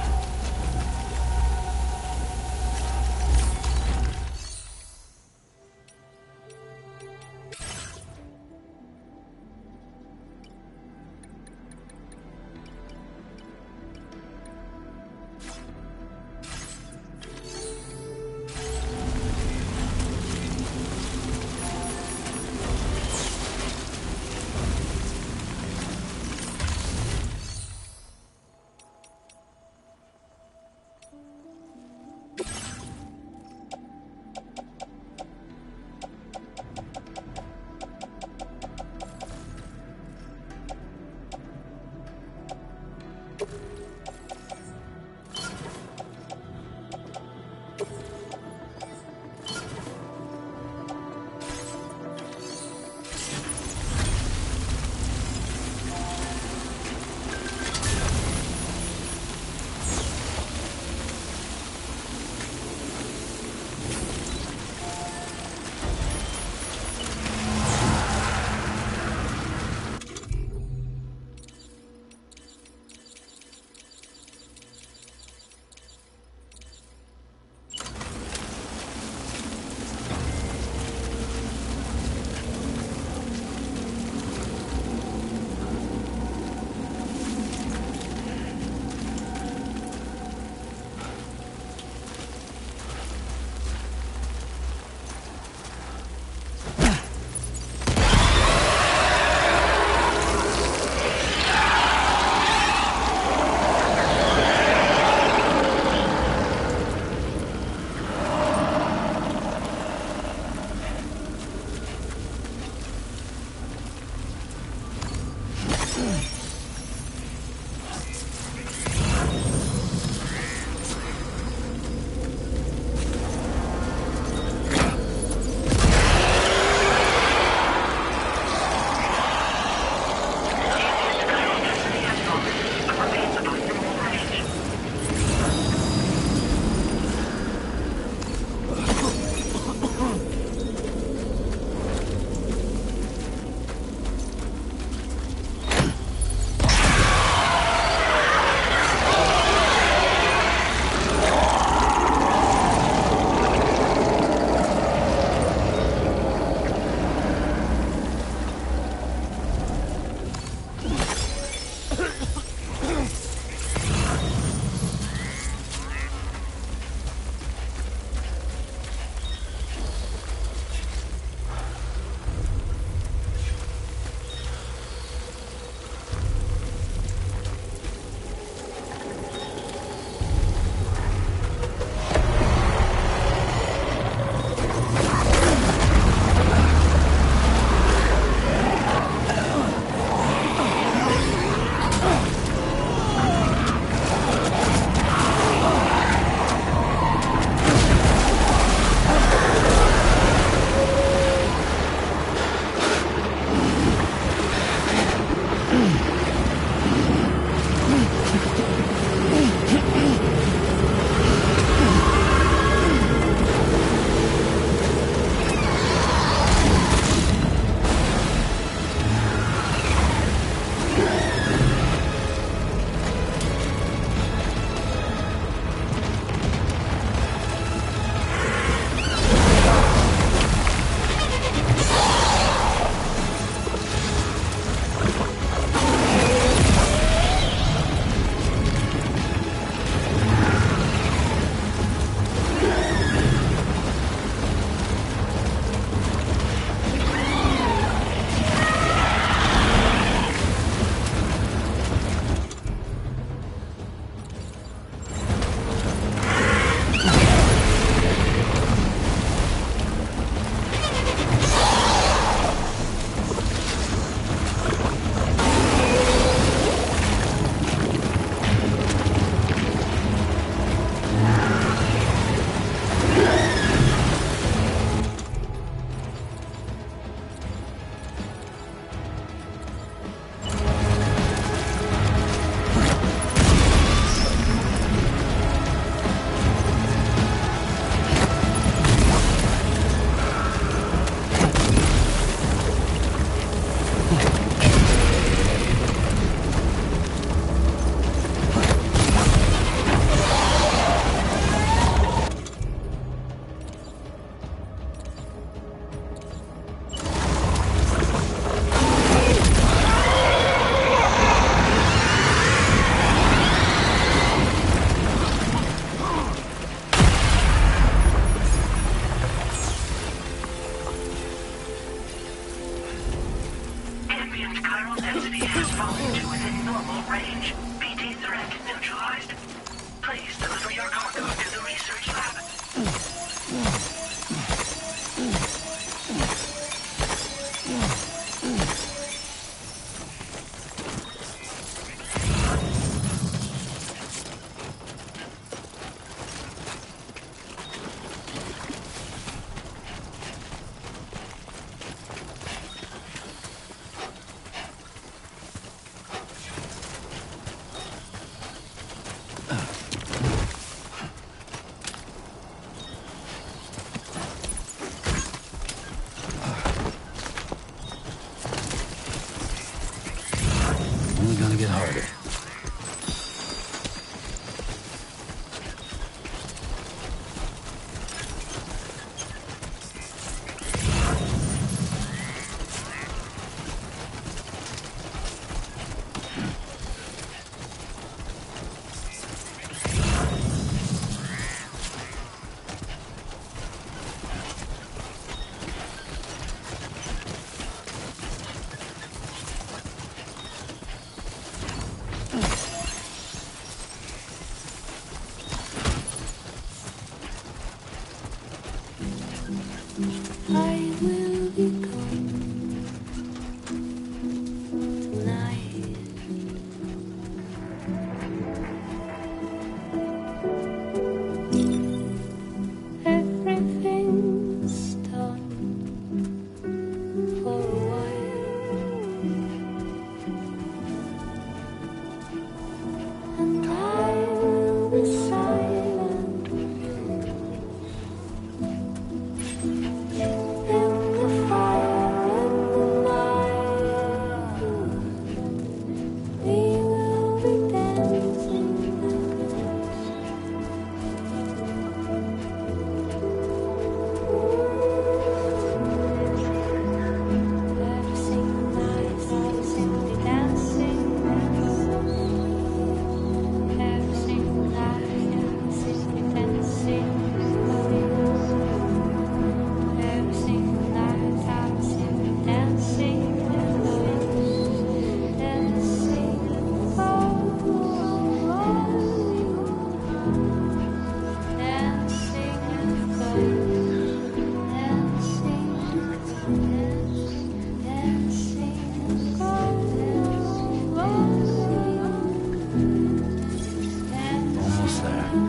almost there.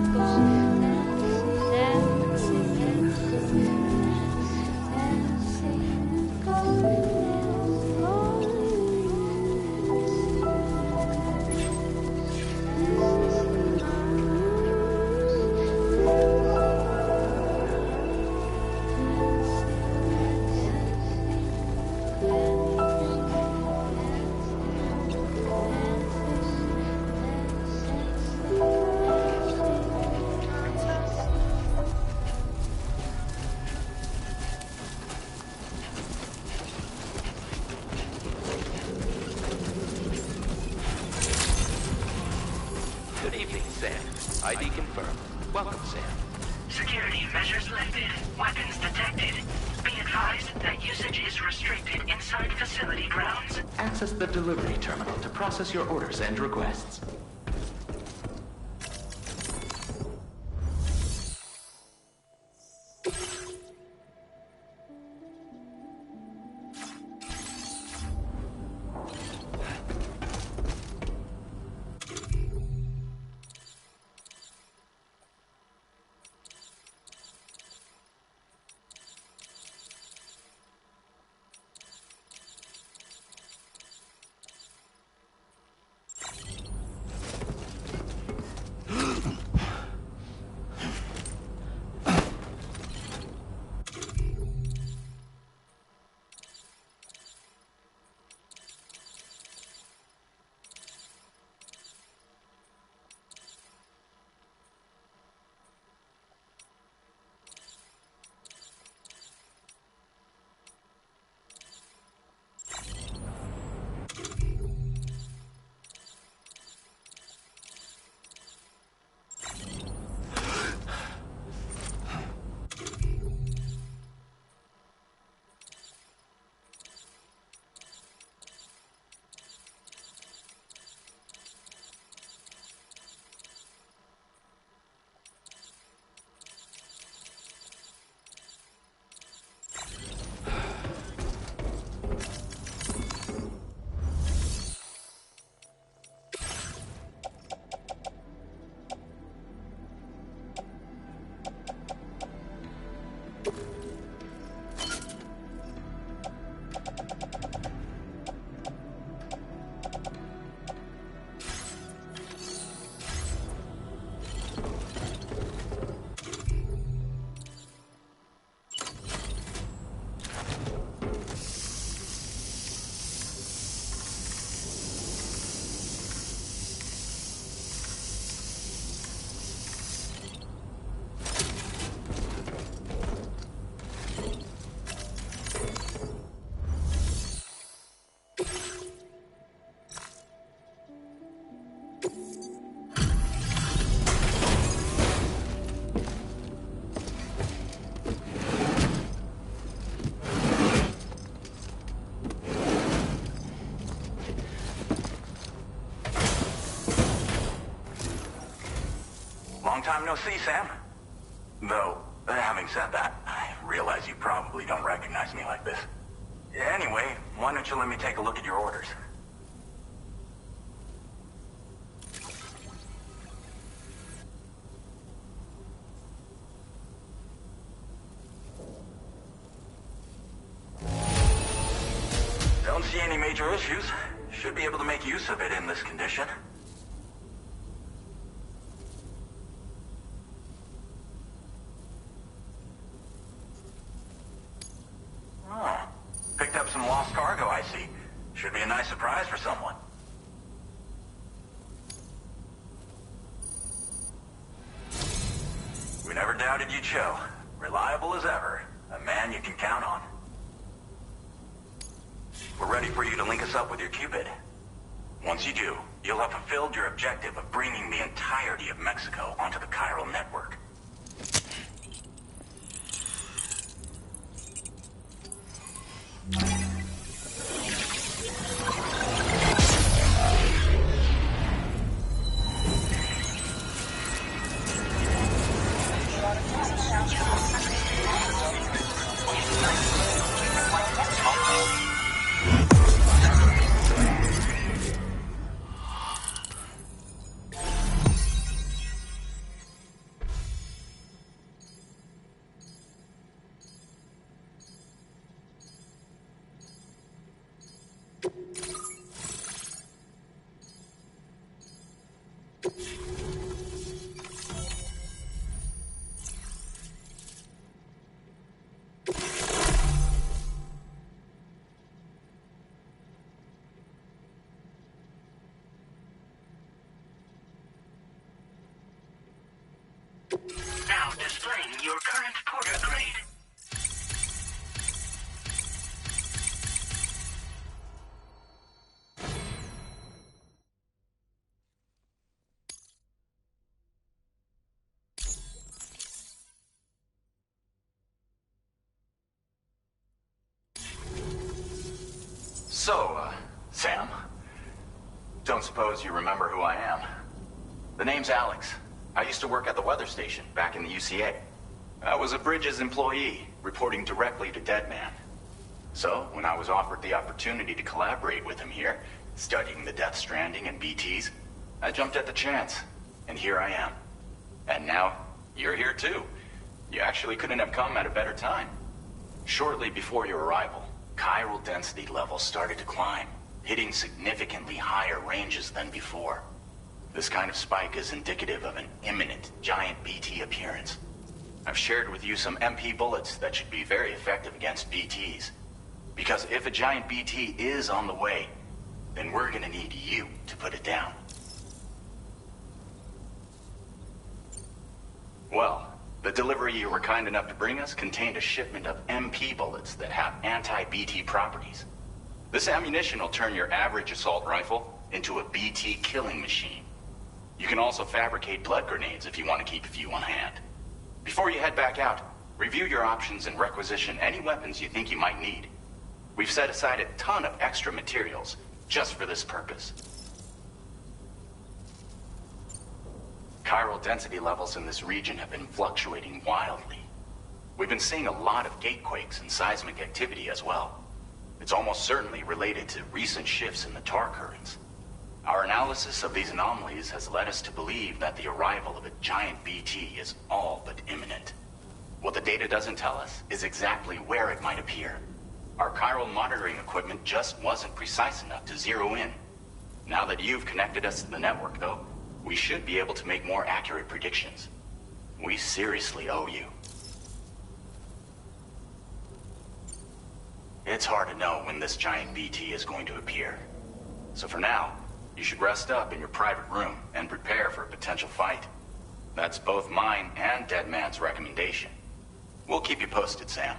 Good evening, Sam. ID confirmed. Welcome, Sam. Security measures lifted. Weapons detected. Be advised that usage is restricted inside facility grounds. Access the delivery terminal to process your orders and requests. Long time no see, Sam. Though, having said that, I realize you probably don't recognize me like this. Anyway, why don't you let me take a look at your orders? Don't see any major issues. Should be able to make use of it in this condition. Oh, picked up some lost cargo, I see. Should be a nice surprise for someone. We never doubted you'd show. Reliable as ever. A man you can count on. We're ready for you to link us up with your Cupid. Once you do, you'll have fulfilled your objective of bringing the entirety of Mexico onto the chiral network. Now displaying your current porter grade. So, Sam, don't suppose you remember who I am? The name's Alex. I used to work at the weather station back in the UCA. I was a Bridges employee, reporting directly to Deadman. So, when I was offered the opportunity to collaborate with him here, studying the Death Stranding and BTs, I jumped at the chance, and here I am. And now, you're here too. You actually couldn't have come at a better time. Shortly before your arrival, chiral density levels started to climb, hitting significantly higher ranges than before. This kind of spike is indicative of an imminent giant BT appearance. I've shared with you some MP bullets that should be very effective against BTs. Because if a giant BT is on the way, then we're gonna need you to put it down. Well, the delivery you were kind enough to bring us contained a shipment of MP bullets that have anti-BT properties. This ammunition will turn your average assault rifle into a BT killing machine. You can also fabricate blood grenades if you want to keep a few on hand. Before you head back out, review your options and requisition any weapons you think you might need. We've set aside a ton of extra materials just for this purpose. Chiral density levels in this region have been fluctuating wildly. We've been seeing a lot of gatequakes and seismic activity as well. It's almost certainly related to recent shifts in the tar currents. Our analysis of these anomalies has led us to believe that the arrival of a giant BT is all but imminent. What the data doesn't tell us is exactly where it might appear. Our chiral monitoring equipment just wasn't precise enough to zero in. Now that you've connected us to the network, though, we should be able to make more accurate predictions. We seriously owe you. It's hard to know when this giant BT is going to appear. So for now, you should rest up in your private room and prepare for a potential fight. That's both mine and Deadman's recommendation. We'll keep you posted, Sam.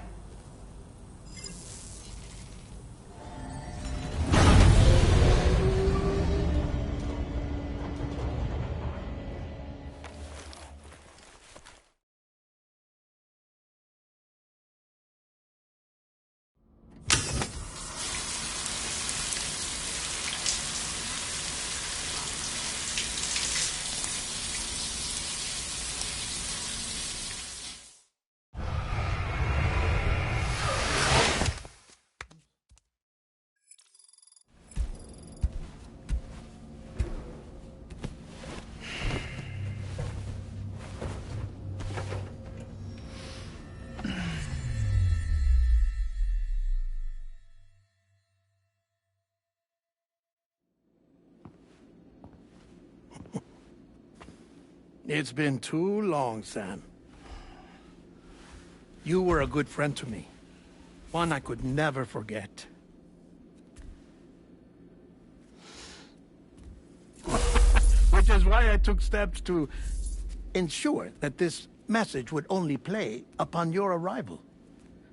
It's been too long, Sam. You were a good friend to me. One I could never forget. Which is why I took steps to ensure that this message would only play upon your arrival.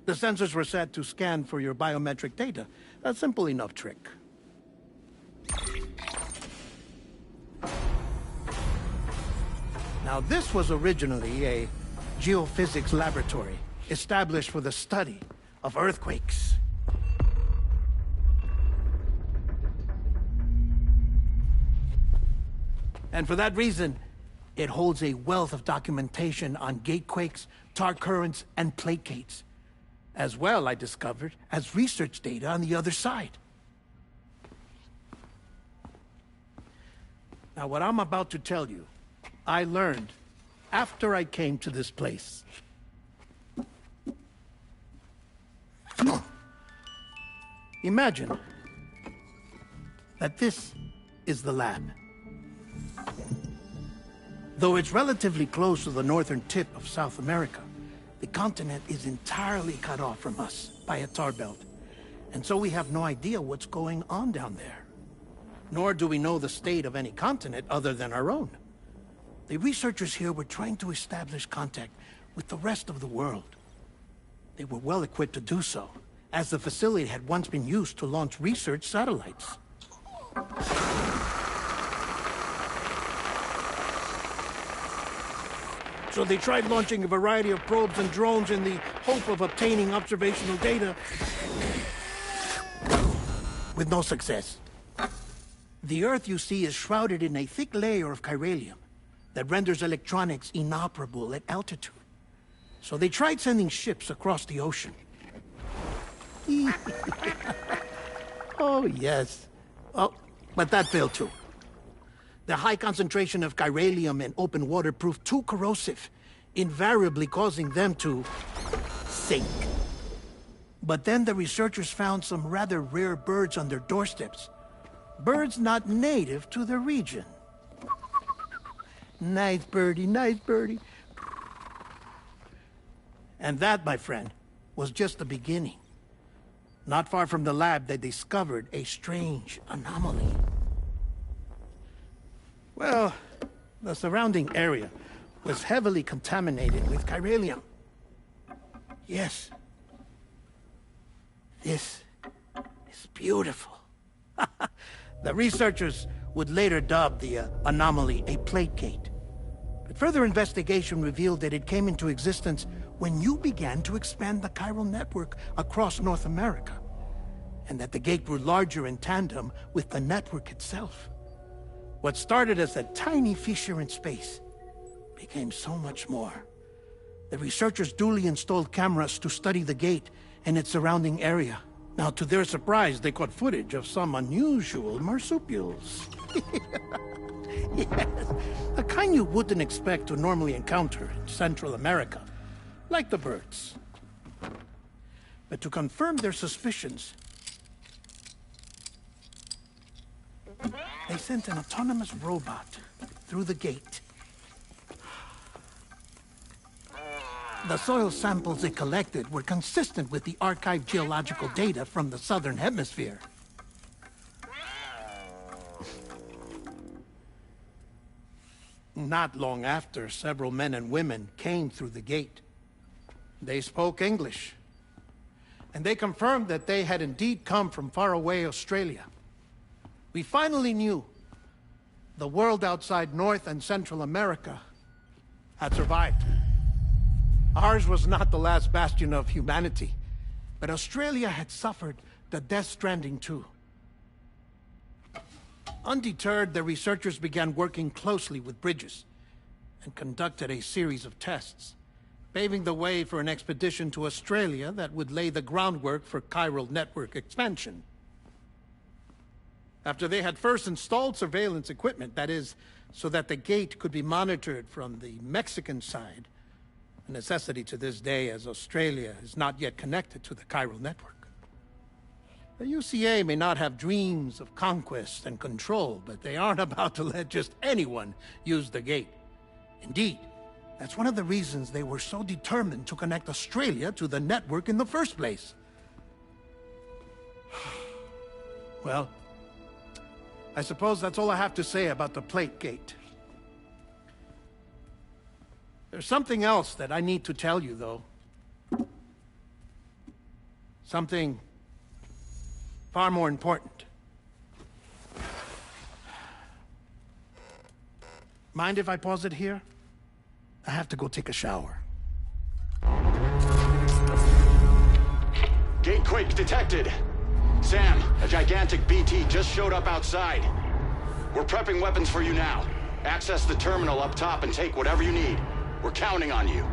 The sensors were set to scan for your biometric data. A simple enough trick. Now, this was originally a geophysics laboratory established for the study of earthquakes. And for that reason, it holds a wealth of documentation on gatequakes, tar currents, and placates. As well, I discovered, as research data on the other side. Now, what I'm about to tell you, I learned after I came to this place. Imagine that this is the lab. Though it's relatively close to the northern tip of South America, the continent is entirely cut off from us by a tar belt. And so we have no idea what's going on down there. Nor do we know the state of any continent other than our own. The researchers here were trying to establish contact with the rest of the world. They were well equipped to do so, as the facility had once been used to launch research satellites. So they tried launching a variety of probes and drones in the hope of obtaining observational data, with no success. The Earth, you see, is shrouded in a thick layer of chiralium that renders electronics inoperable at altitude. So they tried sending ships across the ocean. Oh, yes. Oh, but that failed too. The high concentration of chiralium in open water proved too corrosive, invariably causing them to sink. But then the researchers found some rather rare birds on their doorsteps. Birds not native to the region. Nice birdie, nice birdie. And that, my friend, was just the beginning. Not far from the lab, they discovered a strange anomaly. Well, the surrounding area was heavily contaminated with chiralium. Yes. This is beautiful. The researchers would later dub the anomaly a plate gate. But further investigation revealed that it came into existence when you began to expand the chiral network across North America, and that the gate grew larger in tandem with the network itself. What started as a tiny fissure in space became so much more. The researchers duly installed cameras to study the gate and its surrounding area. Now, to their surprise, they caught footage of some unusual marsupials. Yes, the kind you wouldn't expect to normally encounter in Central America, like the birds. But to confirm their suspicions, they sent an autonomous robot through the gate. The soil samples it collected were consistent with the archived geological data from the southern hemisphere. Not long after, several men and women came through the gate. They spoke English, and they confirmed that they had indeed come from faraway Australia. We finally knew the world outside North and Central America had survived. Ours was not the last bastion of humanity, but Australia had suffered the death stranding too. Undeterred, the researchers began working closely with Bridges and conducted a series of tests, paving the way for an expedition to Australia that would lay the groundwork for chiral network expansion. After they had first installed surveillance equipment, that is, so that the gate could be monitored from the Mexican side, a necessity to this day as Australia is not yet connected to the chiral network. The UCA may not have dreams of conquest and control, but they aren't about to let just anyone use the gate. Indeed, that's one of the reasons they were so determined to connect Australia to the network in the first place. Well, I suppose that's all I have to say about the plate gate. There's something else that I need to tell you, though. Something far more important. Mind if I pause it here? I have to go take a shower. Gate quake detected. Sam, a gigantic BT just showed up outside. We're prepping weapons for you now. Access the terminal up top and take whatever you need. We're counting on you.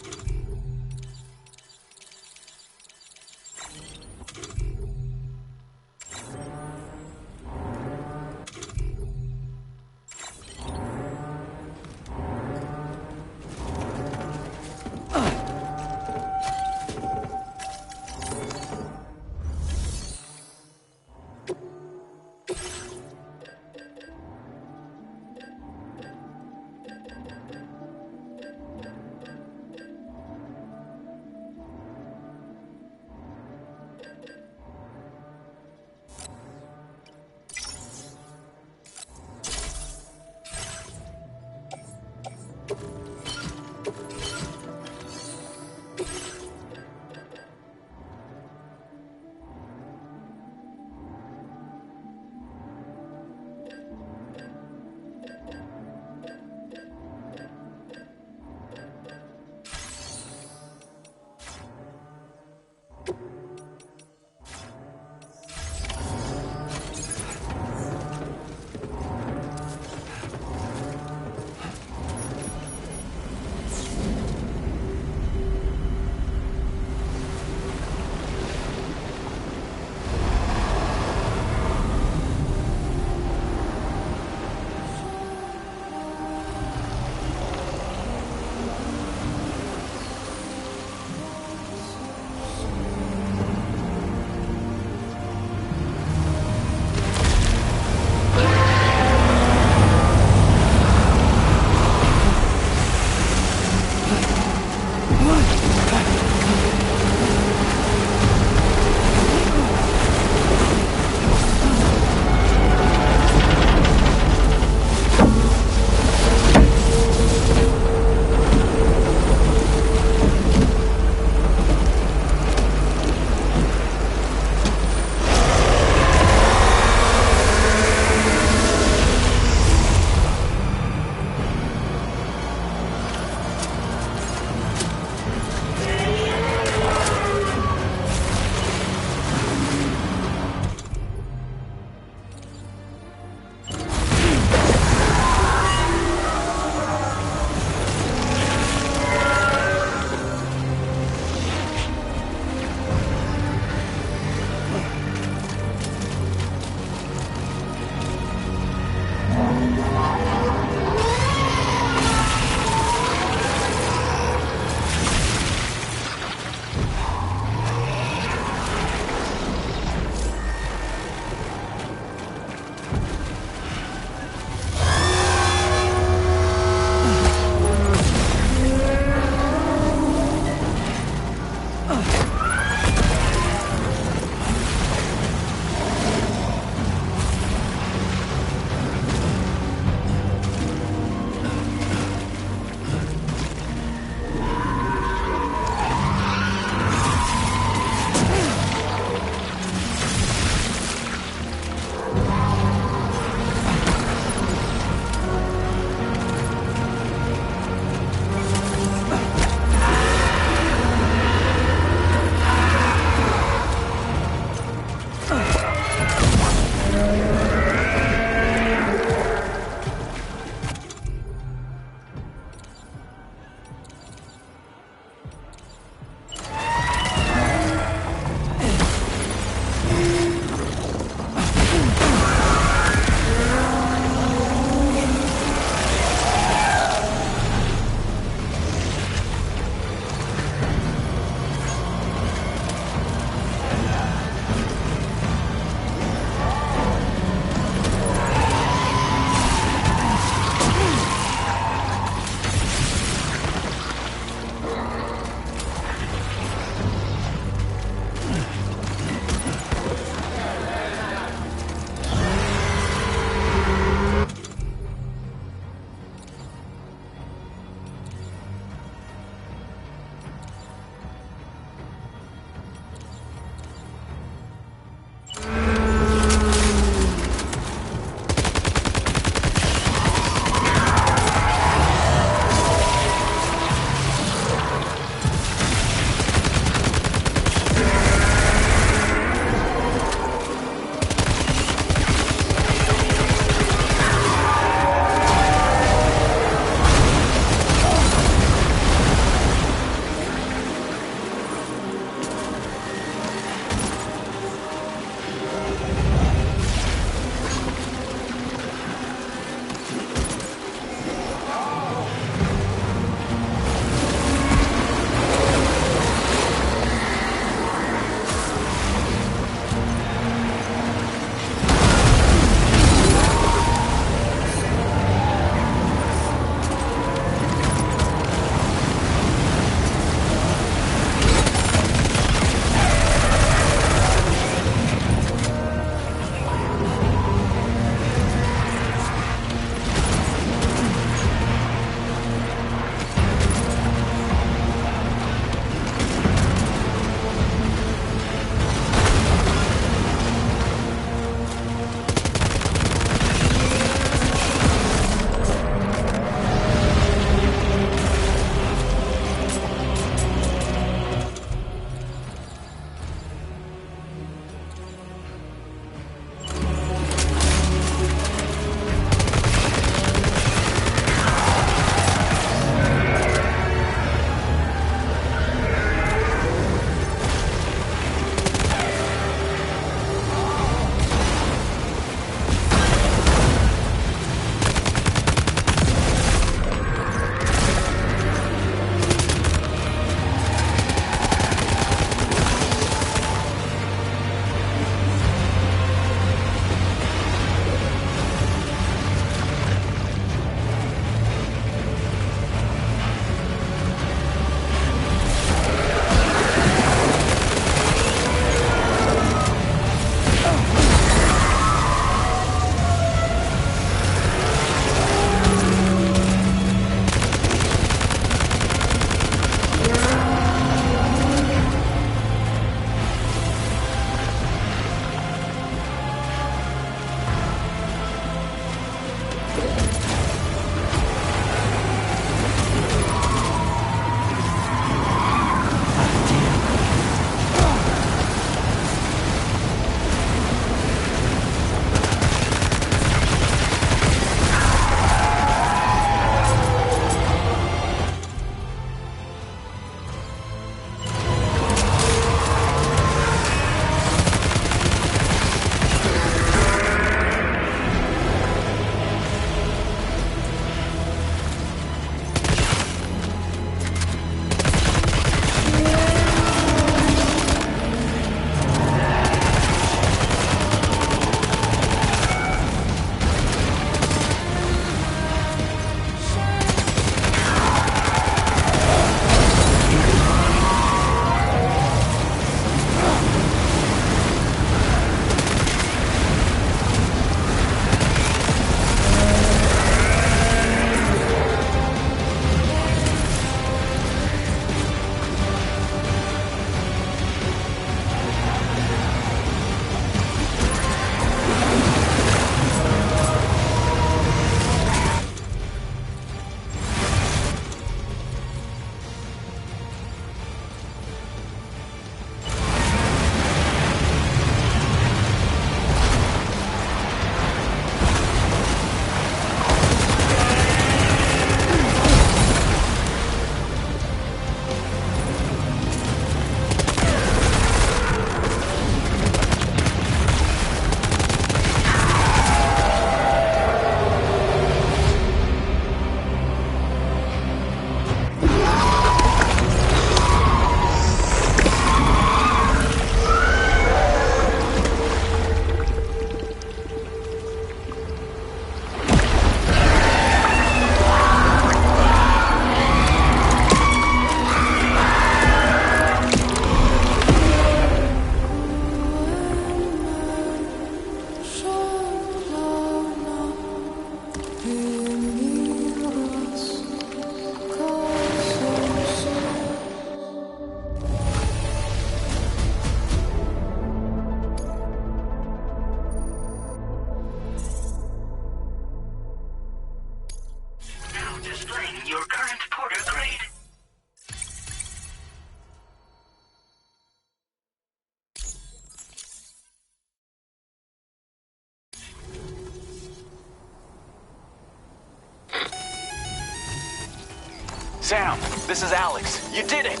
Sam, this is Alex. You did it!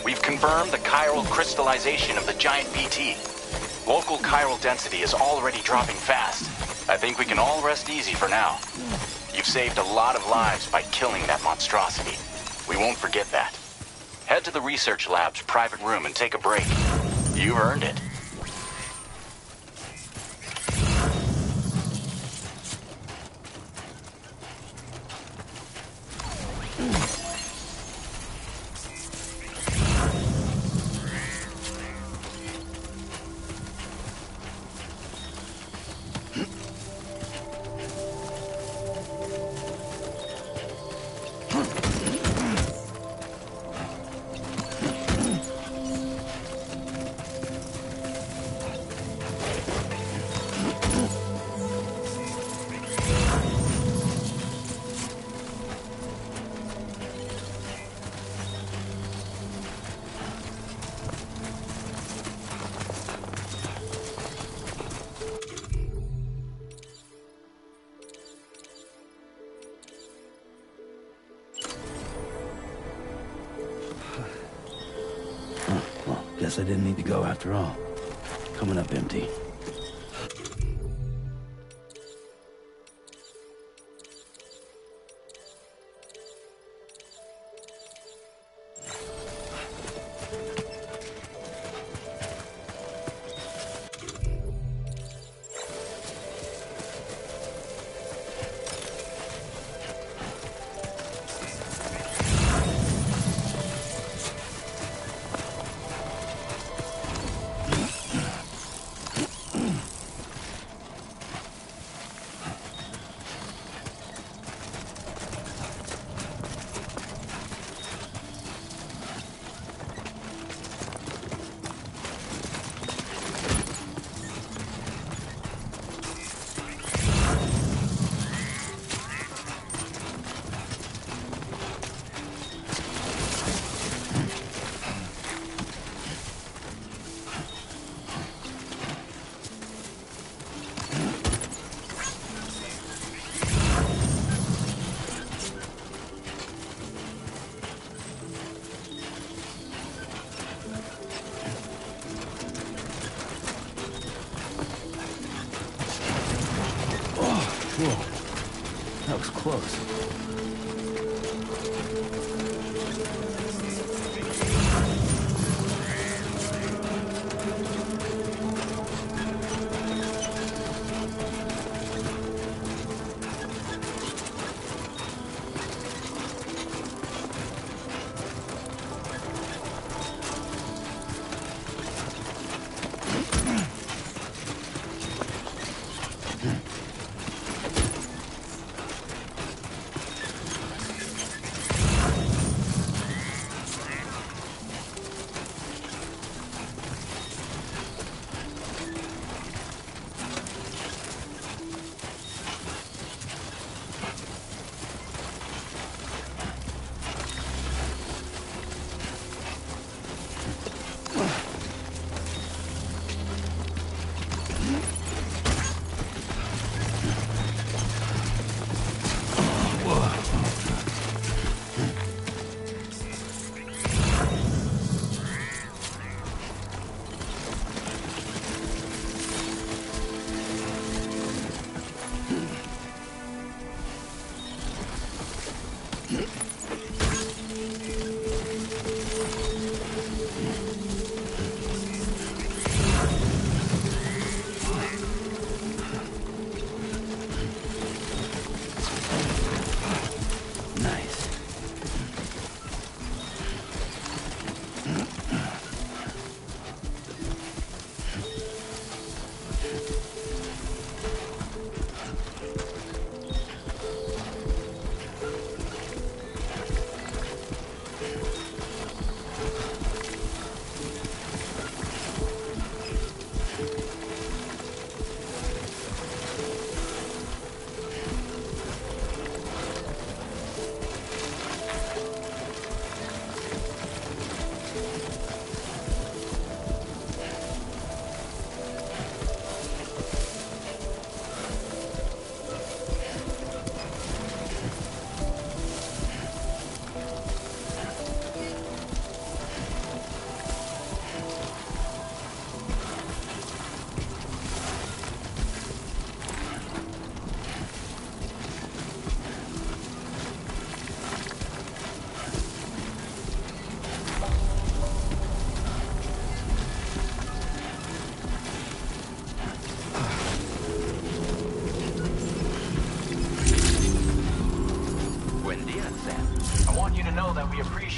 We've confirmed the chiral crystallization of the giant BT. Local chiral density is already dropping fast. I think we can all rest easy for now. You've saved a lot of lives by killing that monstrosity. We won't forget that. Head to the research lab's private room and take a break. You've earned it. Guess I didn't need to go after all. Coming up empty. Whoa, that was close.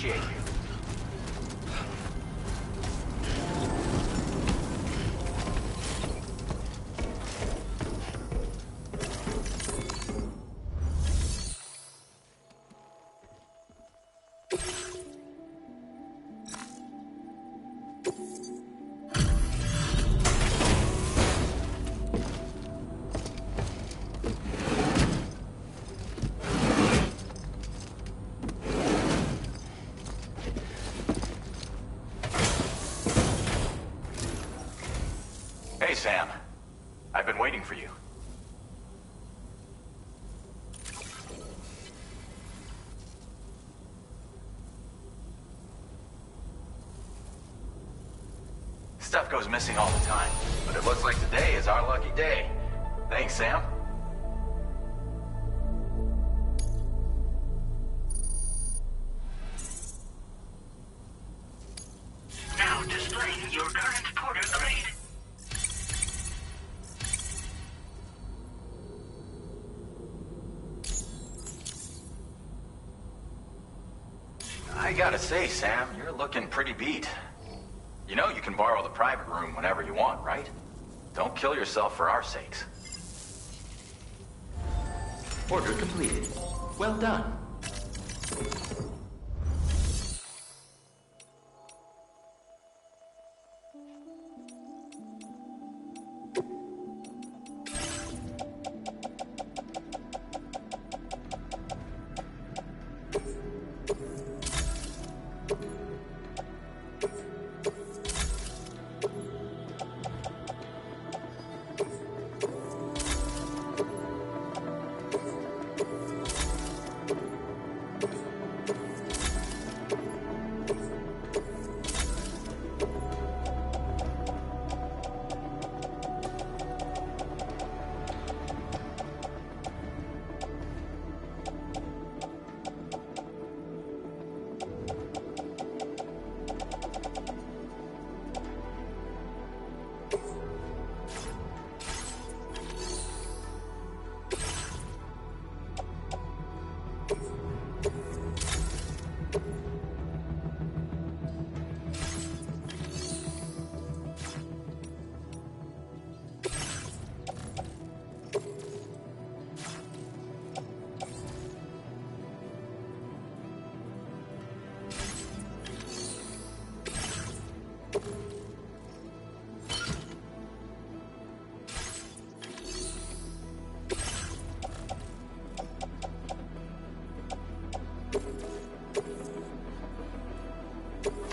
initiate. Hey, Sam. I've been waiting for you. Stuff goes missing all the time, but it looks like today is our lucky day. Thanks, Sam. Now displaying your current porter grade. I gotta say, Sam, you're looking pretty beat. You know you can borrow the private room whenever you want, right? Don't kill yourself for our sakes. Order completed. Well done.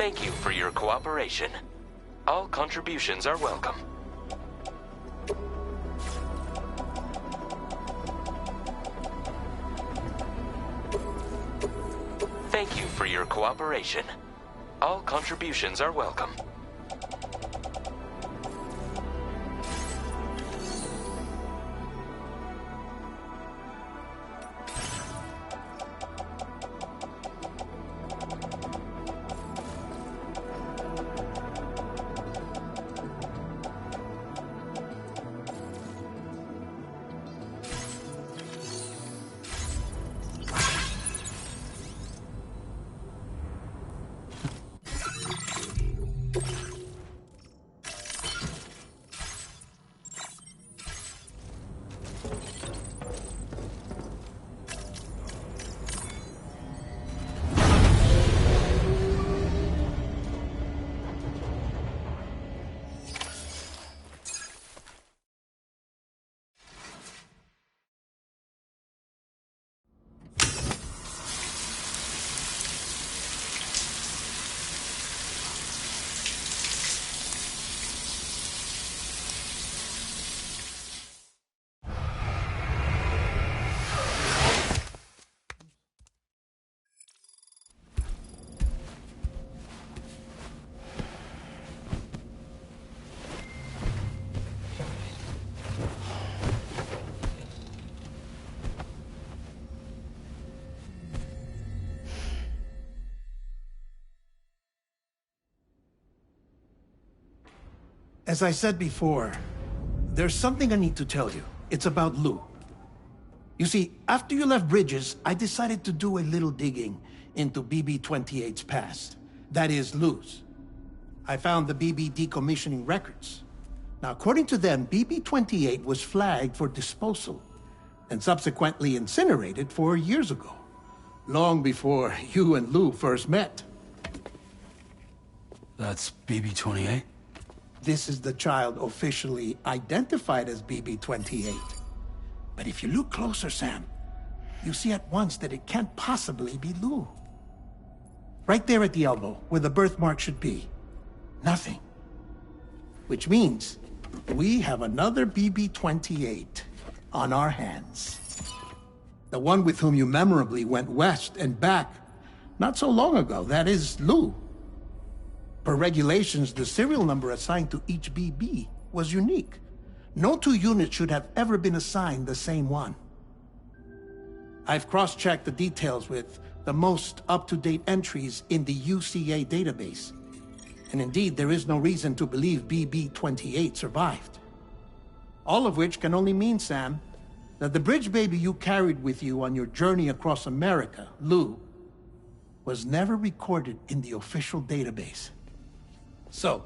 Thank you for your cooperation. All contributions are welcome. Thank you for your cooperation. All contributions are welcome. As I said before, there's something I need to tell you. It's about Lou. You see, after you left Bridges, I decided to do a little digging into BB-28's past. That is, Lou's. I found the BB decommissioning records. Now, according to them, BB-28 was flagged for disposal and subsequently incinerated 4 years ago, long before you and Lou first met. That's BB-28? This is the child officially identified as BB-28. But if you look closer, Sam, you see at once that it can't possibly be Lou. Right there at the elbow, where the birthmark should be. Nothing. Which means we have another BB-28 on our hands. The one with whom you memorably went west and back not so long ago, that is Lou. Per regulations, the serial number assigned to each BB was unique. No two units should have ever been assigned the same one. I've cross-checked the details with the most up-to-date entries in the UCA database. And indeed, there is no reason to believe BB-28 survived. All of which can only mean, Sam, that the bridge baby you carried with you on your journey across America, Lou, was never recorded in the official database. So,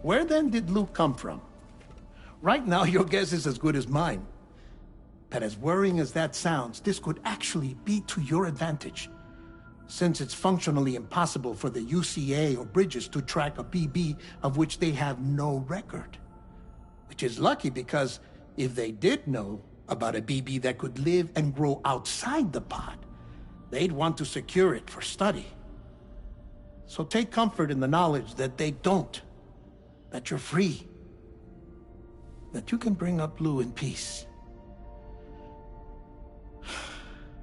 where then did Lou come from? Right now, your guess is as good as mine. But as worrying as that sounds, this could actually be to your advantage, since it's functionally impossible for the UCA or Bridges to track a BB of which they have no record. Which is lucky, because if they did know about a BB that could live and grow outside the pod, they'd want to secure it for study. So take comfort in the knowledge that they don't, that you're free, that you can bring up Lou in peace.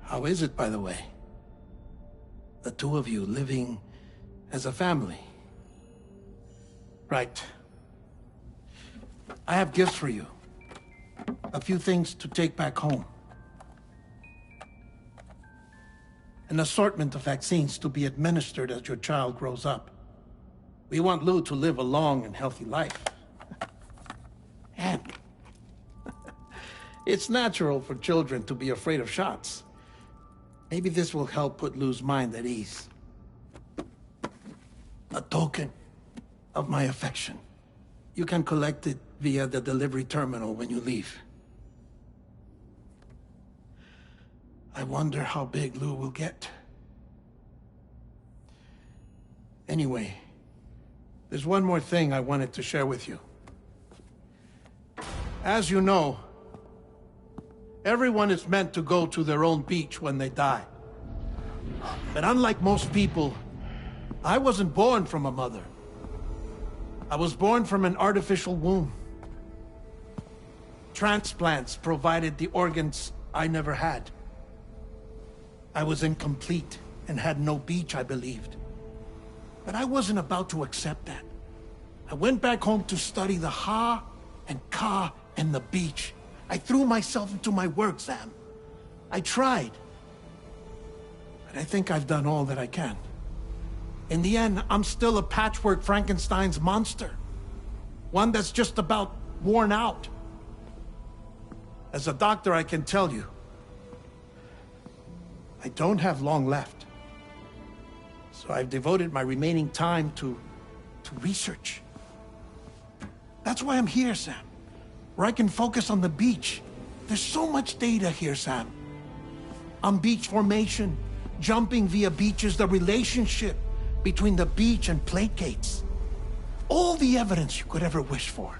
How is it, by the way? The two of you living as a family. Right. I have gifts for you. A few things to take back home. An assortment of vaccines to be administered as your child grows up. We want Lou to live a long and healthy life. And it's natural for children to be afraid of shots. Maybe this will help put Lou's mind at ease. A token of my affection. You can collect it via the delivery terminal when you leave. I wonder how big Lou will get. Anyway, there's one more thing I wanted to share with you. As you know, everyone is meant to go to their own beach when they die. But unlike most people, I wasn't born from a mother. I was born from an artificial womb. Transplants provided the organs I never had. I was incomplete and had no beach, I believed. But I wasn't about to accept that. I went back home to study the Ha and Ka and the beach. I threw myself into my work, Sam. I tried. But I think I've done all that I can. In the end, I'm still a patchwork Frankenstein's monster. One that's just about worn out. As a doctor, I can tell you, I don't have long left. So I've devoted my remaining time to research. That's why I'm here, Sam. Where I can focus on the beach. There's so much data here, Sam. On beach formation, jumping via beaches, the relationship between the beach and plate gates. All the evidence you could ever wish for.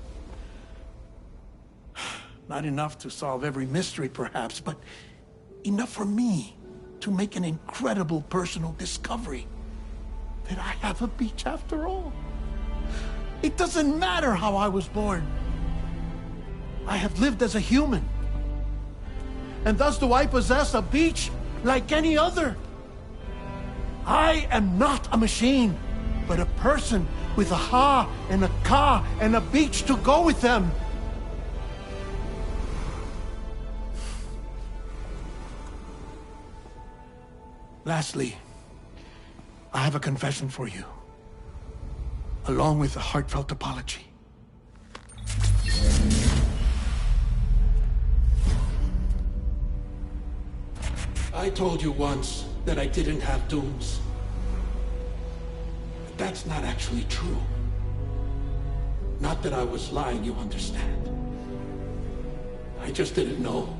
Not enough to solve every mystery, perhaps, but enough for me to make an incredible personal discovery. That I have a beach after all. It doesn't matter how I was born. I have lived as a human. And thus do I possess a beach like any other. I am not a machine, but a person with a Ha and a Ka and a beach to go with them. Lastly, I have a confession for you, along with a heartfelt apology. I told you once that I didn't have dooms. But that's not actually true. Not that I was lying, you understand. I just didn't know.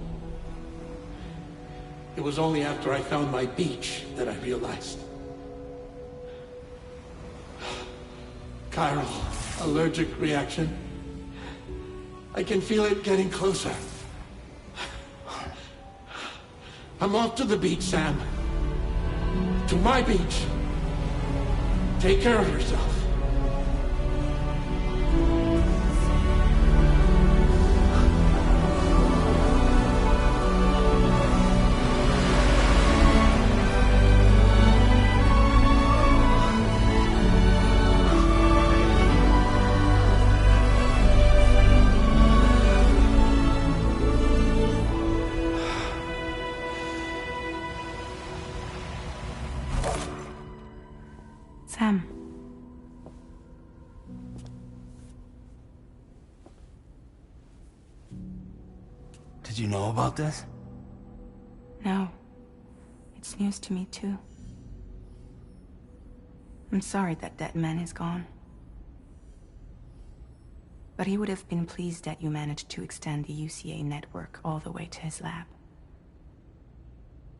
It was only after I found my beach that I realized. Chiral, allergic reaction. I can feel it getting closer. I'm off to the beach, Sam. To my beach. Take care of yourself. Sam. Did you know about this? No. It's news to me, too. I'm sorry that dead man is gone. But he would have been pleased that you managed to extend the UCA network all the way to his lab.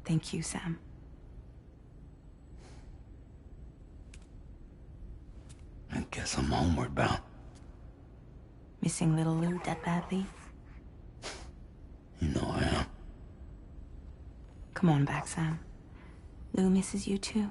Thank you, Sam. I guess I'm homeward bound. Missing little Lou that badly? You know I am. Come on back, Sam. Lou misses you too.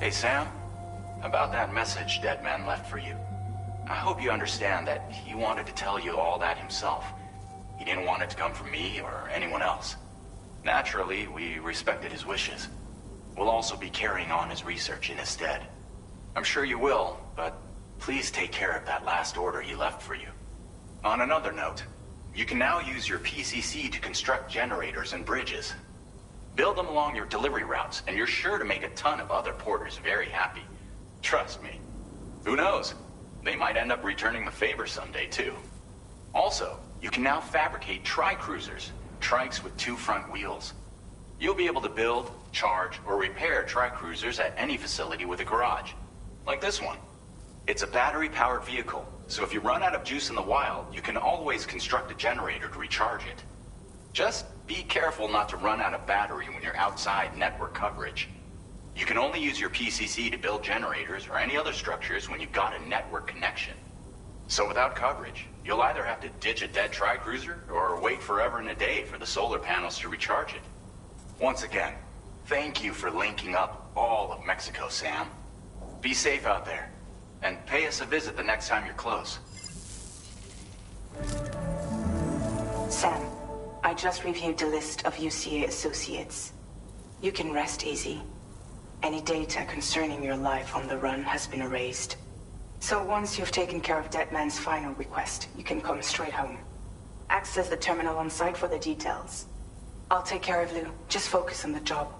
Hey, Sam. About that message Deadman left for you. I hope you understand that he wanted to tell you all that himself. He didn't want it to come from me or anyone else. Naturally, we respected his wishes. We'll also be carrying on his research in his stead. I'm sure you will, but please take care of that last order he left for you. On another note, you can now use your PCC to construct generators and bridges. Build them along your delivery routes, and you're sure to make a ton of other porters very happy. Trust me. Who knows? They might end up returning the favor someday, too. Also, you can now fabricate tri-cruisers, trikes with 2 front wheels. You'll be able to build, charge, or repair tri-cruisers at any facility with a garage. Like this one. It's a battery-powered vehicle, so if you run out of juice in the wild, you can always construct a generator to recharge it. Just be careful not to run out of battery when you're outside network coverage. You can only use your PCC to build generators or any other structures when you've got a network connection. So without coverage, you'll either have to ditch a dead tri-cruiser or wait forever and a day for the solar panels to recharge it. Once again, thank you for linking up all of Mexico, Sam. Be safe out there, and pay us a visit the next time you're close. Sam, I just reviewed the list of UCA associates. You can rest easy. Any data concerning your life on the run has been erased. So once you've taken care of Deadman's final request, you can come straight home. Access the terminal on site for the details. I'll take care of Lou. Just focus on the job.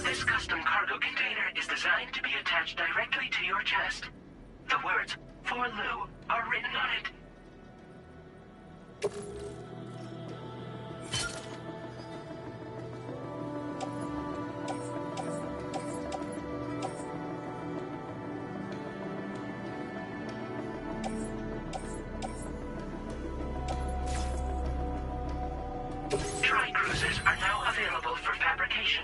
This custom cargo container is designed to be attached directly to your chest. The words, "For Lou," are written on it. Tri-cruisers are now available for fabrication.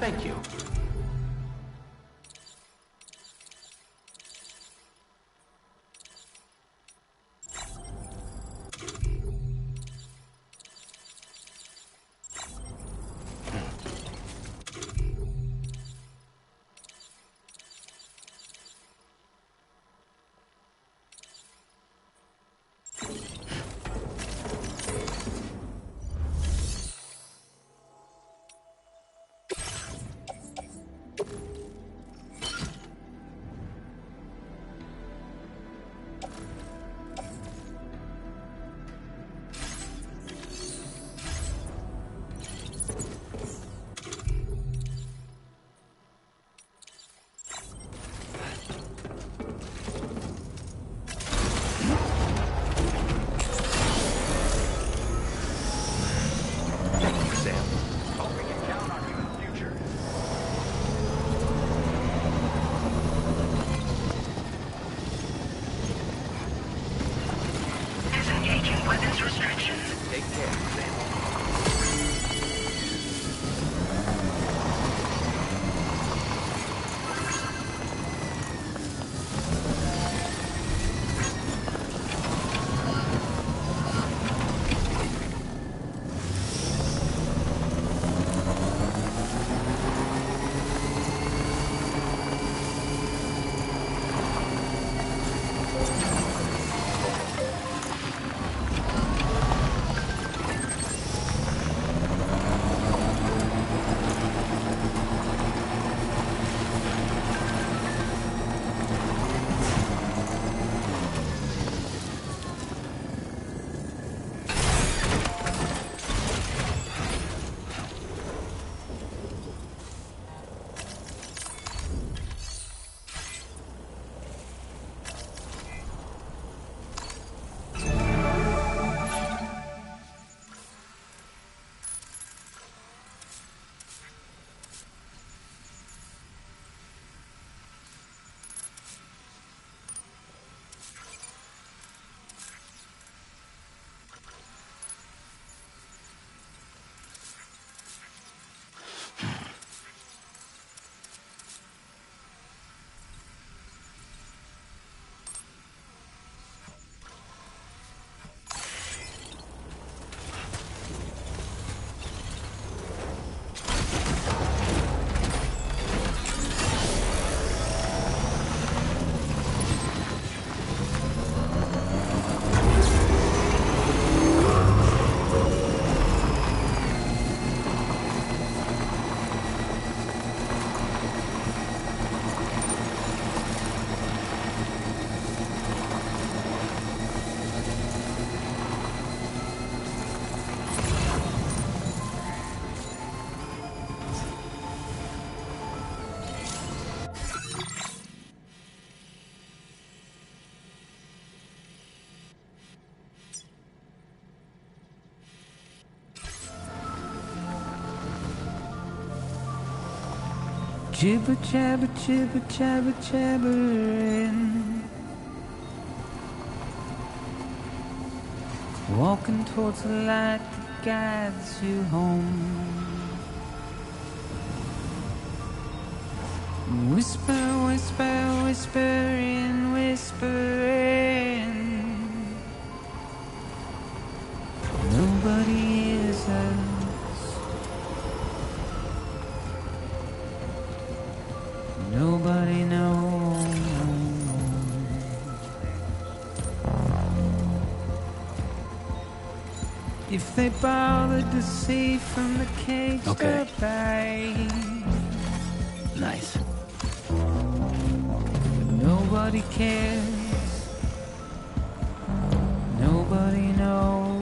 Thank you. Jibber jabber, jibber jabber, jabbering. Walking towards the light that guides you home. Whisper, whisper, whispering, whispering. Nobody hears us. Nobody knows. If they bothered to see from the cage Okay. goodbye. Nice. Nobody cares. Nobody knows.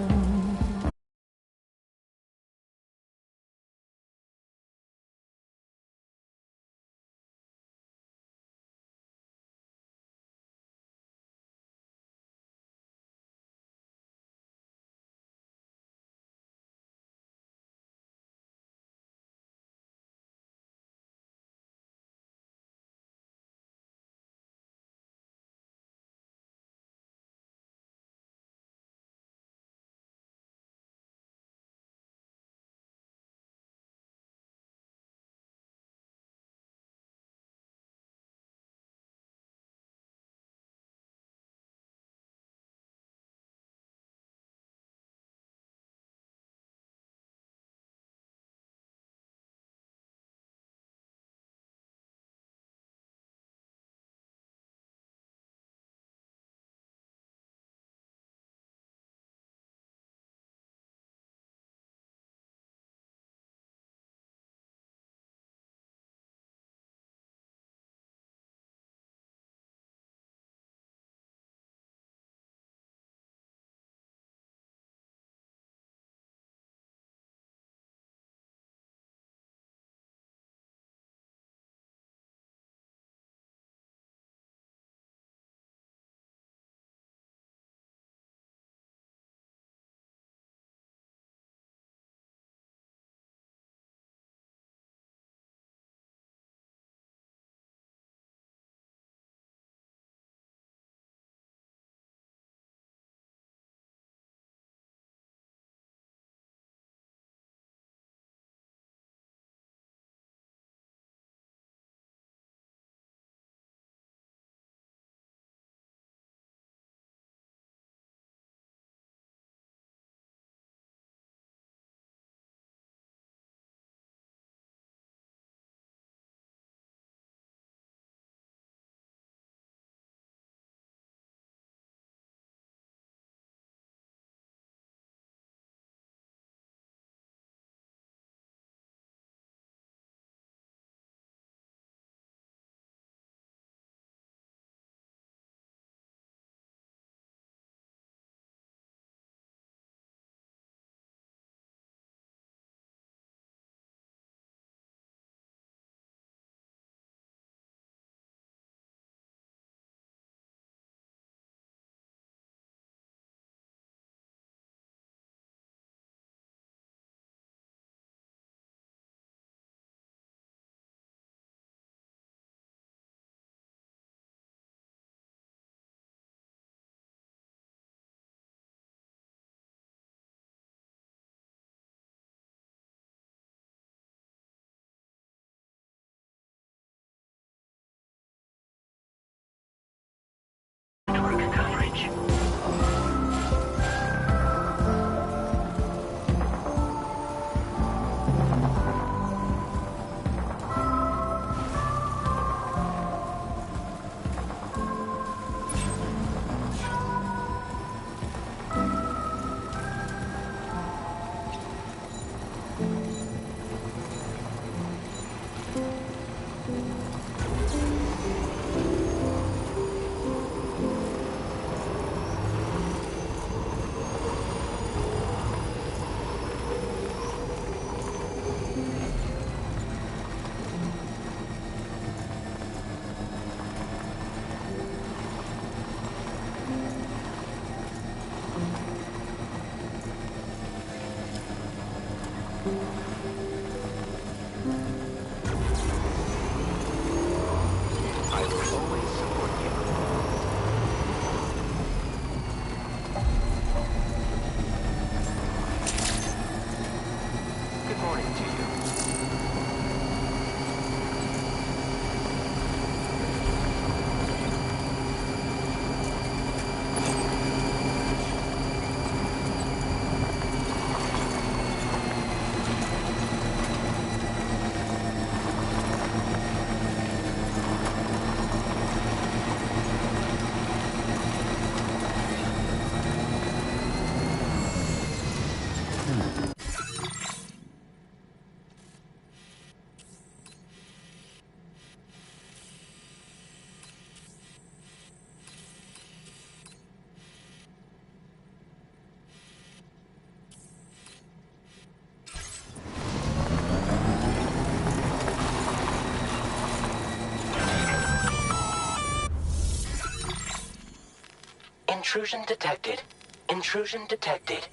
Intrusion detected. Intrusion detected.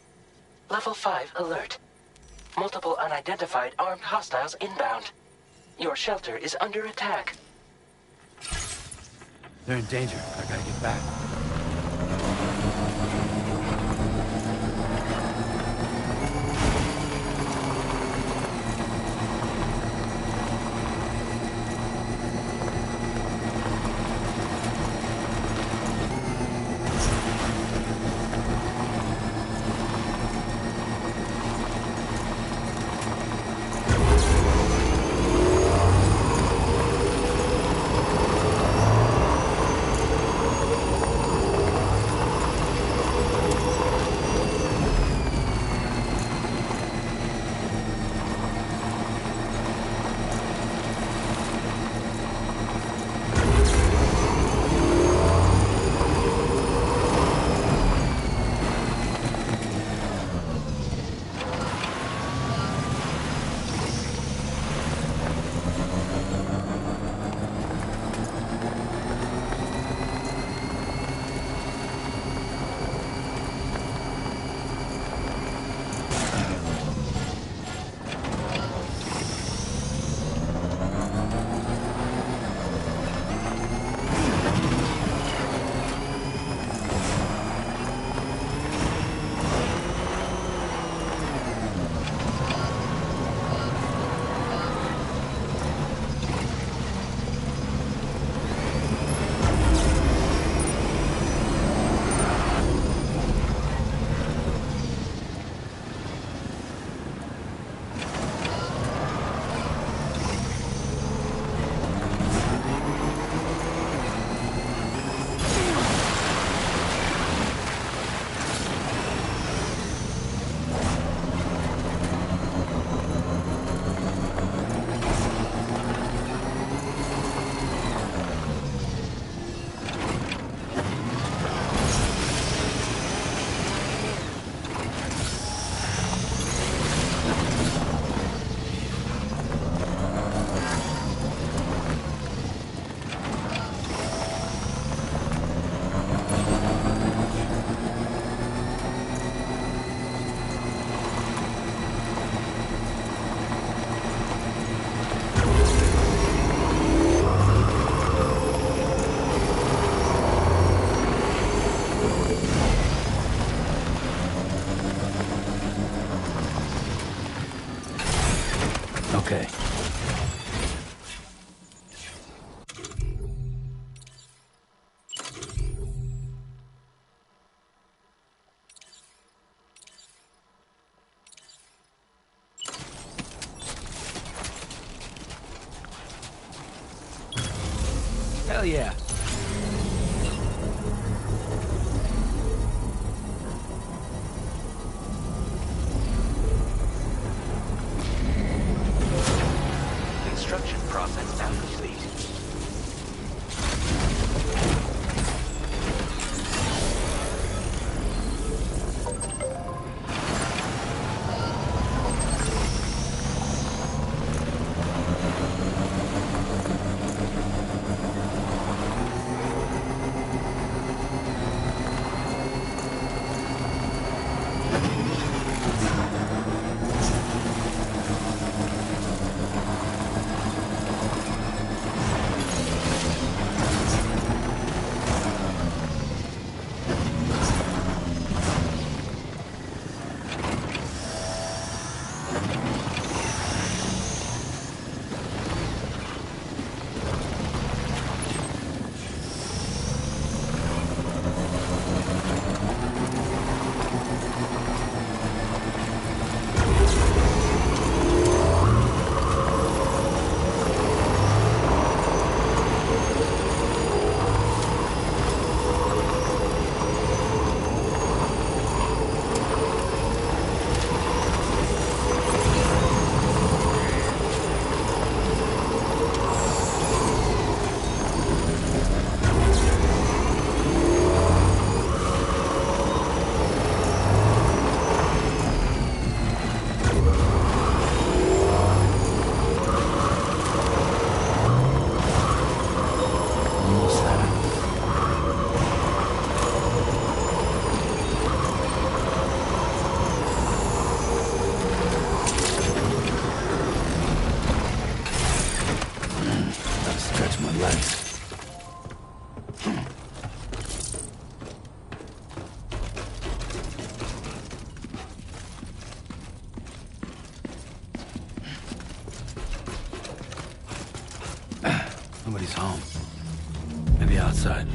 Level 5 alert. Multiple unidentified armed hostiles inbound. Your shelter is under attack. They're in danger. I gotta get back. Okay. Hell yeah. Construction process now complete. to my legs. Nobody's home. Maybe outside.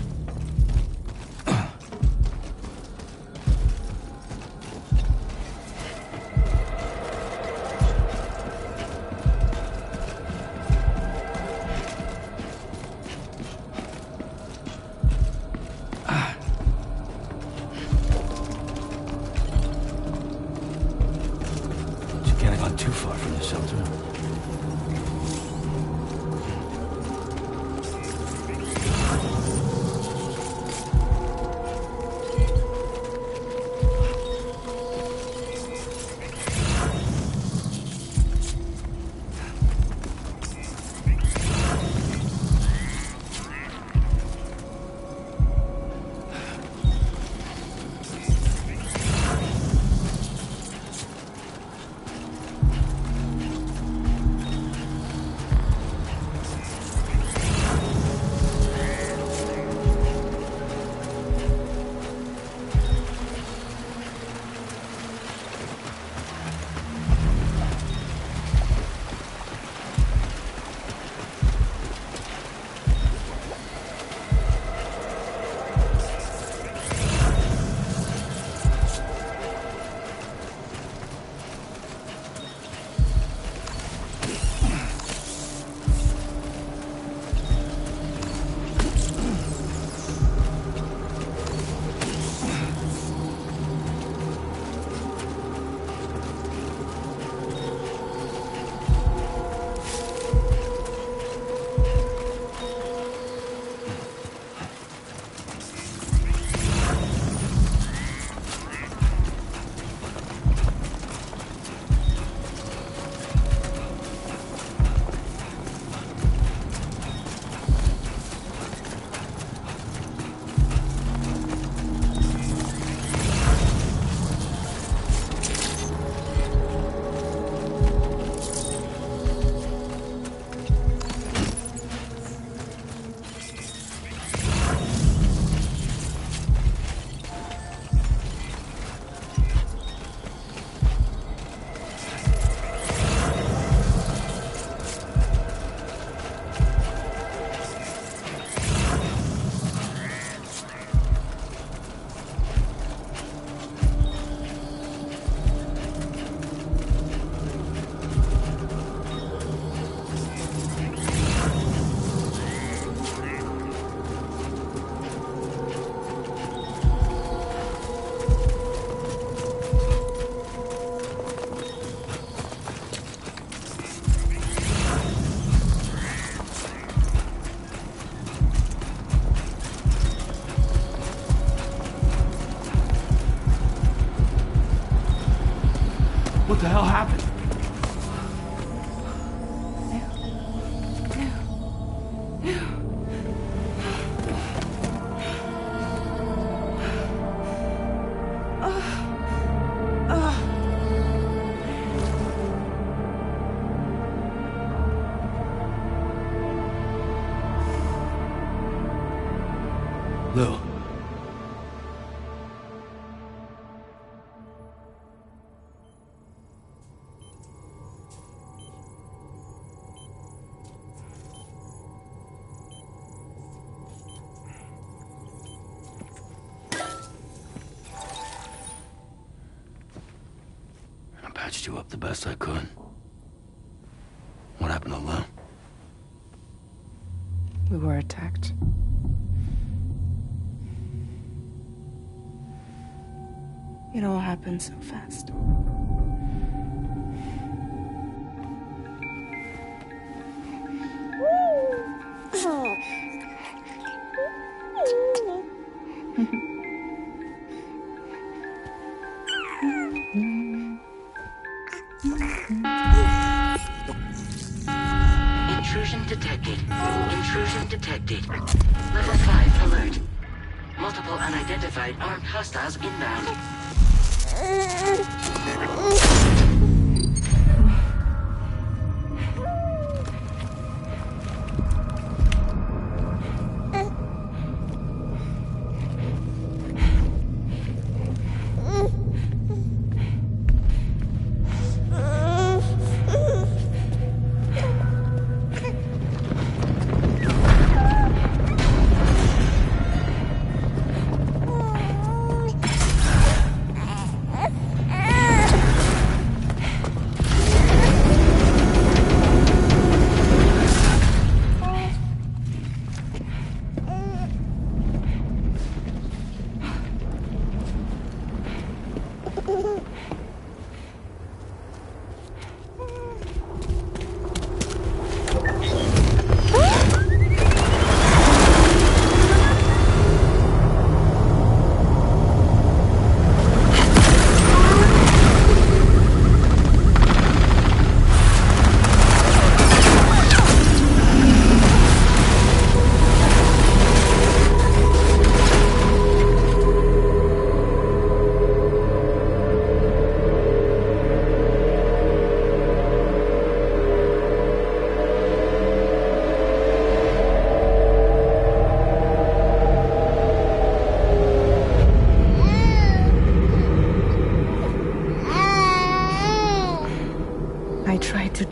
Too far from the shelter. What the hell happened? Lou. I patched you up the best I could. What happened to Lou? We were attacked. It all happened so fast. Intrusion detected. Intrusion detected. Level 5 alert. Multiple unidentified armed hostiles inbound.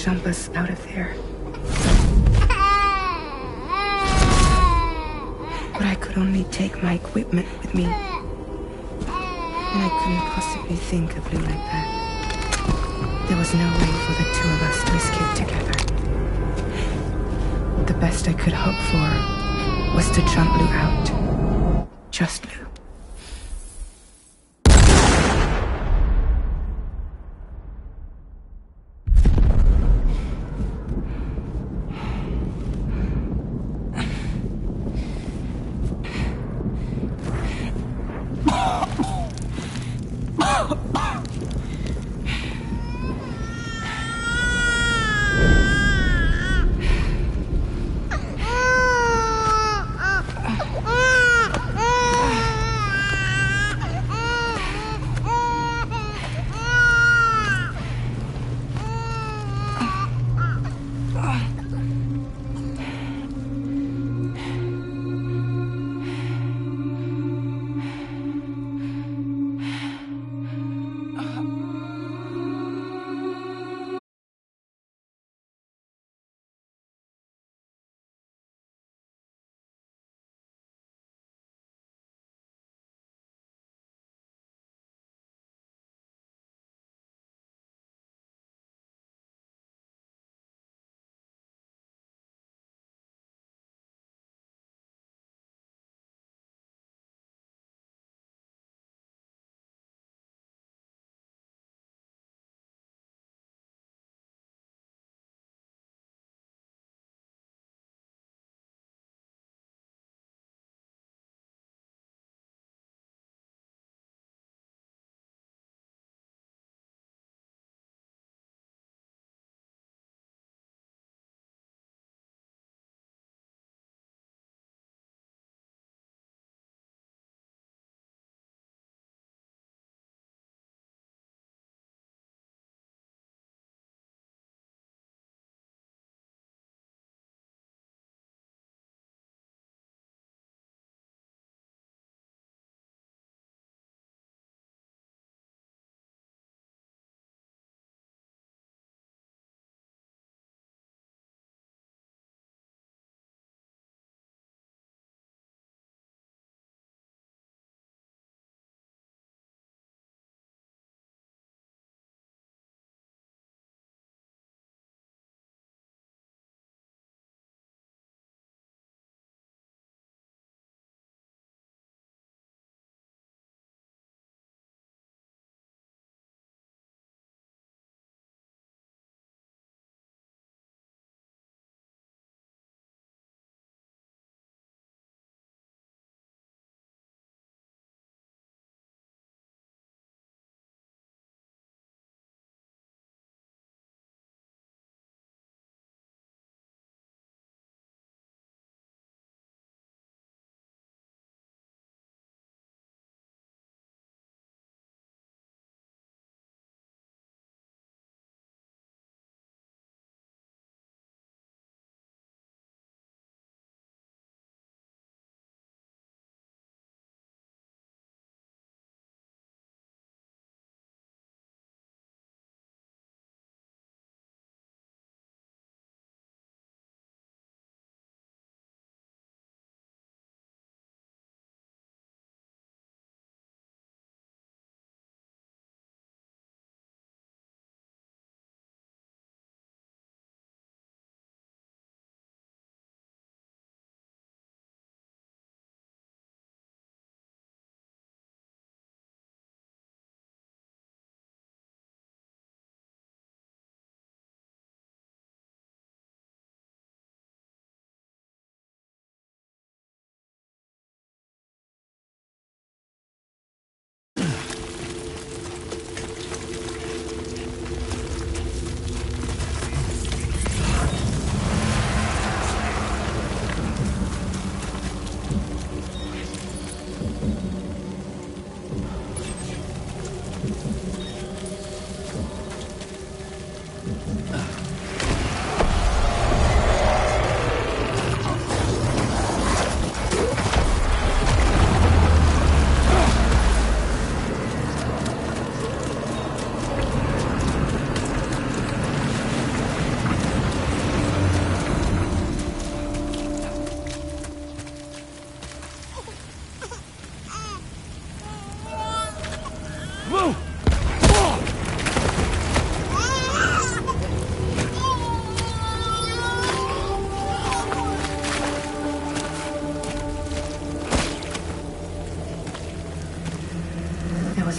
jump us out of there. But I could only take my equipment with me. And I couldn't possibly think of Lou like that. There was no way for the two of us to escape together. The best I could hope for was to jump Lou out. Just Lou.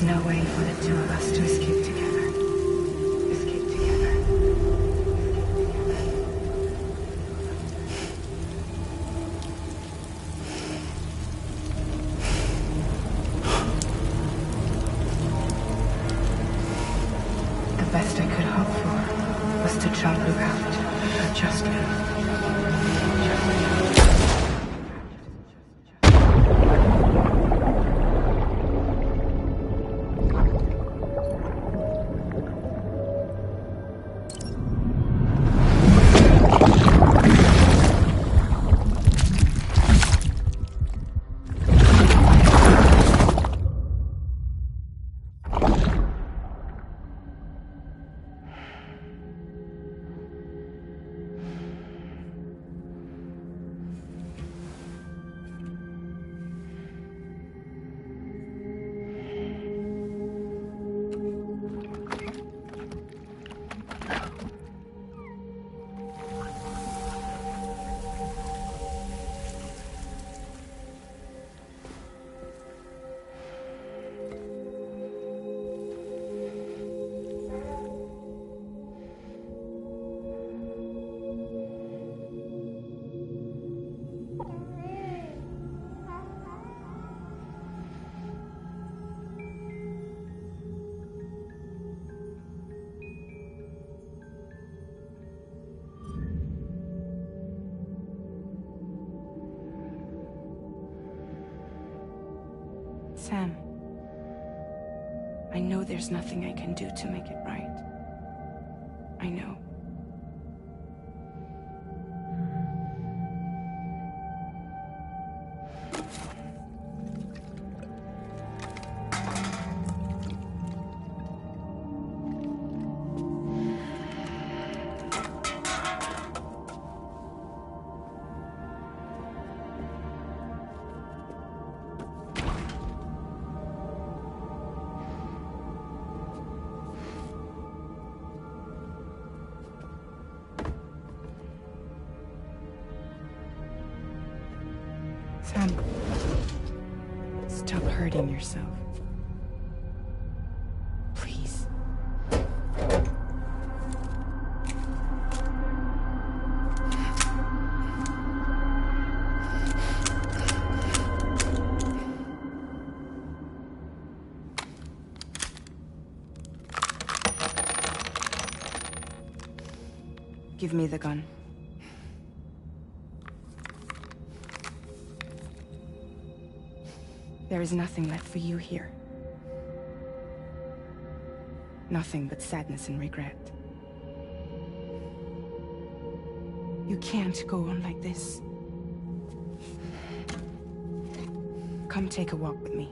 no way for the two of us to escape together. Escape together. The best I could hope for was to jump around. Just me. Sam, I know there's nothing I can do to make it right. I know. Sam, stop hurting yourself. Please. Give me the gun. There is nothing left for you here. Nothing but sadness and regret. You can't go on like this. Come take a walk with me.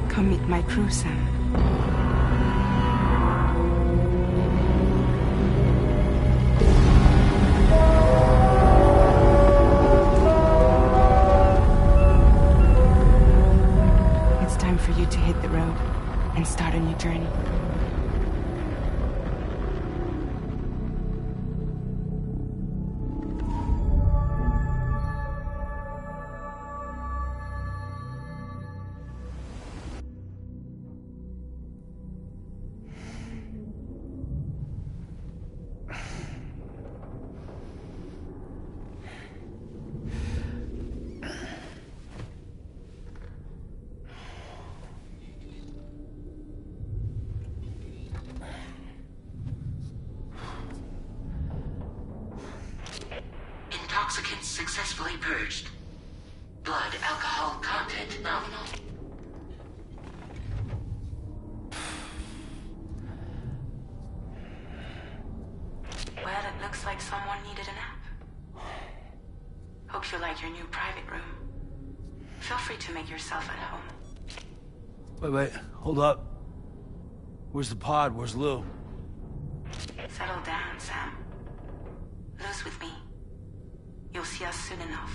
Come meet my crew, Sam. It's time for you to hit the road and start a new journey. Intoxicants successfully purged. Blood alcohol content nominal. Well, it looks like someone needed a nap. Hope you like your new private room. Feel free to make yourself at home. Wait, hold up. Where's the pod? Where's Lou? Settle down, Sam. Lou's with me. You'll see us soon enough.